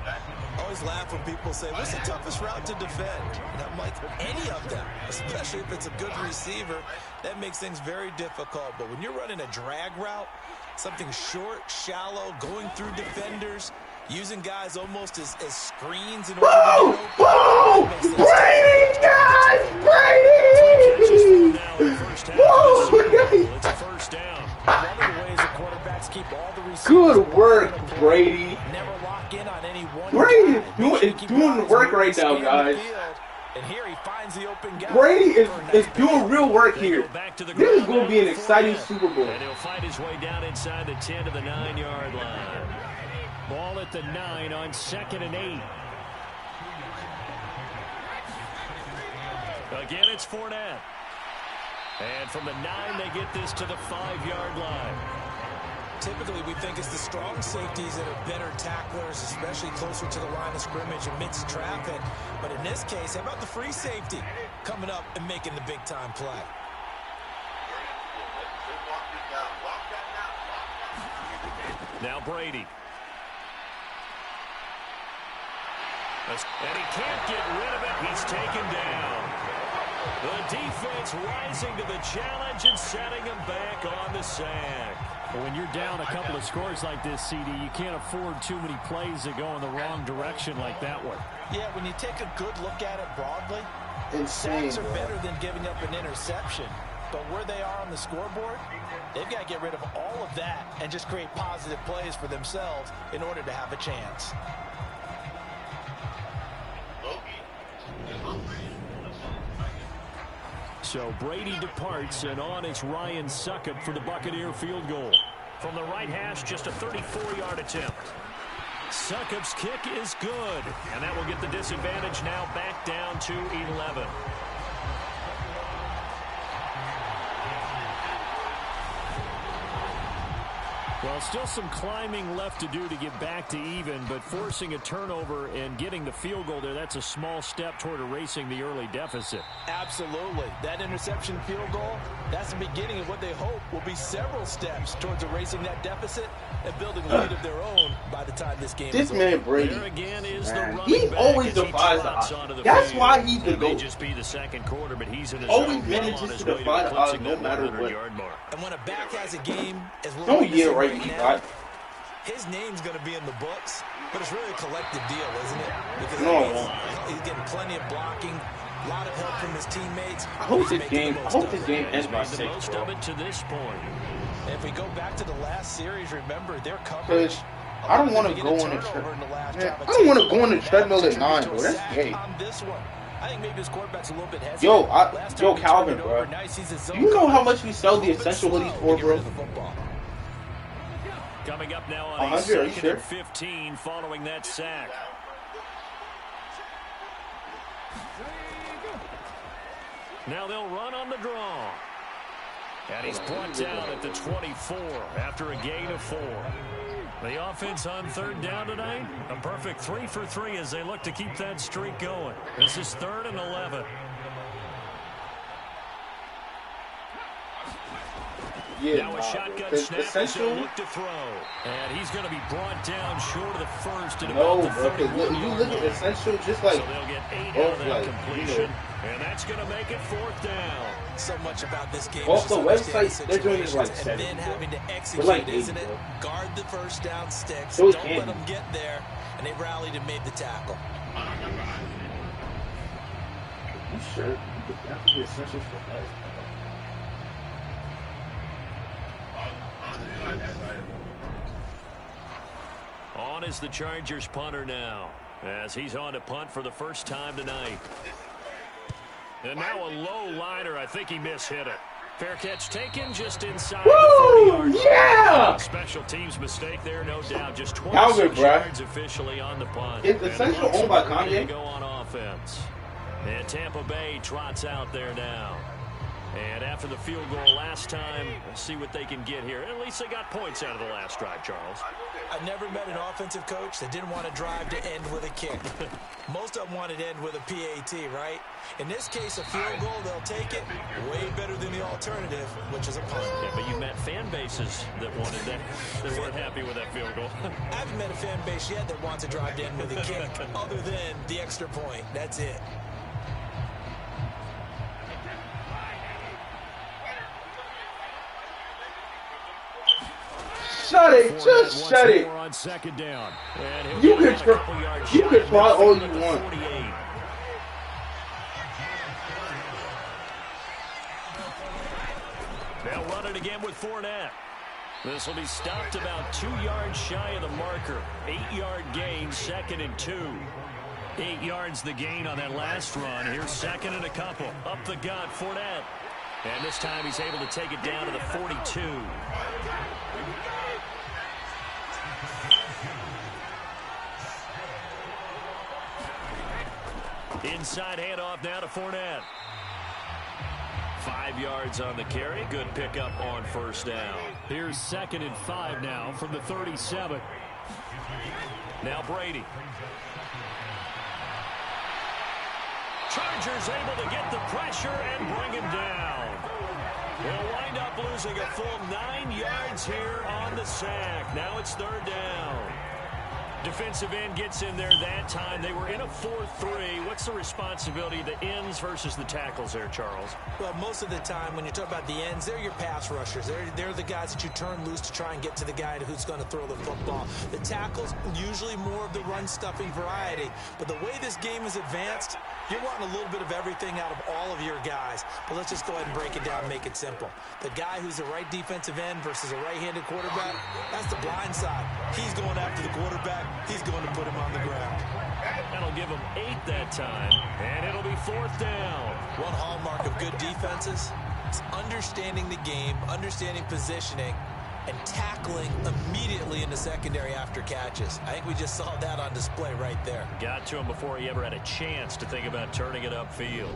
I always laugh when people say, what's the toughest route to defend? And I'm like, any of them, especially if it's a good receiver. That makes things very difficult. But when you're running a drag route, something short, shallow, going through defenders, using guys almost as screens in order to get open. Brady, guys! Brady! It's a first down. One of the ways the quarterbacks keep all the receivers. Good work, Brady. Never lock in on any one. Brady is doing the work right now, guys. And here he finds the open guy. Brady is doing real work here. This is going to be an exciting Super Bowl. And he'll find his way down inside the 10 to the 9-yard line. Ball at the 9 on 2nd and 8. Again, it's Fournette. And from the 9, they get this to the 5-yard line. Typically, we think it's the strong safeties that are better tacklers, especially closer to the line of scrimmage amidst traffic. But in this case, how about the free safety coming up and making the big-time play? Now Brady. And he can't get rid of it. He's taken down. The defense rising to the challenge and setting him back on the sack. But when you're down a couple of scores like this, CD, you can't afford too many plays that go in the wrong direction like that one. Yeah, when you take a good look at it broadly, insane. Sacks are better than giving up an interception. But where they are on the scoreboard, they've got to get rid of all of that and just create positive plays for themselves in order to have a chance. So Brady departs, and on is Ryan Succop for the Buccaneer field goal. From the right hash, just a 34-yard attempt. Succop's kick is good, and that will get the disadvantage now back down to 11. Well, still some climbing left to do to get back to even, but forcing a turnover and getting the field goal there, that's a small step toward erasing the early deficit. Absolutely. That interception field goal, that's the beginning of what they hope will be several steps towards erasing that deficit and building a lead of their own by the time this game is over. This man Brady, he always defies the odds. That's why he's the GOAT. Just be the second quarter, but he's in his always manages to defy the odds no matter what. And when a back has a game, as we're don't get right. now, his name's going to be in the books, but it's really a collective deal, isn't it? Because he's getting plenty of blocking, a lot of help from his teammates. I hope this game ends by 6. Most of it to this point. And if we go back to the last series, remember their coverage. I don't want to go on the treadmill. I don't want to go on the treadmill at 9, bro. That's gay. I think maybe his quarterback's a little bit hesitant. Yo, Calvin, bro. You know how much we sell the essential hoodies for, bro? Coming up now on a 2nd and 15 following that sack. Now they'll run on the draw. And he's brought down at the 24 after a gain of 4. The offense on 3rd down tonight, a perfect 3 for 3 as they look to keep that streak going. This is 3rd and 11. Yeah, now a shotgun snap as he'll look to throw. And he's going to be brought down short of the first at about the 31 you look at essential just like so they'll get 8 out of that completion. And that's going to make it 4th down. So much about this game. Off the website, they're doing it like 7. And then having to execute, like 8, isn't it? Guard the first down sticks. Don't let them get there. And they rallied and made the tackle. You sure? You could definitely be essential for us. On is the Chargers punter now, as he's on to punt for the first time tonight. And now a low liner. I think he mishit it. Fair catch taken just inside the 40-yard line. Yeah! Special teams mistake there, no doubt. Just 26 yards officially on the punt. It's essential owned by Kanye. Go on offense. And Tampa Bay trots out there now. And after the field goal last time, let's see what they can get here. At least they got points out of the last drive, Charles. I've never met an offensive coach that didn't want to drive to end with a kick. Most of them wanted to end with a PAT, right? In this case, a field goal, they'll take it. Way better than the alternative, which is a punt. Yeah, but you met fan bases that wanted that, that weren't happy with that field goal. I haven't met a fan base yet that wants to drive to end with a kick, other than the extra point. That's it. Shut it, just shut it. On 2nd down. You can try all you want. They'll run it again with Fournette. This will be stopped about 2 yards shy of the marker. 8-yard gain, 2nd and 2. 8 yards the gain on that last run. Here's 2nd and a couple. Up the gut, Fournette. And this time he's able to take it down to the 42. Inside handoff now to Fournette. 5 yards on the carry. Good pickup on 1st down. Here's 2nd and 5 now from the 37. Now Brady. Chargers able to get the pressure and bring him down. They'll wind up losing a full 9 yards here on the sack. Now it's 3rd down. Defensive end gets in there that time. They were in a 4-3. What's the responsibility of the ends versus the tackles there, Charles? Well, most of the time when you talk about the ends, they're your pass rushers. They're the guys that you turn loose to try and get to the guy who's going to throw the football. The tackles, usually more of the run-stuffing variety. But the way this game is advanced, you're wanting a little bit of everything out of all of your guys. But let's just go ahead and break it down and make it simple. The guy who's the right defensive end versus a right-handed quarterback, that's the blind side. He's going after the quarterback. He's going to put him on the ground. That'll give him 8 that time, and it'll be 4th down. One hallmark of good defenses is understanding the game, understanding positioning, and tackling immediately in the secondary after catches. I think we just saw that on display right there. Got to him before he ever had a chance to think about turning it upfield.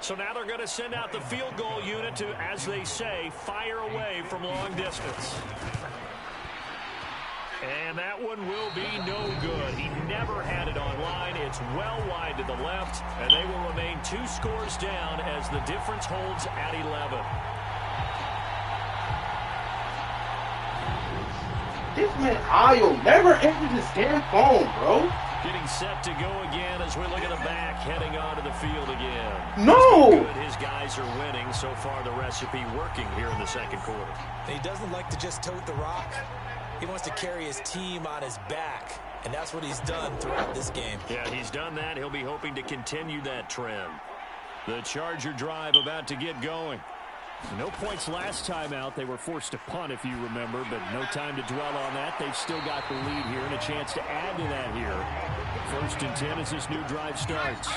So now they're going to send out the field goal unit to, as they say, fire away from long distance. And that one will be no good. He never had it on line. It's well wide to the left, and they will remain 2 scores down as the difference holds at 11. This man, Ayo, never answers his damn phone, bro. Getting set to go again as we look at the back, heading onto the field again. No! Good. His guys are winning. So far, the recipe working here in the second quarter. He doesn't like to just tote the rock. He wants to carry his team on his back, and that's what he's done throughout this game. Yeah, he's done that. He'll be hoping to continue that trend. The Charger drive about to get going. No points last time out. They were forced to punt, if you remember, but no time to dwell on that. They've still got the lead here and a chance to add to that here. 1st and 10 as this new drive starts.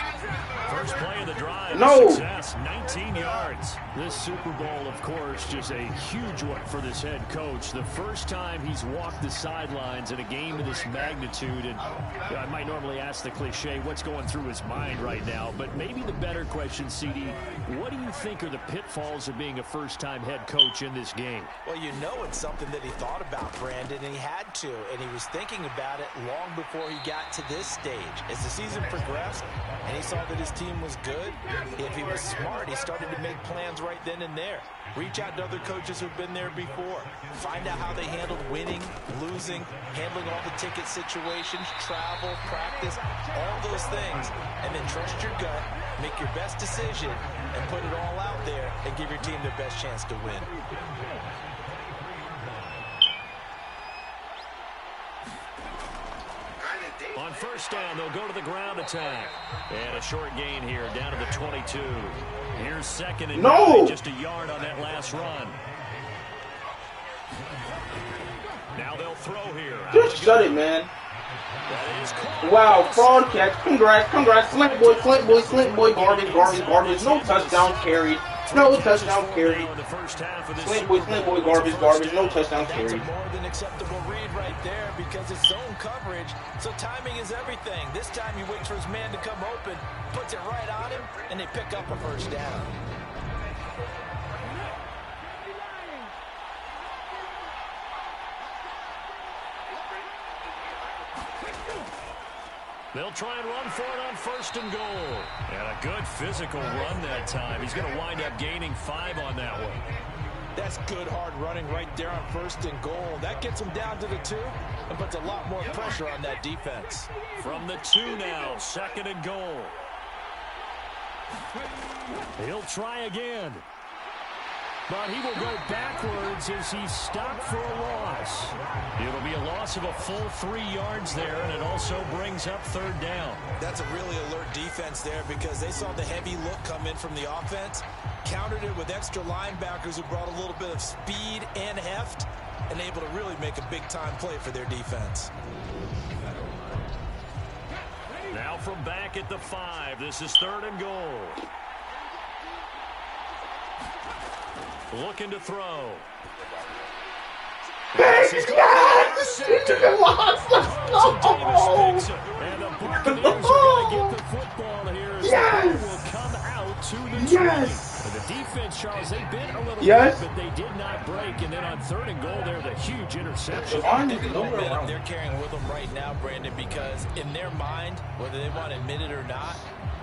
First play of the drive. No. Success, 19 yards. This Super Bowl, of course, just a huge one for this head coach. The first time he's walked the sidelines in a game of this magnitude. And I might normally ask the cliche, what's going through his mind right now? But maybe the better question, CD, what do you think are the pitfalls of being a first-time head coach in this game? Well, you know it's something that he thought about, Brandon, and he had to, and he was thinking about it long before he got to this stage. As the season progressed and he saw that his team was good, if he was smart, he started to make plans right then and there. Reach out to other coaches who've been there before. Find out how they handled winning, losing, handling all the ticket situations, travel, practice, all those things, and then trust your gut, make your best decision, and put it all out there and give your team their best chance to win. On first down, they'll go to the ground attack. And a short gain here, down to the 22. Here's 2nd and 9, just a yard on that last run. Now they'll throw here. Just shut it, man. Wow, fraud catch. Congrats. Slint boy, garbage. No touchdown carried. No touchdown carried. Slint boy, garbage. No touchdown carried. That's a more than acceptable read right there because it's zone coverage, so timing is everything. This time he waits for his man to come open, puts it right on him, and they pick up a first down. They'll try and run for it on 1st and goal. And a good physical run that time. He's going to wind up gaining 5 on that one. That's good hard running right there on 1st and goal. That gets him down to the 2 and puts a lot more pressure on that defense. From the 2 now, 2nd and goal. He'll try again. But he will go backwards as he's stopped for a loss. It'll be a loss of a full 3 yards there, and it also brings up 3rd down. That's a really alert defense there because they saw the heavy look come in from the offense, countered it with extra linebackers who brought a little bit of speed and heft, and able to really make a big-time play for their defense. Now from back at the 5, this is 3rd and goal. Looking to throw. Yes! And the Buccaneers are going to get the football here as the ball will come out to the 20. And the defense, Charles, they bit a little bit, but they did not break. And then on 3rd and goal, there's a huge interception. They're carrying with them right now, Brandon, because in their mind, whether they want to admit it or not,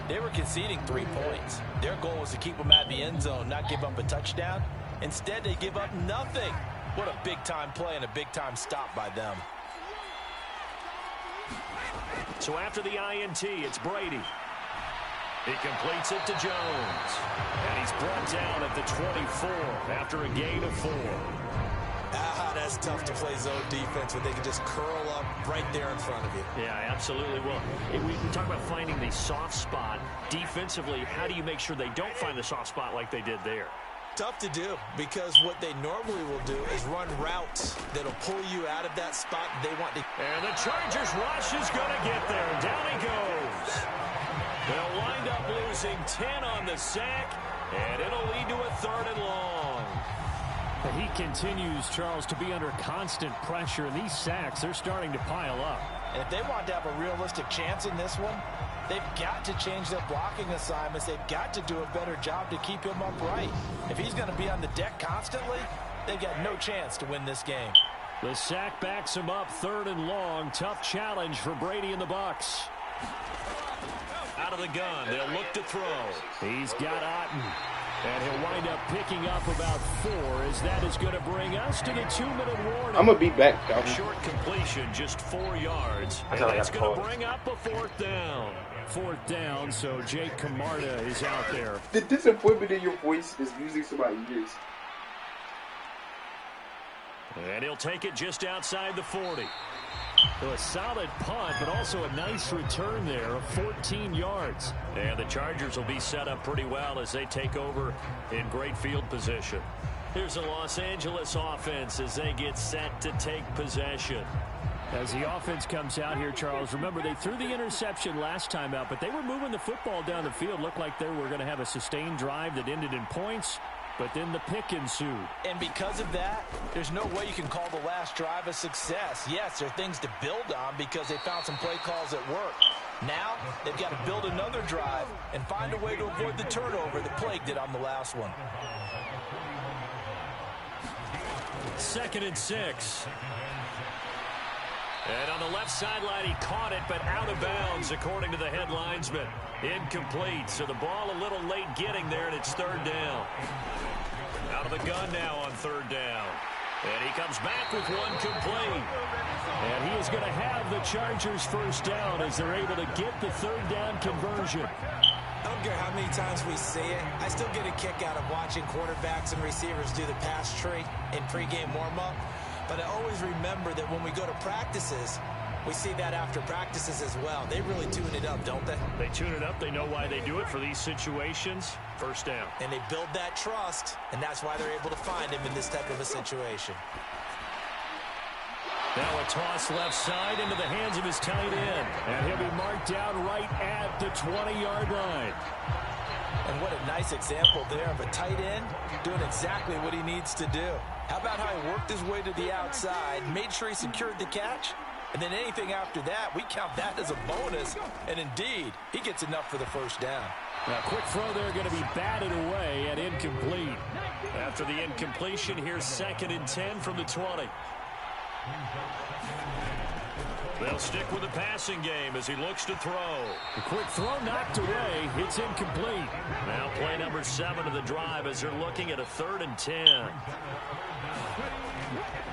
they were conceding 3 points. Their goal was to keep them out of the end zone, not give up a touchdown. Instead, they give up nothing. What a big-time play and a big-time stop by them. So after the INT, it's Brady. He completes it to Jones. And he's brought down at the 24 after a gain of 4. That's tough to play zone defense when they can just curl up right there in front of you. Yeah, absolutely. Well, we talk about finding the soft spot. Defensively, how do you make sure they don't find the soft spot like they did there? Tough to do because what they normally will do is run routes that'll pull you out of that spot they want to. And the Chargers rush is going to get there. Down he goes. They'll wind up losing 10 on the sack, and it'll lead to a 3rd and long. He continues, Charles, to be under constant pressure. These sacks, they're starting to pile up. And if they want to have a realistic chance in this one, they've got to change their blocking assignments. They've got to do a better job to keep him upright. If he's going to be on the deck constantly, they've got no chance to win this game. The sack backs him up, 3rd and long. Tough challenge for Brady and the Bucs. Out of the gun, they'll look to throw. He's got Otten. And he'll wind up picking up about 4, as that is going to bring us to the 2-minute warning. I'm going to be back, Calvin. Short completion, just 4 yards. And that's going to bring up a 4th down. 4th down, so Jake Camarda is out there. The disappointment in your voice is music to my ears. And he'll take it just outside the 40. So a solid punt, but also a nice return there of 14 yards. And the Chargers will be set up pretty well as they take over in great field position. Here's the Los Angeles offense as they get set to take possession. As the offense comes out here, Charles, remember they threw the interception last time out, but they were moving the football down the field. Looked like they were going to have a sustained drive that ended in points. But then the pick ensued. And because of that, there's no way you can call the last drive a success. Yes, there are things to build on because they found some play calls that work. Now, they've got to build another drive and find a way to avoid the turnover that plagued it on the last one. 2nd and 6. And on the left sideline, he caught it, but out of bounds, according to the head linesman. Incomplete, so the ball a little late getting there, and it's 3rd down. Out of the gun now on 3rd down. And he comes back with one complete. And he is going to have the Chargers 1st down as they're able to get the 3rd down conversion. I don't care how many times we see it. I still get a kick out of watching quarterbacks and receivers do the pass tree in pregame warm-up. But I always remember that when we go to practices, we see that after practices as well. They really tune it up, don't they? They tune it up. They know why they do it for these situations. 1st down. And they build that trust, and that's why they're able to find him in this type of a situation. Now a toss left side into the hands of his tight end. And he'll be marked down right at the 20-yard line. And what a nice example there of a tight end doing exactly what he needs to do. How about how he worked his way to the outside, made sure he secured the catch, and then anything after that, we count that as a bonus. And indeed, he gets enough for the 1st down. Now, quick throw there going to be batted away and incomplete. After the incompletion, here's 2nd and 10 from the 20. They'll stick with the passing game as he looks to throw. The quick throw knocked away. It's incomplete. Now play number 7 of the drive as they're looking at a 3rd and 10.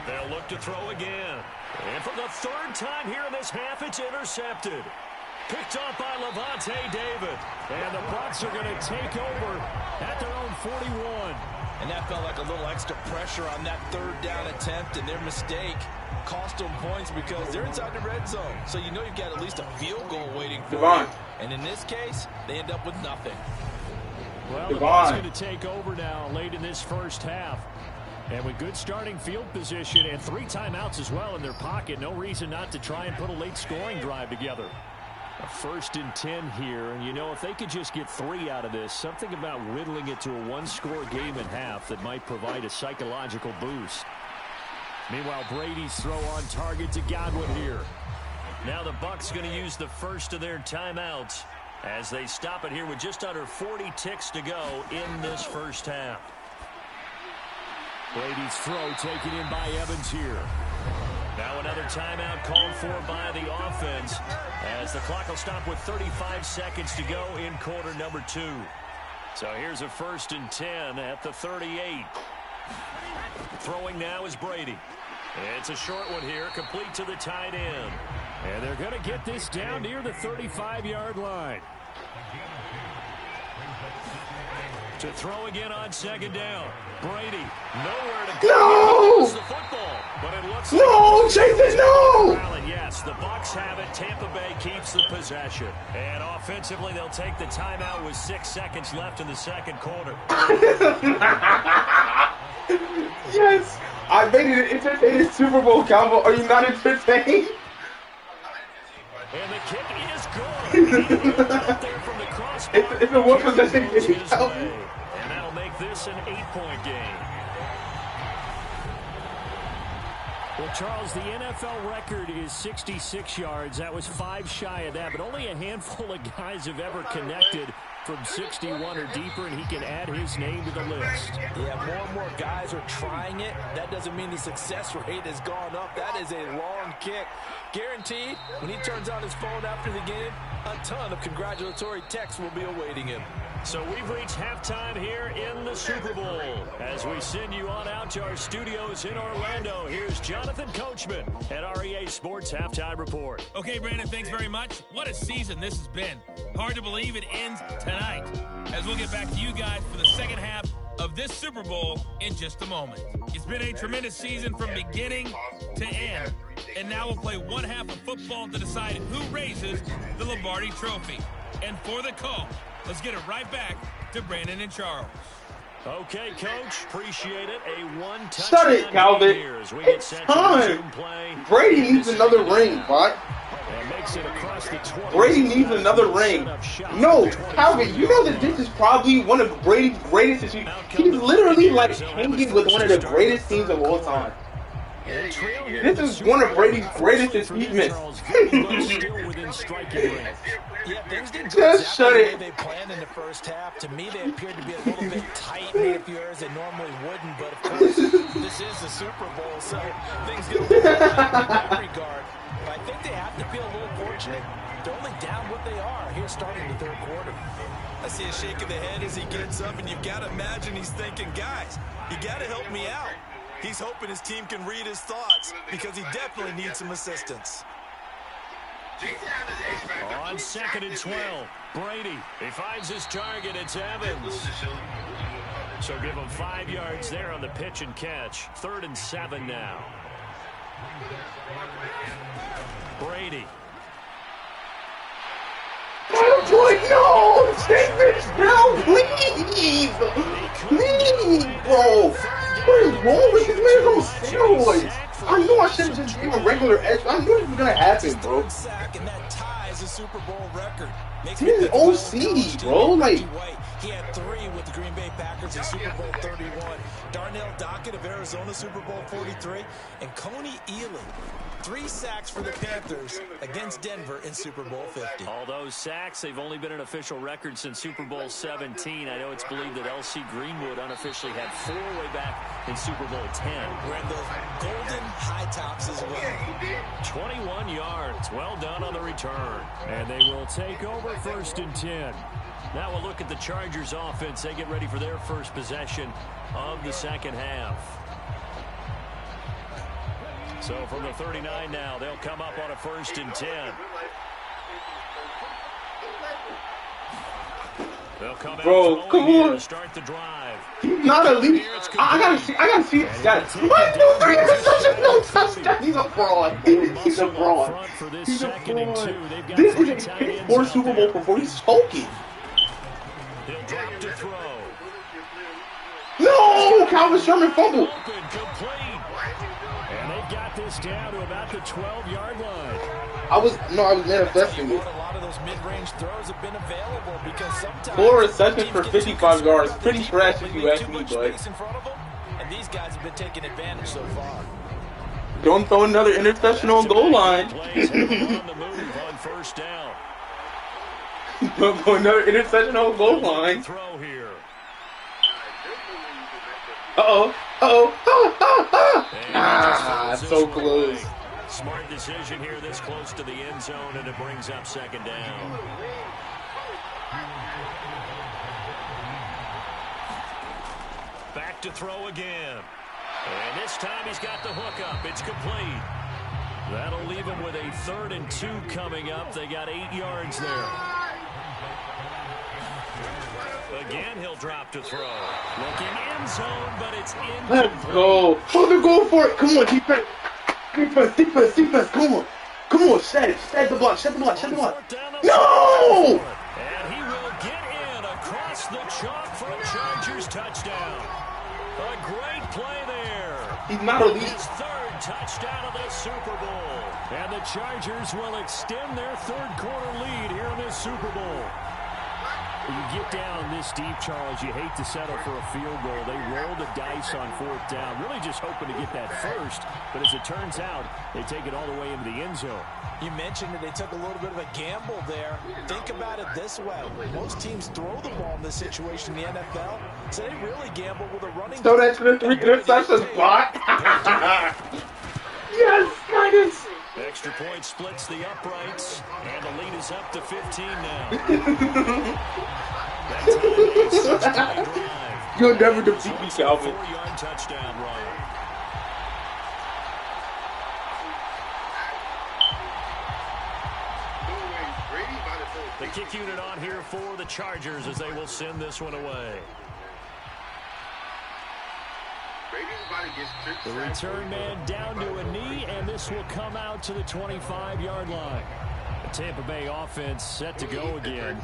They'll look to throw again. And for the 3rd time here in this half, it's intercepted. Picked off by Levante David. And the Bucs are going to take over at their own 41. And that felt like a little extra pressure on that 3rd down attempt, and their mistake cost them points because they're inside the red zone. So you know you've got at least a field goal waiting for you. And in this case, they end up with nothing. Well, the Bucs going to take over now late in this 1st half. And with good starting field position and 3 timeouts as well in their pocket, no reason not to try and put a late scoring drive together. A 1st and 10 here, and you know, if they could just get 3 out of this, something about whittling it to a 1-score game at half that might provide a psychological boost. Meanwhile, Brady's throw on target to Godwin here. Now the Bucs going to use the first of their timeouts as they stop it here with just under 40 ticks to go in this 1st half. Brady's throw taken in by Evans here. Now another timeout called for by the offense as the clock will stop with 35 seconds to go in quarter number 2. So here's a 1st and 10 at the 38. Throwing now is Brady. It's a short one here, complete to the tight end. And they're going to get this down near the 35-yard line. To throw again on 2nd down. Brady, nowhere to go. No! The football, but it looks no, Jason, no! Yes, the Bucs have it. Tampa Bay keeps the possession. And offensively, they'll take the timeout with 6 seconds left in the 2nd quarter. Yes, I made it an entertaining Super Bowl combo. Are you not entertained? And the kick is good. Out there from the crossbar. It's a 1 possession game. And that'll make this an 8-point game. Well, Charles, the NFL record is 66 yards. That was 5 shy of that, but only a handful of guys have ever connected from 61 or deeper, and he can add his name to the list. Yeah, more and more guys are trying it. That doesn't mean the success rate has gone up. That is a long kick. Guaranteed, when he turns on his phone after the game, a ton of congratulatory texts will be awaiting him. So we've reached halftime here in the Super Bowl. As we send you on out to our studios in Orlando, here's Jonathan Coachman at REA Sports Halftime Report. Okay, Brandon, thanks very much. What a season this has been. Hard to believe it ends tonight. As we'll get back to you guys for the second half of this Super Bowl in just a moment. It's been a tremendous season from beginning to end. And now we'll play one half of football to decide who raises the Lombardi Trophy. And for the call, let's get it right back to Brandon and Charles. Okay, Coach. Appreciate it. A one-touchdown. Shut it, Calvin. It's time. Brady needs another ring, bud. Brady needs another ring. No, Calvin, you know that this is probably one of Brady's greatest achievements. He's literally like hanging with one of the greatest teams of all time. This is one of Brady's greatest achievements. Yeah, things didn't go Just exactly shut the way it. they planned in the first half. To me, they appeared to be a little bit tight in a few areas they normally wouldn't. But, of course, this is the Super Bowl, so things get a little bit tight in that regard. But I think they have to feel a little fortunate. They're only down what they are here starting the third quarter. I see a shake of the head as he gets up, and you've got to imagine he's thinking, guys, you got to help me out. He's hoping his team can read his thoughts because he definitely needs some assistance. On 2nd and 12, Brady. He finds his target. It's Evans. So give him 5 yards there on the pitch and catch. 3rd and 7 now. Brady. Oh boy, no! Take this down, please! Please, bro! What is wrong with this man on steroids? I knew I should have just given a regular edge. I knew this was gonna happen, bro. And that ties the Super Bowl record. This is OC, bro. Like, he had 3 with the Green Bay Packers in Super Bowl 31. Darnell Dockett of Arizona, Super Bowl 43. And Coney Ealy, 3 sacks for the Panthers against Denver in Super Bowl 50. All those sacks, they've only been an official record since Super Bowl 17. I know it's believed that L.C. Greenwood unofficially had 4 way back in Super Bowl 10. Wearing those golden high tops as well. 21 yards. Well done on the return. And they will take over 1st and 10. Now we'll look at the Chargers offense. They get ready for their first possession of the second half. So from the 39 now, they'll come up on a 1st and 10. They'll come bro, out come on. To start the drive. He's not elite. I gotta see his stats. What? No 3 interceptions, no touchdown. He's a fraud. He's a fraud. He's a fraud. This is his 4th Super Bowl before he's choking. He'll drop to throw. No! Calvin Sherman fumbled. Open, complete. And they've got this down to about the 12-yard line. I was manifesting it. A lot of those mid-range throws have been available because sometimes 4 receptions for 55 yards. Pretty trash if you ask me, but and these guys have been taking advantage so far. Don't throw another interception on goal line. On the move on 1st down. Don't throw another interception on goal line. Throw here. So close. Smart decision here this close to the end zone, and it brings up 2nd down. Back to throw again. And this time he's got the hook up. It's complete. That'll leave him with a 3rd and 2 coming up. They got 8 yards there. Again, he'll drop to throw. Looking end zone, but it's in. Let's go. Oh, they're going for it. Come on, defense. Defense. Come on, set the block. No! And he will get in across the chalk for a Chargers touchdown. A great play there. He's not elite. His 3rd touchdown of the Super Bowl. And the Chargers will extend their 3rd quarter lead here in this Super Bowl. When you get down this deep, Charles, you hate to settle for a field goal. They roll the dice on 4th down, really just hoping to get that first. But as it turns out, they take it all the way into the end zone. You mentioned that they took a little bit of a gamble there. Think about it this way. Most teams throw the ball in this situation in the NFL, so they really gamble with a running So that's the 3 interceptions bot. Yes, Titus. Extra point splits the uprights, and the lead is up to 15 now. You'll never defeat me, Calvin. 4-yard touchdown run. The kick unit on here for the Chargers as they will send this one away. The return man down to a knee, and this will come out to the 25-yard line. The Tampa Bay offense set to go again.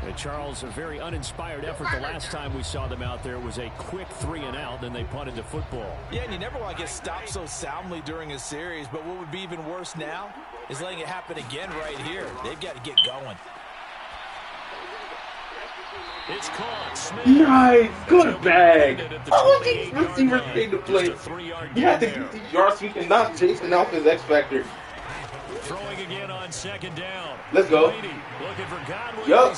And Charles, a very uninspired effort the last time we saw them out there. It was a quick 3-and-out, then they punted the football. Yeah, and you never want to get stopped so soundly during a series, but what would be even worse now is letting it happen again right here. They've got to get going. It's caught. Smith. Nice. Good bag. All these receivers made the play. You had to get these yards so you can knock Jason off his X Factor. Throwing again on 2nd down. Let's go. Looking for Godwin. Yup.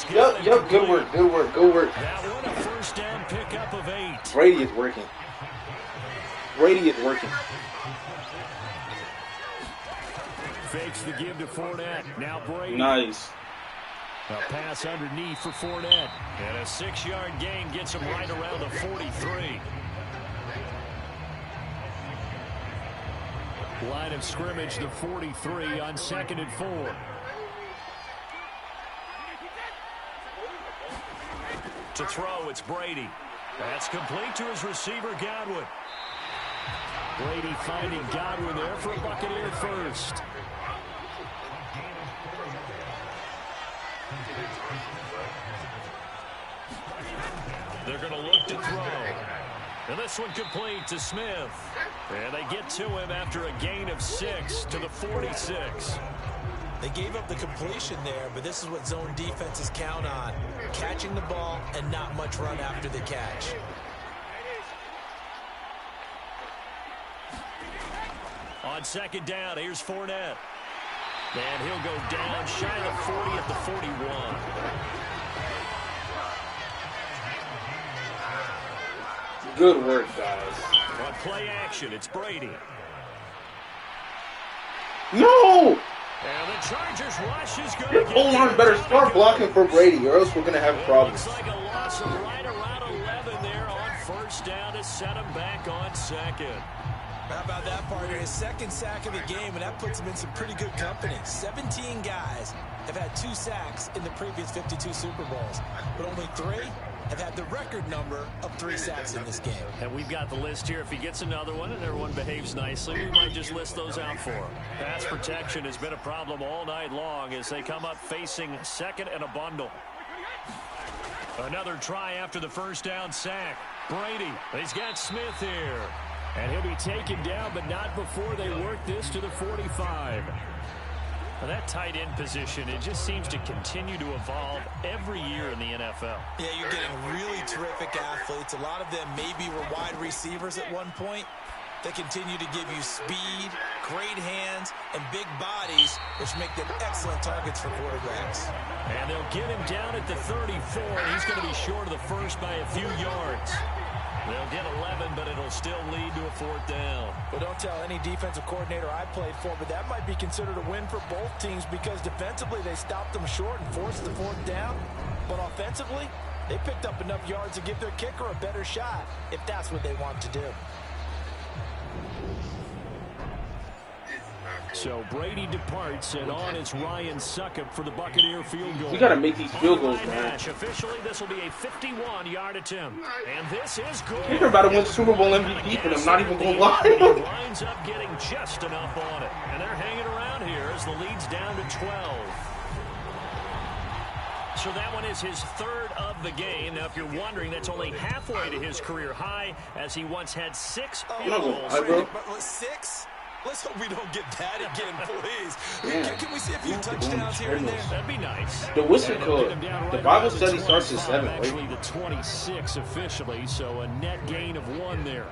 Good work. That one a 1st down pickup of 8. Brady is working. Fakes the give to Fournette. Now Brady. Nice. A pass underneath for Fournette. And a 6-yard gain gets him right around the 43. Line of scrimmage, the 43 on 2nd and 4. To throw, it's Brady. That's complete to his receiver, Godwin. Brady finding Godwin there for a Buccaneer first. They're going to look to throw. And this one complete to Smith. And they get to him after a gain of 6 to the 46. They gave up the completion there, but this is what zone defenses count on. Catching the ball and not much run after the catch. On 2nd down, here's Fournette. And he'll go down shy of the 40 at the 41. Good work, guys. On play action, it's Brady. No! And the Chargers rush is good. O-line better start blocking for Brady, or else we're going to have problems. Looks like a loss of right around 11 there on 1st down to set him back on 2nd. How about that, partner? His 2nd sack of the game, and that puts him in some pretty good company. 17 guys have had 2 sacks in the previous 52 Super Bowls, but only 3 have had the record number of 3 sacks in this game. And we've got the list here. If he gets another one and everyone behaves nicely, we might just list those out for him. Pass protection has been a problem all night long as they come up facing 2nd and a bundle. Another try after the 1st down sack. Brady, he's got Smith here. And he'll be taken down, but not before they work this to the 45. Well, that tight end position, it just seems to continue to evolve every year in the NFL. Yeah, you're getting really terrific athletes. A lot of them maybe were wide receivers at one point. They continue to give you speed, great hands, and big bodies, which make them excellent targets for quarterbacks. And they'll get him down at the 34, and he's going to be short of the first by a few yards. They'll get 11, but it'll still lead to a 4th down. Well, don't tell any defensive coordinator I played for, but that might be considered a win for both teams because defensively they stopped them short and forced the 4th down. But offensively, they picked up enough yards to give their kicker a better shot if that's what they want to do. So Brady departs, and on is Ryan Succop for the Buccaneer field goal. We got to make these field goals, man. Officially, this will be a 51-yard attempt. And this is good. You're about to win Super Bowl MVP, and I'm not even going to lie. He winds up getting just enough on it. And they're hanging around here as the lead's down to 12. So that one is his 3rd of the game. Now, if you're wondering, that's only halfway to his career high, as he once had 6 field goals. But 6? Let's hope we don't get that again, please. Yeah. Can we see a few touchdowns here and there? That'd be nice. The whistle code. The Bible study starts at 7. Actually, the 26 officially, so a net gain of 1 there.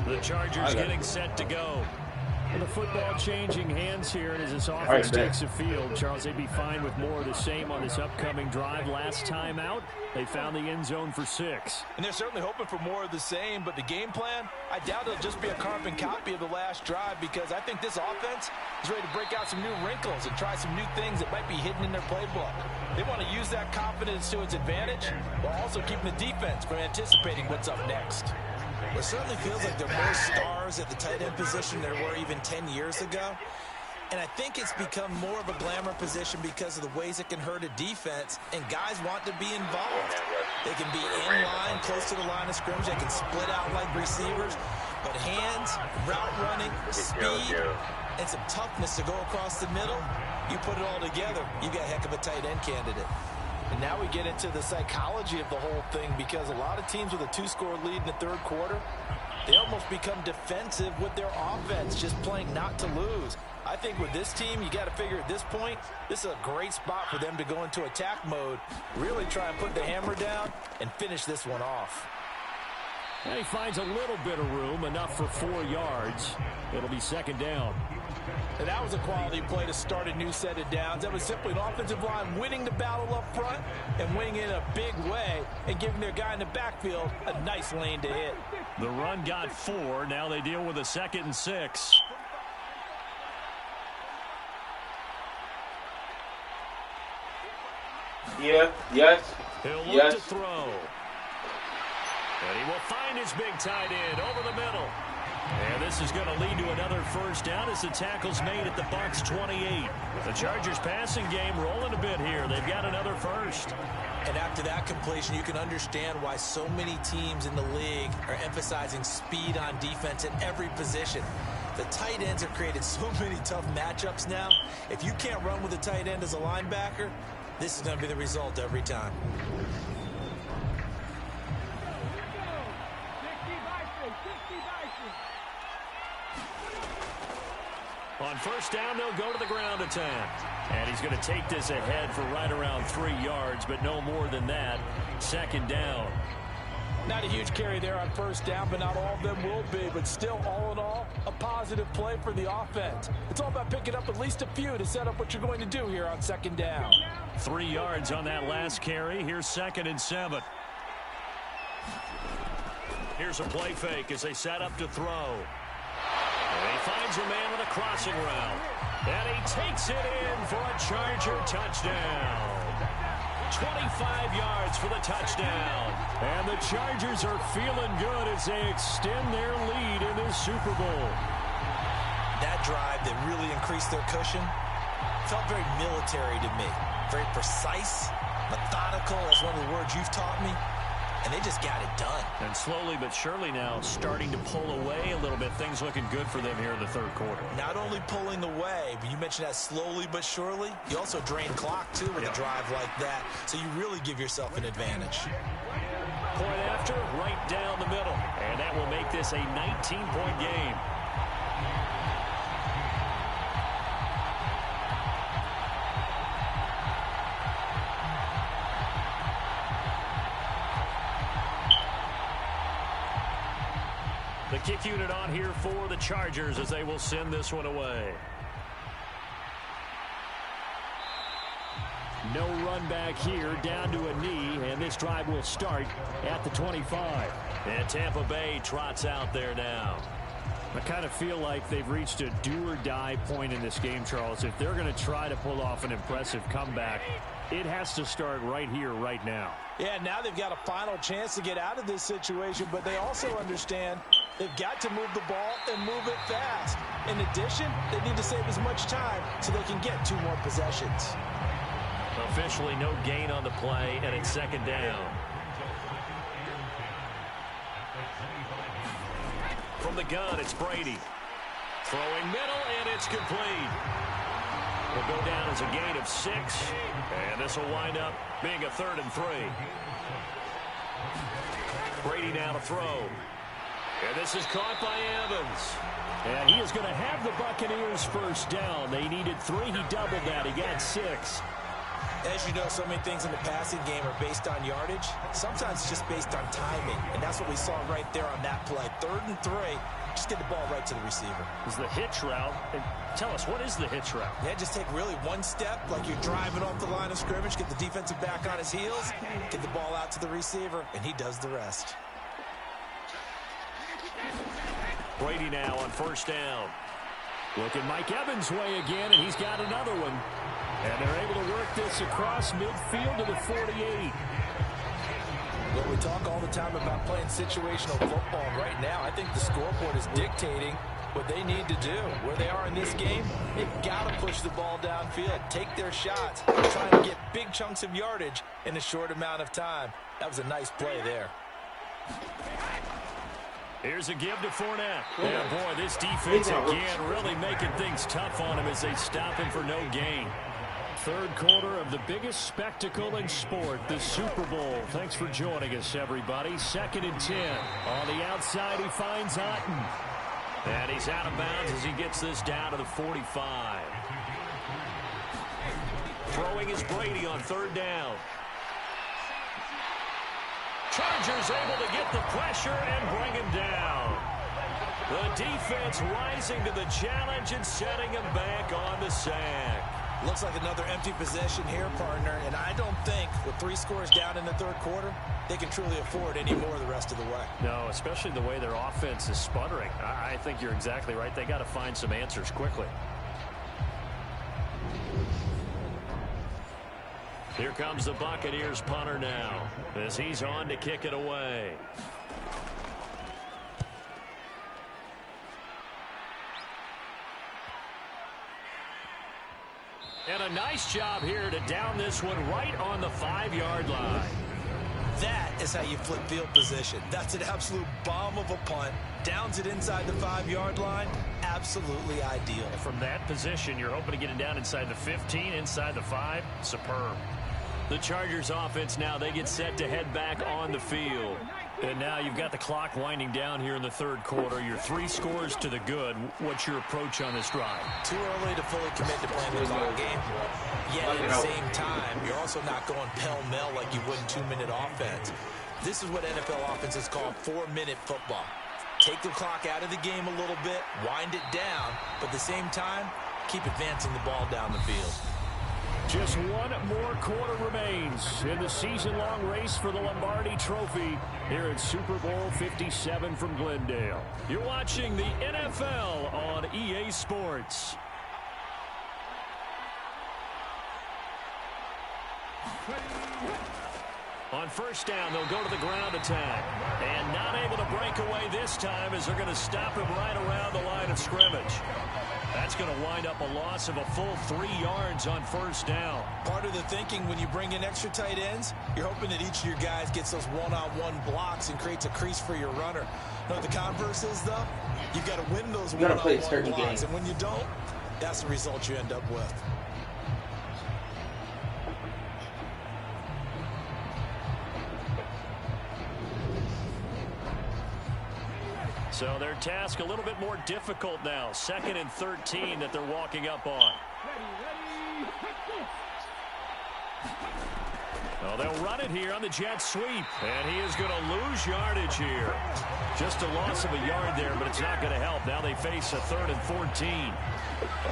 The Chargers getting set to go. And the football changing hands here, and as this offense takes the field, Charles, they'd be fine with more of the same on this upcoming drive. Last time out, they found the end zone for 6. And they're certainly hoping for more of the same, but the game plan, I doubt it'll just be a carbon copy of the last drive, because I think this offense is ready to break out some new wrinkles and try some new things that might be hidden in their playbook. They want to use that confidence to its advantage while also keeping the defense from anticipating what's up next. It certainly feels like there are more stars at the tight end position than there were even 10 years ago. And I think it's become more of a glamour position because of the ways it can hurt a defense, and guys want to be involved. They can be in line, close to the line of scrimmage. They can split out like receivers. But hands, route running, speed, and some toughness to go across the middle, you put it all together, you got a heck of a tight end candidate. And now we get into the psychology of the whole thing, because a lot of teams with a 2-score lead in the third quarter, they almost become defensive with their offense, just playing not to lose. I think with this team, you got to figure at this point, this is a great spot for them to go into attack mode, really try and put the hammer down and finish this one off. And he finds a little bit of room, enough for 4 yards. It'll be second down. And that was a quality play to start a new set of downs. That was simply an offensive line winning the battle up front and winning in a big way and giving their guy in the backfield a nice lane to hit. The run got 4. Now they deal with a 2nd and 6. Yeah, yes, He'll look to throw. And he will find his big tight end over the middle. And this is going to lead to another first down as the tackle's made at the Bucs 28. The Chargers passing game rolling a bit here. They've got another first. And after that completion, you can understand why so many teams in the league are emphasizing speed on defense at every position. The tight ends have created so many tough matchups now. If you can't run with a tight end as a linebacker, this is going to be the result every time. On first down, they'll go to the ground attack. And he's going to take this ahead for right around 3 yards, but no more than that. Second down. Not a huge carry there on first down, but not all of them will be. But still, all in all, a positive play for the offense. It's all about picking up at least a few to set up what you're going to do here on second down. 3 yards on that last carry. Here's 2nd and 7. Here's a play fake as they set up to throw. And he finds a man with a crossing route. And he takes it in for a Charger touchdown. 25 yards for the touchdown. And the Chargers are feeling good as they extend their lead in this Super Bowl. That drive that really increased their cushion felt very military to me. Very precise, methodical. That's one of the words you've taught me. And they just got it done. And slowly but surely now starting to pull away a little bit. Things looking good for them here in the third quarter. Not only pulling away, but you mentioned that slowly but surely. You also drain clock, too, with a drive like that. So you really give yourself an advantage. Point after, right down the middle. And that will make this a 19-point game. The kick unit on here for the Chargers as they will send this one away. No run back here, down to a knee, and this drive will start at the 25. And Tampa Bay trots out there now. I kind of feel like they've reached a do-or-die point in this game, Charles. If they're going to try to pull off an impressive comeback, it has to start right here, right now. Yeah, now they've got a final chance to get out of this situation, but they also understand they've got to move the ball and move it fast. In addition, they need to save as much time so they can get 2 more possessions. Officially no gain on the play, and it's second down. From the gun, it's Brady. Throwing middle, and it's complete. Will go down as a gain of 6, and this will wind up being a 3rd and 3. Brady now to throw. And this is caught by Evans. And he is going to have the Buccaneers first down. They needed 3. He doubled that. He got 6. As you know, so many things in the passing game are based on yardage. Sometimes it's just based on timing. And that's what we saw right there on that play. 3rd and 3. Just get the ball right to the receiver. Is the hitch route. And tell us, what is the hitch route? Yeah, just take really one step like you're driving off the line of scrimmage, get the defensive back on his heels, get the ball out to the receiver, and he does the rest. Brady now on first down. Looking Mike Evans' way again, and he's got another one. And they're able to work this across midfield to the 48. Well, we talk all the time about playing situational football. And right now, I think the scoreboard is dictating what they need to do. Where they are in this game, they've got to push the ball downfield, take their shots, trying to get big chunks of yardage in a short amount of time. That was a nice play there. Here's a give to Fournette. Yeah, boy, this defense again really making things tough on him as they stop him for no gain. 3rd quarter of the biggest spectacle in sport, the Super Bowl. Thanks for joining us, everybody. 2nd and 10. On the outside, he finds Otten. And he's out of bounds as he gets this down to the 45. Throwing is Brady on 3rd down. Chargers able to get the pressure and bring him down. The defense rising to the challenge and setting him back on the sack. Looks like another empty possession here, partner, and I don't think with 3 scores down in the 3rd quarter, they can truly afford any more the rest of the way. No, especially the way their offense is sputtering. I think you're exactly right. They got to find some answers quickly. Here comes the Buccaneers punter now as he's on to kick it away. And a nice job here to down this one right on the 5-yard line. That is how you flip field position. That's an absolute bomb of a punt. Downs it inside the 5-yard line. Absolutely ideal. From that position, you're hoping to get it down inside the 15, inside the 5. Superb. The Chargers offense now, they get set to head back on the field. And now you've got the clock winding down here in the 3rd quarter. You're 3 scores to the good. What's your approach on this drive? Too early to fully commit to playing the clock game. Yet at the same time, you're also not going pell-mell like you would in 2-minute offense. This is what NFL offenses call 4-minute football. Take the clock out of the game a little bit, wind it down, but at the same time, keep advancing the ball down the field. Just 1 more quarter remains in the season-long race for the Lombardi Trophy here at Super Bowl 57 from Glendale. You're watching the NFL on EA Sports. On first down, they'll go to the ground attack. And not able to break away this time as they're going to stop him right around the line of scrimmage. That's going to wind up a loss of a full 3 yards on first down. Part of the thinking when you bring in extra tight ends, you're hoping that each of your guys gets those one-on-one blocks and creates a crease for your runner. Now, the converse is, though, you've got to win those one-on-one blocks. And when you don't, that's the result you end up with. So their task a little bit more difficult now. 2nd and 13 that they're walking up on. Well, they'll run it here on the jet sweep. And he is going to lose yardage here. Just a loss of a yard there, but it's not going to help. Now they face a 3rd and 14.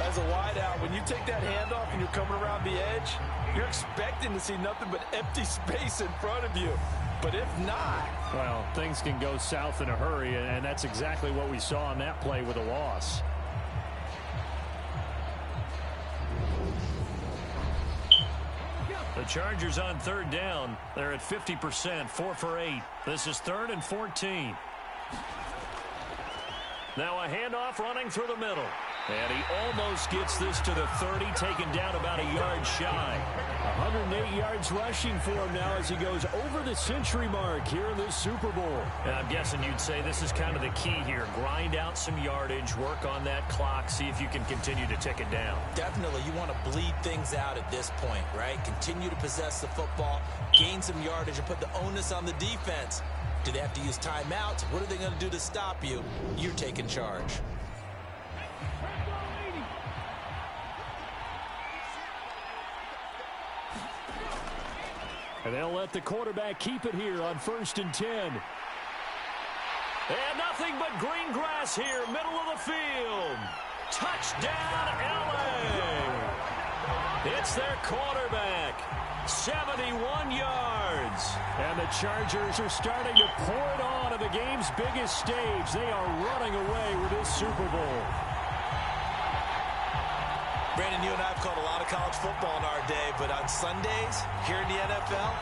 As a wideout, when you take that handoff and you're coming around the edge, you're expecting to see nothing but empty space in front of you. But if not... Well, things can go south in a hurry, and that's exactly what we saw on that play with a loss. The Chargers on 3rd down. They're at 50%, 4 for 8. This is 3rd and 14. Now a handoff running through the middle. And he almost gets this to the 30, taken down about a yard shy. 108 yards rushing for him now as he goes over the century mark here in this Super Bowl. And I'm guessing you'd say this is kind of the key here. Grind out some yardage, work on that clock, see if you can continue to tick it down. Definitely. You want to bleed things out at this point, right? Continue to possess the football, gain some yardage, and put the onus on the defense Do they have to use timeouts? What are they going to do to stop you? You're taking charge. And they'll let the quarterback keep it here on 1st and 10. And nothing but green grass here, middle of the field. Touchdown, LA! It's their quarterback. 71 yards. And the Chargers are starting to pour it on the game's biggest stage. They are running away with this Super Bowl. Brandon, you and I have called a lot of college football in our day, but on Sundays here in the NFL,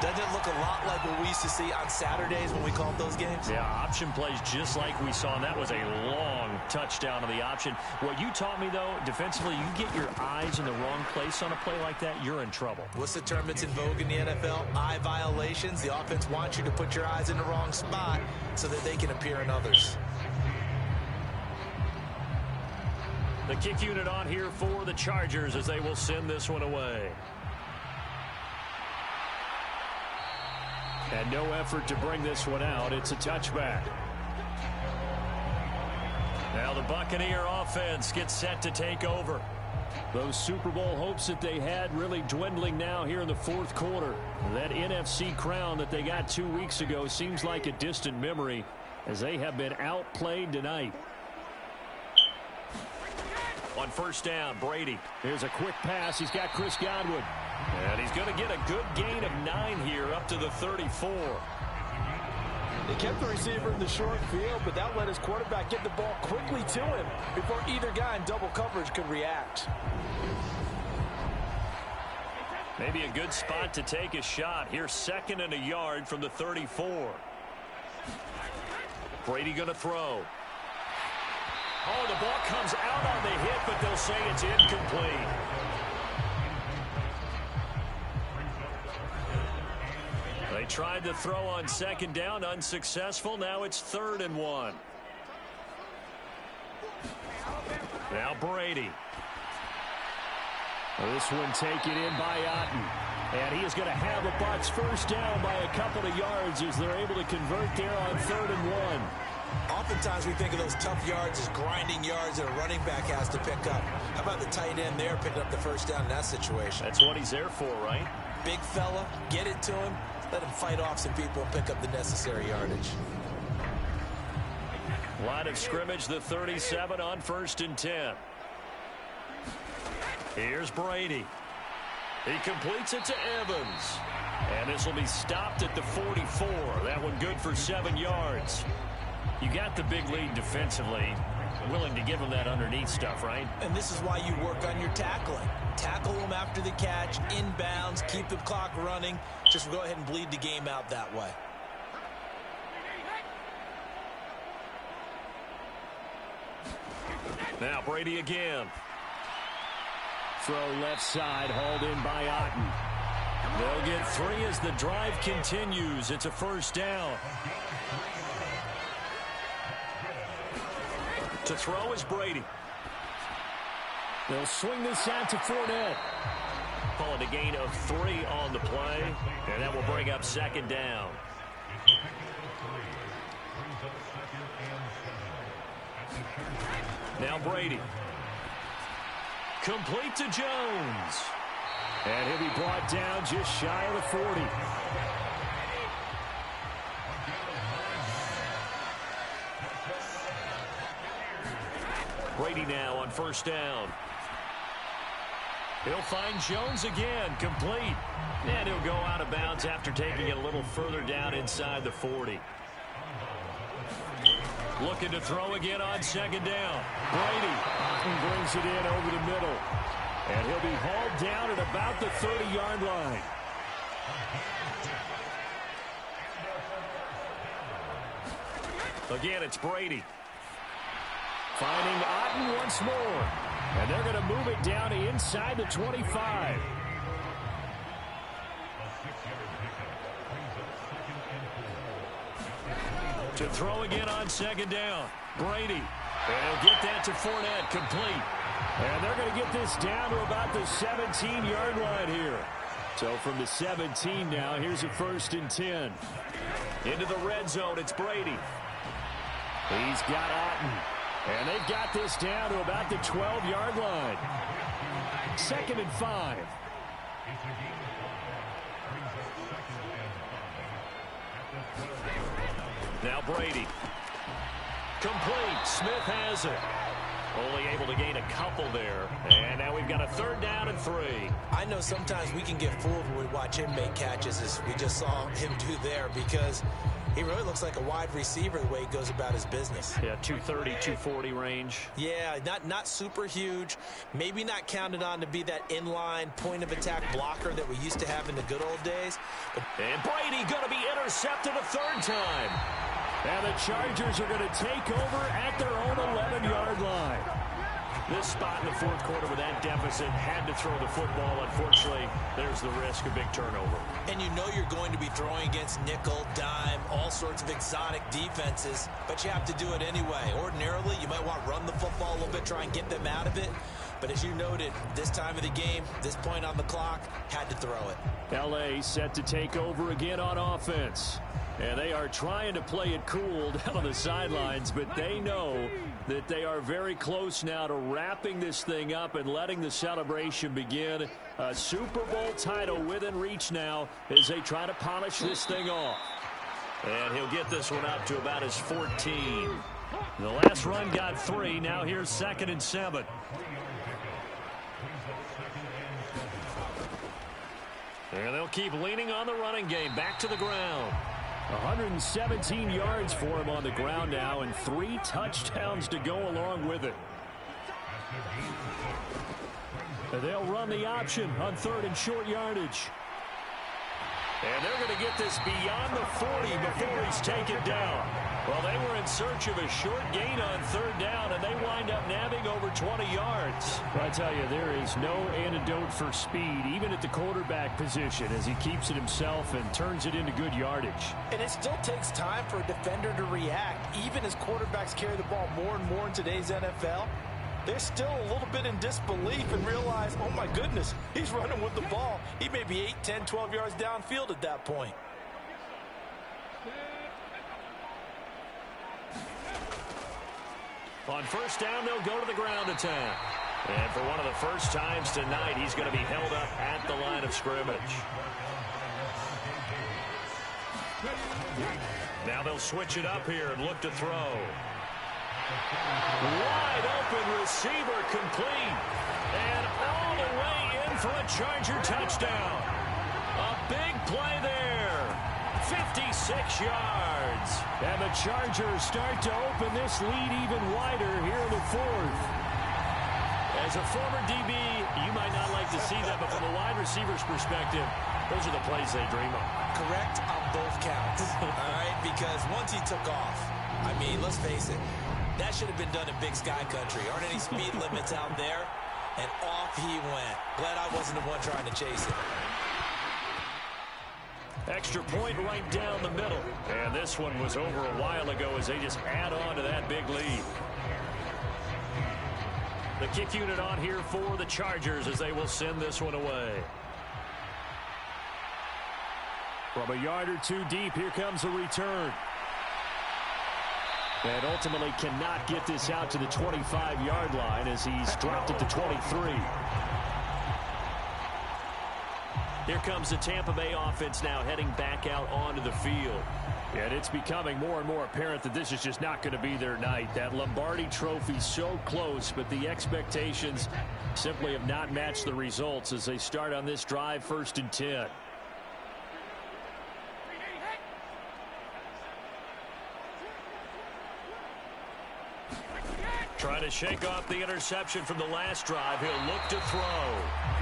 doesn't it look a lot like what we used to see on Saturdays when we called those games? Yeah, option plays just like we saw, and that was a long touchdown on the option. What you taught me, though, defensively, you get your eyes in the wrong place on a play like that, you're in trouble. What's the term that's in vogue in the NFL? Eye violations. The offense wants you to put your eyes in the wrong spot so that they can appear in others. The kick unit on here for the Chargers as they will send this one away. And no effort to bring this one out. It's a touchback. Now the Buccaneer offense gets set to take over. Those Super Bowl hopes that they had really dwindling now here in the 4th quarter. That NFC crown that they got 2 weeks ago seems like a distant memory as they have been outplayed tonight. On 1st down, Brady. Here's a quick pass. He's got Chris Godwin. And he's going to get a good gain of 9 here up to the 34. They kept the receiver in the short field, but that let his quarterback get the ball quickly to him before either guy in double coverage could react. Maybe a good spot to take a shot. Here's 2nd and a yard from the 34. Brady going to throw. Oh, the ball comes out on the hit, but they'll say it's incomplete. They tried to throw on 2nd down, unsuccessful. Now it's 3rd and 1. Now Brady. This one taken in by Otten. And he is going to have a Bucs 1st down by a couple of yards as they're able to convert there on 3rd and 1. Oftentimes we think of those tough yards as grinding yards that a running back has to pick up. How about the tight end there picking up the 1st down in that situation? That's what he's there for, right? Big fella, get it to him, let him fight off some people and pick up the necessary yardage. Line of scrimmage, the 37 on 1st and 10. Here's Brady. He completes it to Evans. And this will be stopped at the 44. That one good for 7 yards. You got the big lead defensively. Willing to give him that underneath stuff, right? And this is why you work on your tackling. Tackle them after the catch, inbounds, keep the clock running. Just go ahead and bleed the game out that way. Now Brady again. Throw left side, hauled in by Otten. They'll get 3 as the drive continues. It's a 1st down. To throw is Brady. They'll swing this out to Fournette. Calling a gain of 3 on the play, and that will bring up 2nd down. Now Brady. Complete to Jones. And he'll be brought down just shy of the 40. Brady now on 1st down. He'll find Jones again, complete. And he'll go out of bounds after taking it a little further down inside the 40. Looking to throw again on 2nd down. Brady brings it in over the middle. And he'll be hauled down at about the 30-yard line. Again, it's Brady. Finding Otten once more. And they're going to move it down to inside the 25. To throw again on 2nd down. Brady. And he'll get that to Fournette, complete. And they're going to get this down to about the 17-yard line here. So from the 17 now, here's a 1st and 10. Into the red zone, it's Brady. He's got Otten. And they've got this down to about the 12-yard line. 2nd and 5. Now Brady. Complete. Smith has it. Only able to gain a couple there. And now we've got a 3rd down and 3. I know sometimes we can get fooled when we watch him make catches, as we just saw him do there, because he really looks like a wide receiver the way he goes about his business. Yeah, 230, 240 range. Yeah, not super huge. Maybe not counted on to be that inline point-of-attack blocker that we used to have in the good old days. And Brady going to be intercepted a 3rd time. And the Chargers are going to take over at their own 11-yard line. This spot in the 4th quarter with that deficit, had to throw the football. Unfortunately, there's the risk of big turnover. And you know you're going to be throwing against nickel, dime, all sorts of exotic defenses, but you have to do it anyway. Ordinarily, you might want to run the football a little bit, try and get them out of it. But as you noted, this time of the game, this point on the clock, had to throw it. L.A. set to take over again on offense. And they are trying to play it cool down on the sidelines, but they know that they are very close now to wrapping this thing up and letting the celebration begin. A Super Bowl title within reach now as they try to polish this thing off. And he'll get this one up to about his 14. The last run got 3. Now here's 2nd and 7. And they'll keep leaning on the running game. Back to the ground. 117 yards for him on the ground now, and 3 touchdowns to go along with it. And they'll run the option on 3rd and short yardage. And they're going to get this beyond the 40 before he's taken down. Well, they were in search of a short gain on 3rd down, and they wind up nabbing over 20 yards. I tell you, there is no antidote for speed, even at the quarterback position, as he keeps it himself and turns it into good yardage. And it still takes time for a defender to react, even as quarterbacks carry the ball more and more in today's NFL. They're still a little bit in disbelief and realize, oh my goodness, he's running with the ball. He may be 8, 10, 12 yards downfield at that point. On 1st down, they'll go to the ground attack. And for one of the first times tonight, he's going to be held up at the line of scrimmage. Now they'll switch it up here and look to throw. Wide open receiver, complete. And all the way in for a Charger touchdown. A big play there. 56 yards. And the Chargers start to open this lead even wider here in the 4th. As a former DB, you might not like to see that, but from a wide receiver's perspective, those are the plays they dream of. Correct on both counts. All right, because once he took off, I mean, let's face it, that should have been done in Big Sky Country. Aren't any speed limits out there? And off he went. Glad I wasn't the one trying to chase it. Extra point right down the middle. And this one was over a while ago as they just add on to that big lead. The kick unit on here for the Chargers as they will send this one away. From a yard or 2 deep, here comes a return. And ultimately cannot get this out to the 25-yard line as he's dropped at the 23. Here comes the Tampa Bay offense now heading back out onto the field. And it's becoming more and more apparent that this is just not going to be their night. That Lombardi trophy so close, but the expectations simply have not matched the results as they start on this drive 1st and 10. Trying to shake off the interception from the last drive. He'll look to throw.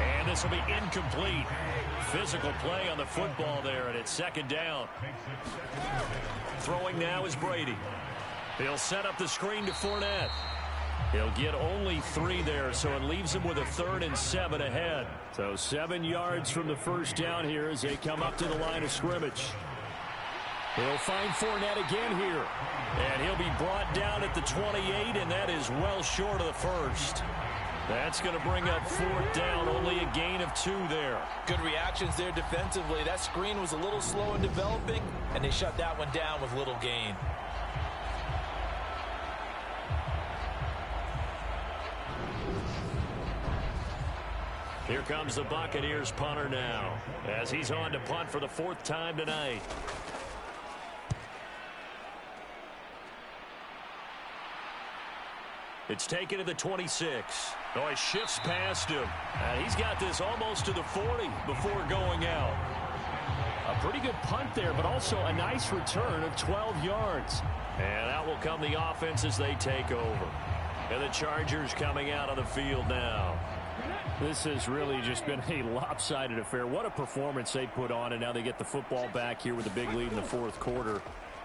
And this will be incomplete. Physical play on the football there, and it's 2nd down. Throwing now is Brady. He'll set up the screen to Fournette. He'll get only 3 there, so it leaves him with a 3rd and 7 ahead. So 7 yards from the 1st down here as they come up to the line of scrimmage. He'll find Fournette again here. And he'll be brought down at the 28, and that is well short of the 1st. That's going to bring up 4th down, only a gain of 2 there. Good reactions there defensively. That screen was a little slow in developing, and they shut that one down with little gain. Here comes the Buccaneers punter now, as he's on to punt for the 4th time tonight. It's taken to the 26. Oh, he shifts past him. And he's got this almost to the 40 before going out. A pretty good punt there, but also a nice return of 12 yards. And out will come the offense as they take over. And the Chargers coming out on the field now. This has really just been a lopsided affair. What a performance they put on, and now they get the football back here with a big lead in the 4th quarter.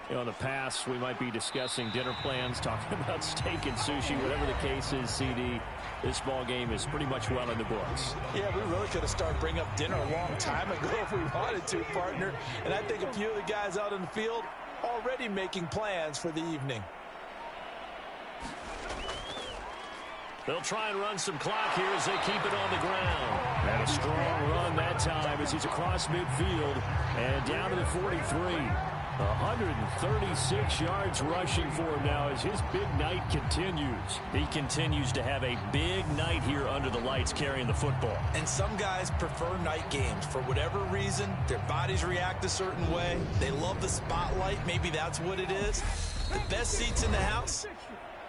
You know, in the past, we might be discussing dinner plans, talking about steak and sushi, whatever the case is, CD. This ball game is pretty much well in the books. Yeah, we really could have started bringing up dinner a long time ago if we wanted to, partner. And I think a few of the guys out in the field already making plans for the evening. They'll try and run some clock here as they keep it on the ground. And a strong run that time as he's across midfield and down to the 43. 136 yards rushing for him now as his big night continues. He continues to have a big night here under the lights carrying the football. And some guys prefer night games. For whatever reason, their bodies react a certain way. They love the spotlight. Maybe that's what it is. The best seats in the house,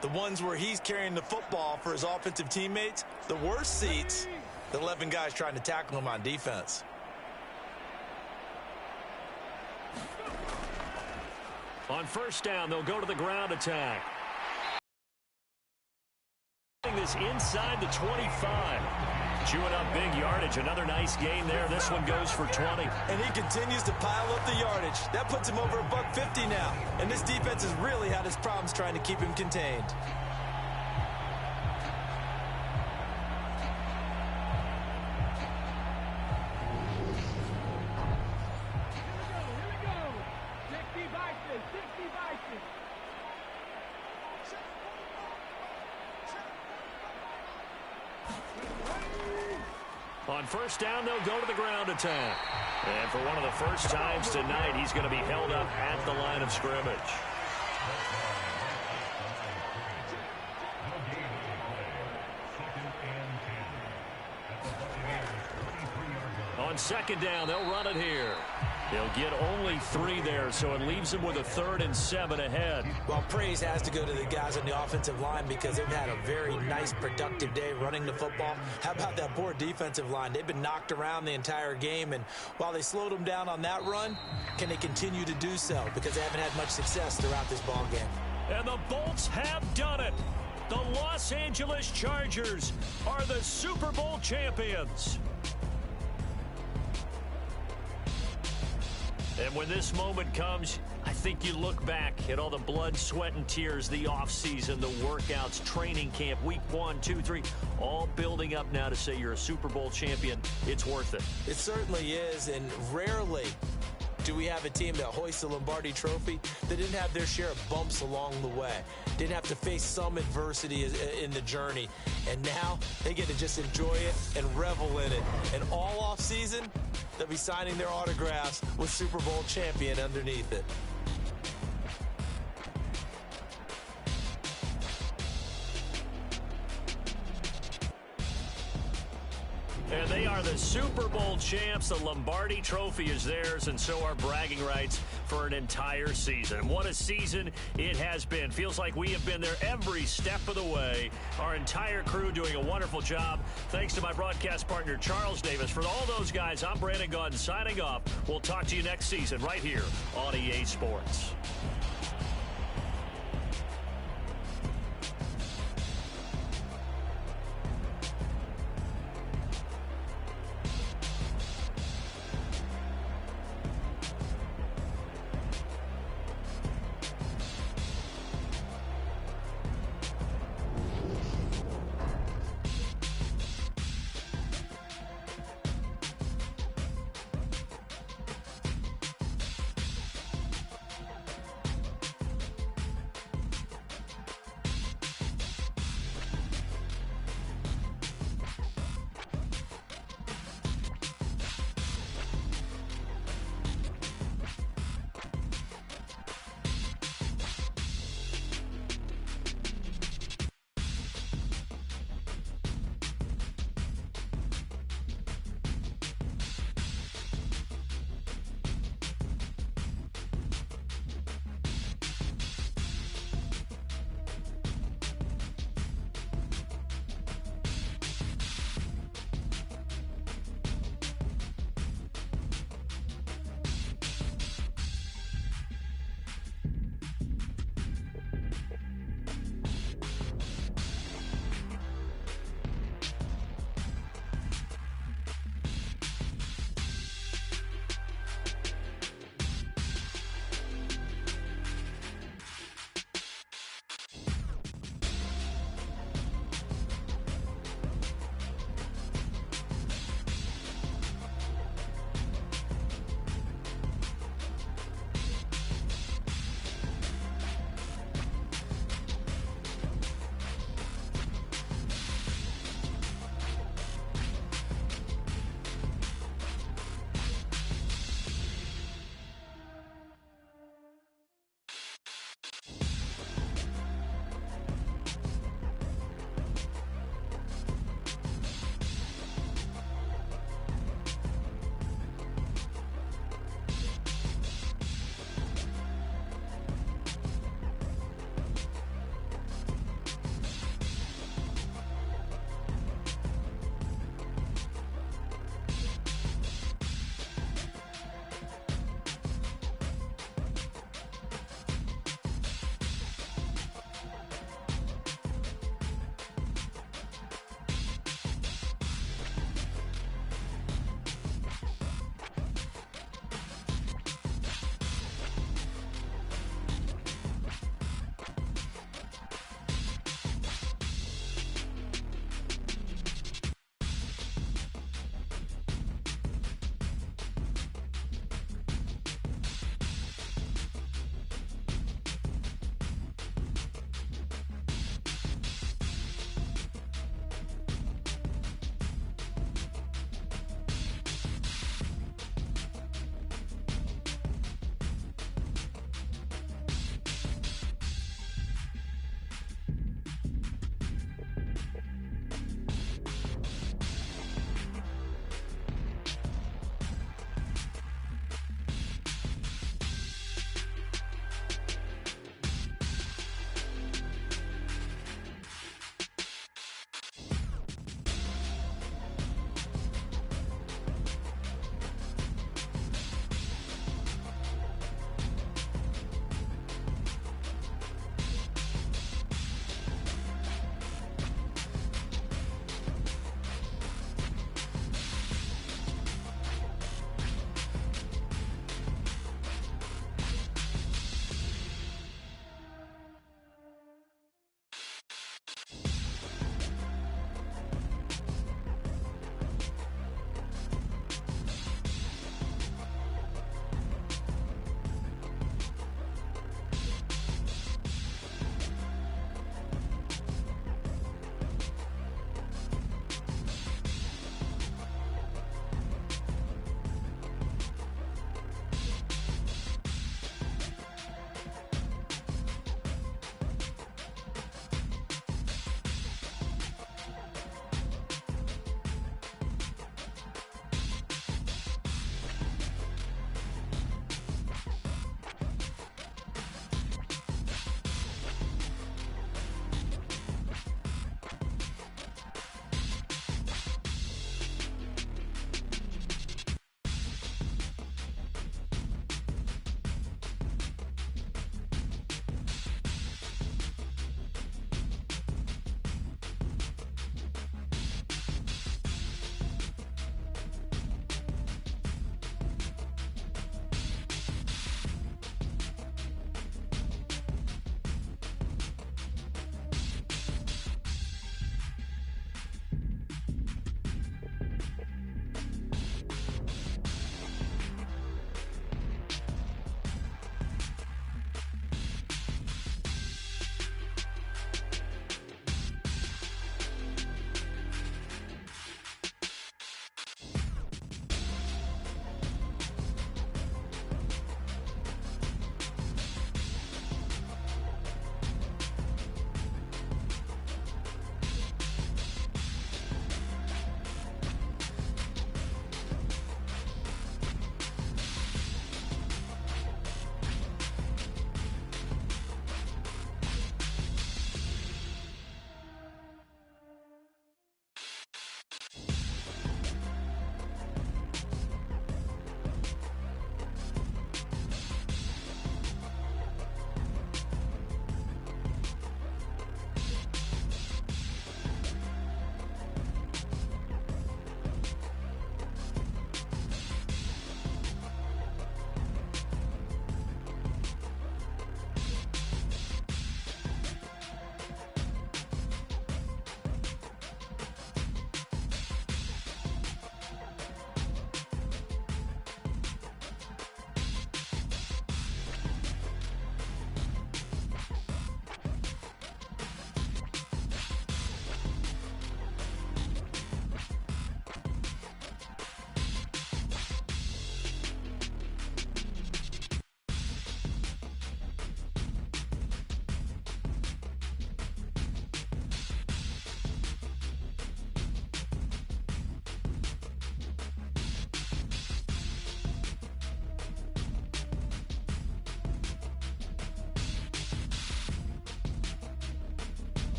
the ones where he's carrying the football for his offensive teammates. The worst seats, the 11 guys trying to tackle him on defense. On 1st down, they'll go to the ground attack. This inside the 25. Chewing up big yardage. Another nice gain there. This one goes for 20. And he continues to pile up the yardage. That puts him over $150 now. And this defense has really had its problems trying to keep him contained. On 1st down, they'll go to the ground attack. And for one of the first times tonight, he's going to be held up at the line of scrimmage. On 2nd down, they'll run it here. They'll get only 3 there, so it leaves them with a 3rd and 7 ahead. Well, praise has to go to the guys on the offensive line because they've had a very nice, productive day running the football. How about that poor defensive line? They've been knocked around the entire game, and while they slowed them down on that run, can they continue to do so? Because they haven't had much success throughout this ball game. And the Bolts have done it. The Los Angeles Chargers are the Super Bowl champions. And when this moment comes, I think you look back at all the blood, sweat, and tears, the offseason, the workouts, training camp, week 1, 2, 3, all building up now to say you're a Super Bowl champion. It's worth it. It certainly is, and rarely do we have a team that hoists the Lombardi Trophy that didn't have their share of bumps along the way, didn't have to face some adversity in the journey, and now they get to just enjoy it and revel in it. And all offseason, they'll be signing their autographs with Super Bowl champion underneath it. And they are the Super Bowl champs. The Lombardi Trophy is theirs, and so are bragging rights for an entire season. What a season it has been. Feels like we have been there every step of the way. Our entire crew doing a wonderful job. Thanks to my broadcast partner, Charles Davis. For all those guys, I'm Brandon Gaudin signing off. We'll talk to you next season right here on EA Sports.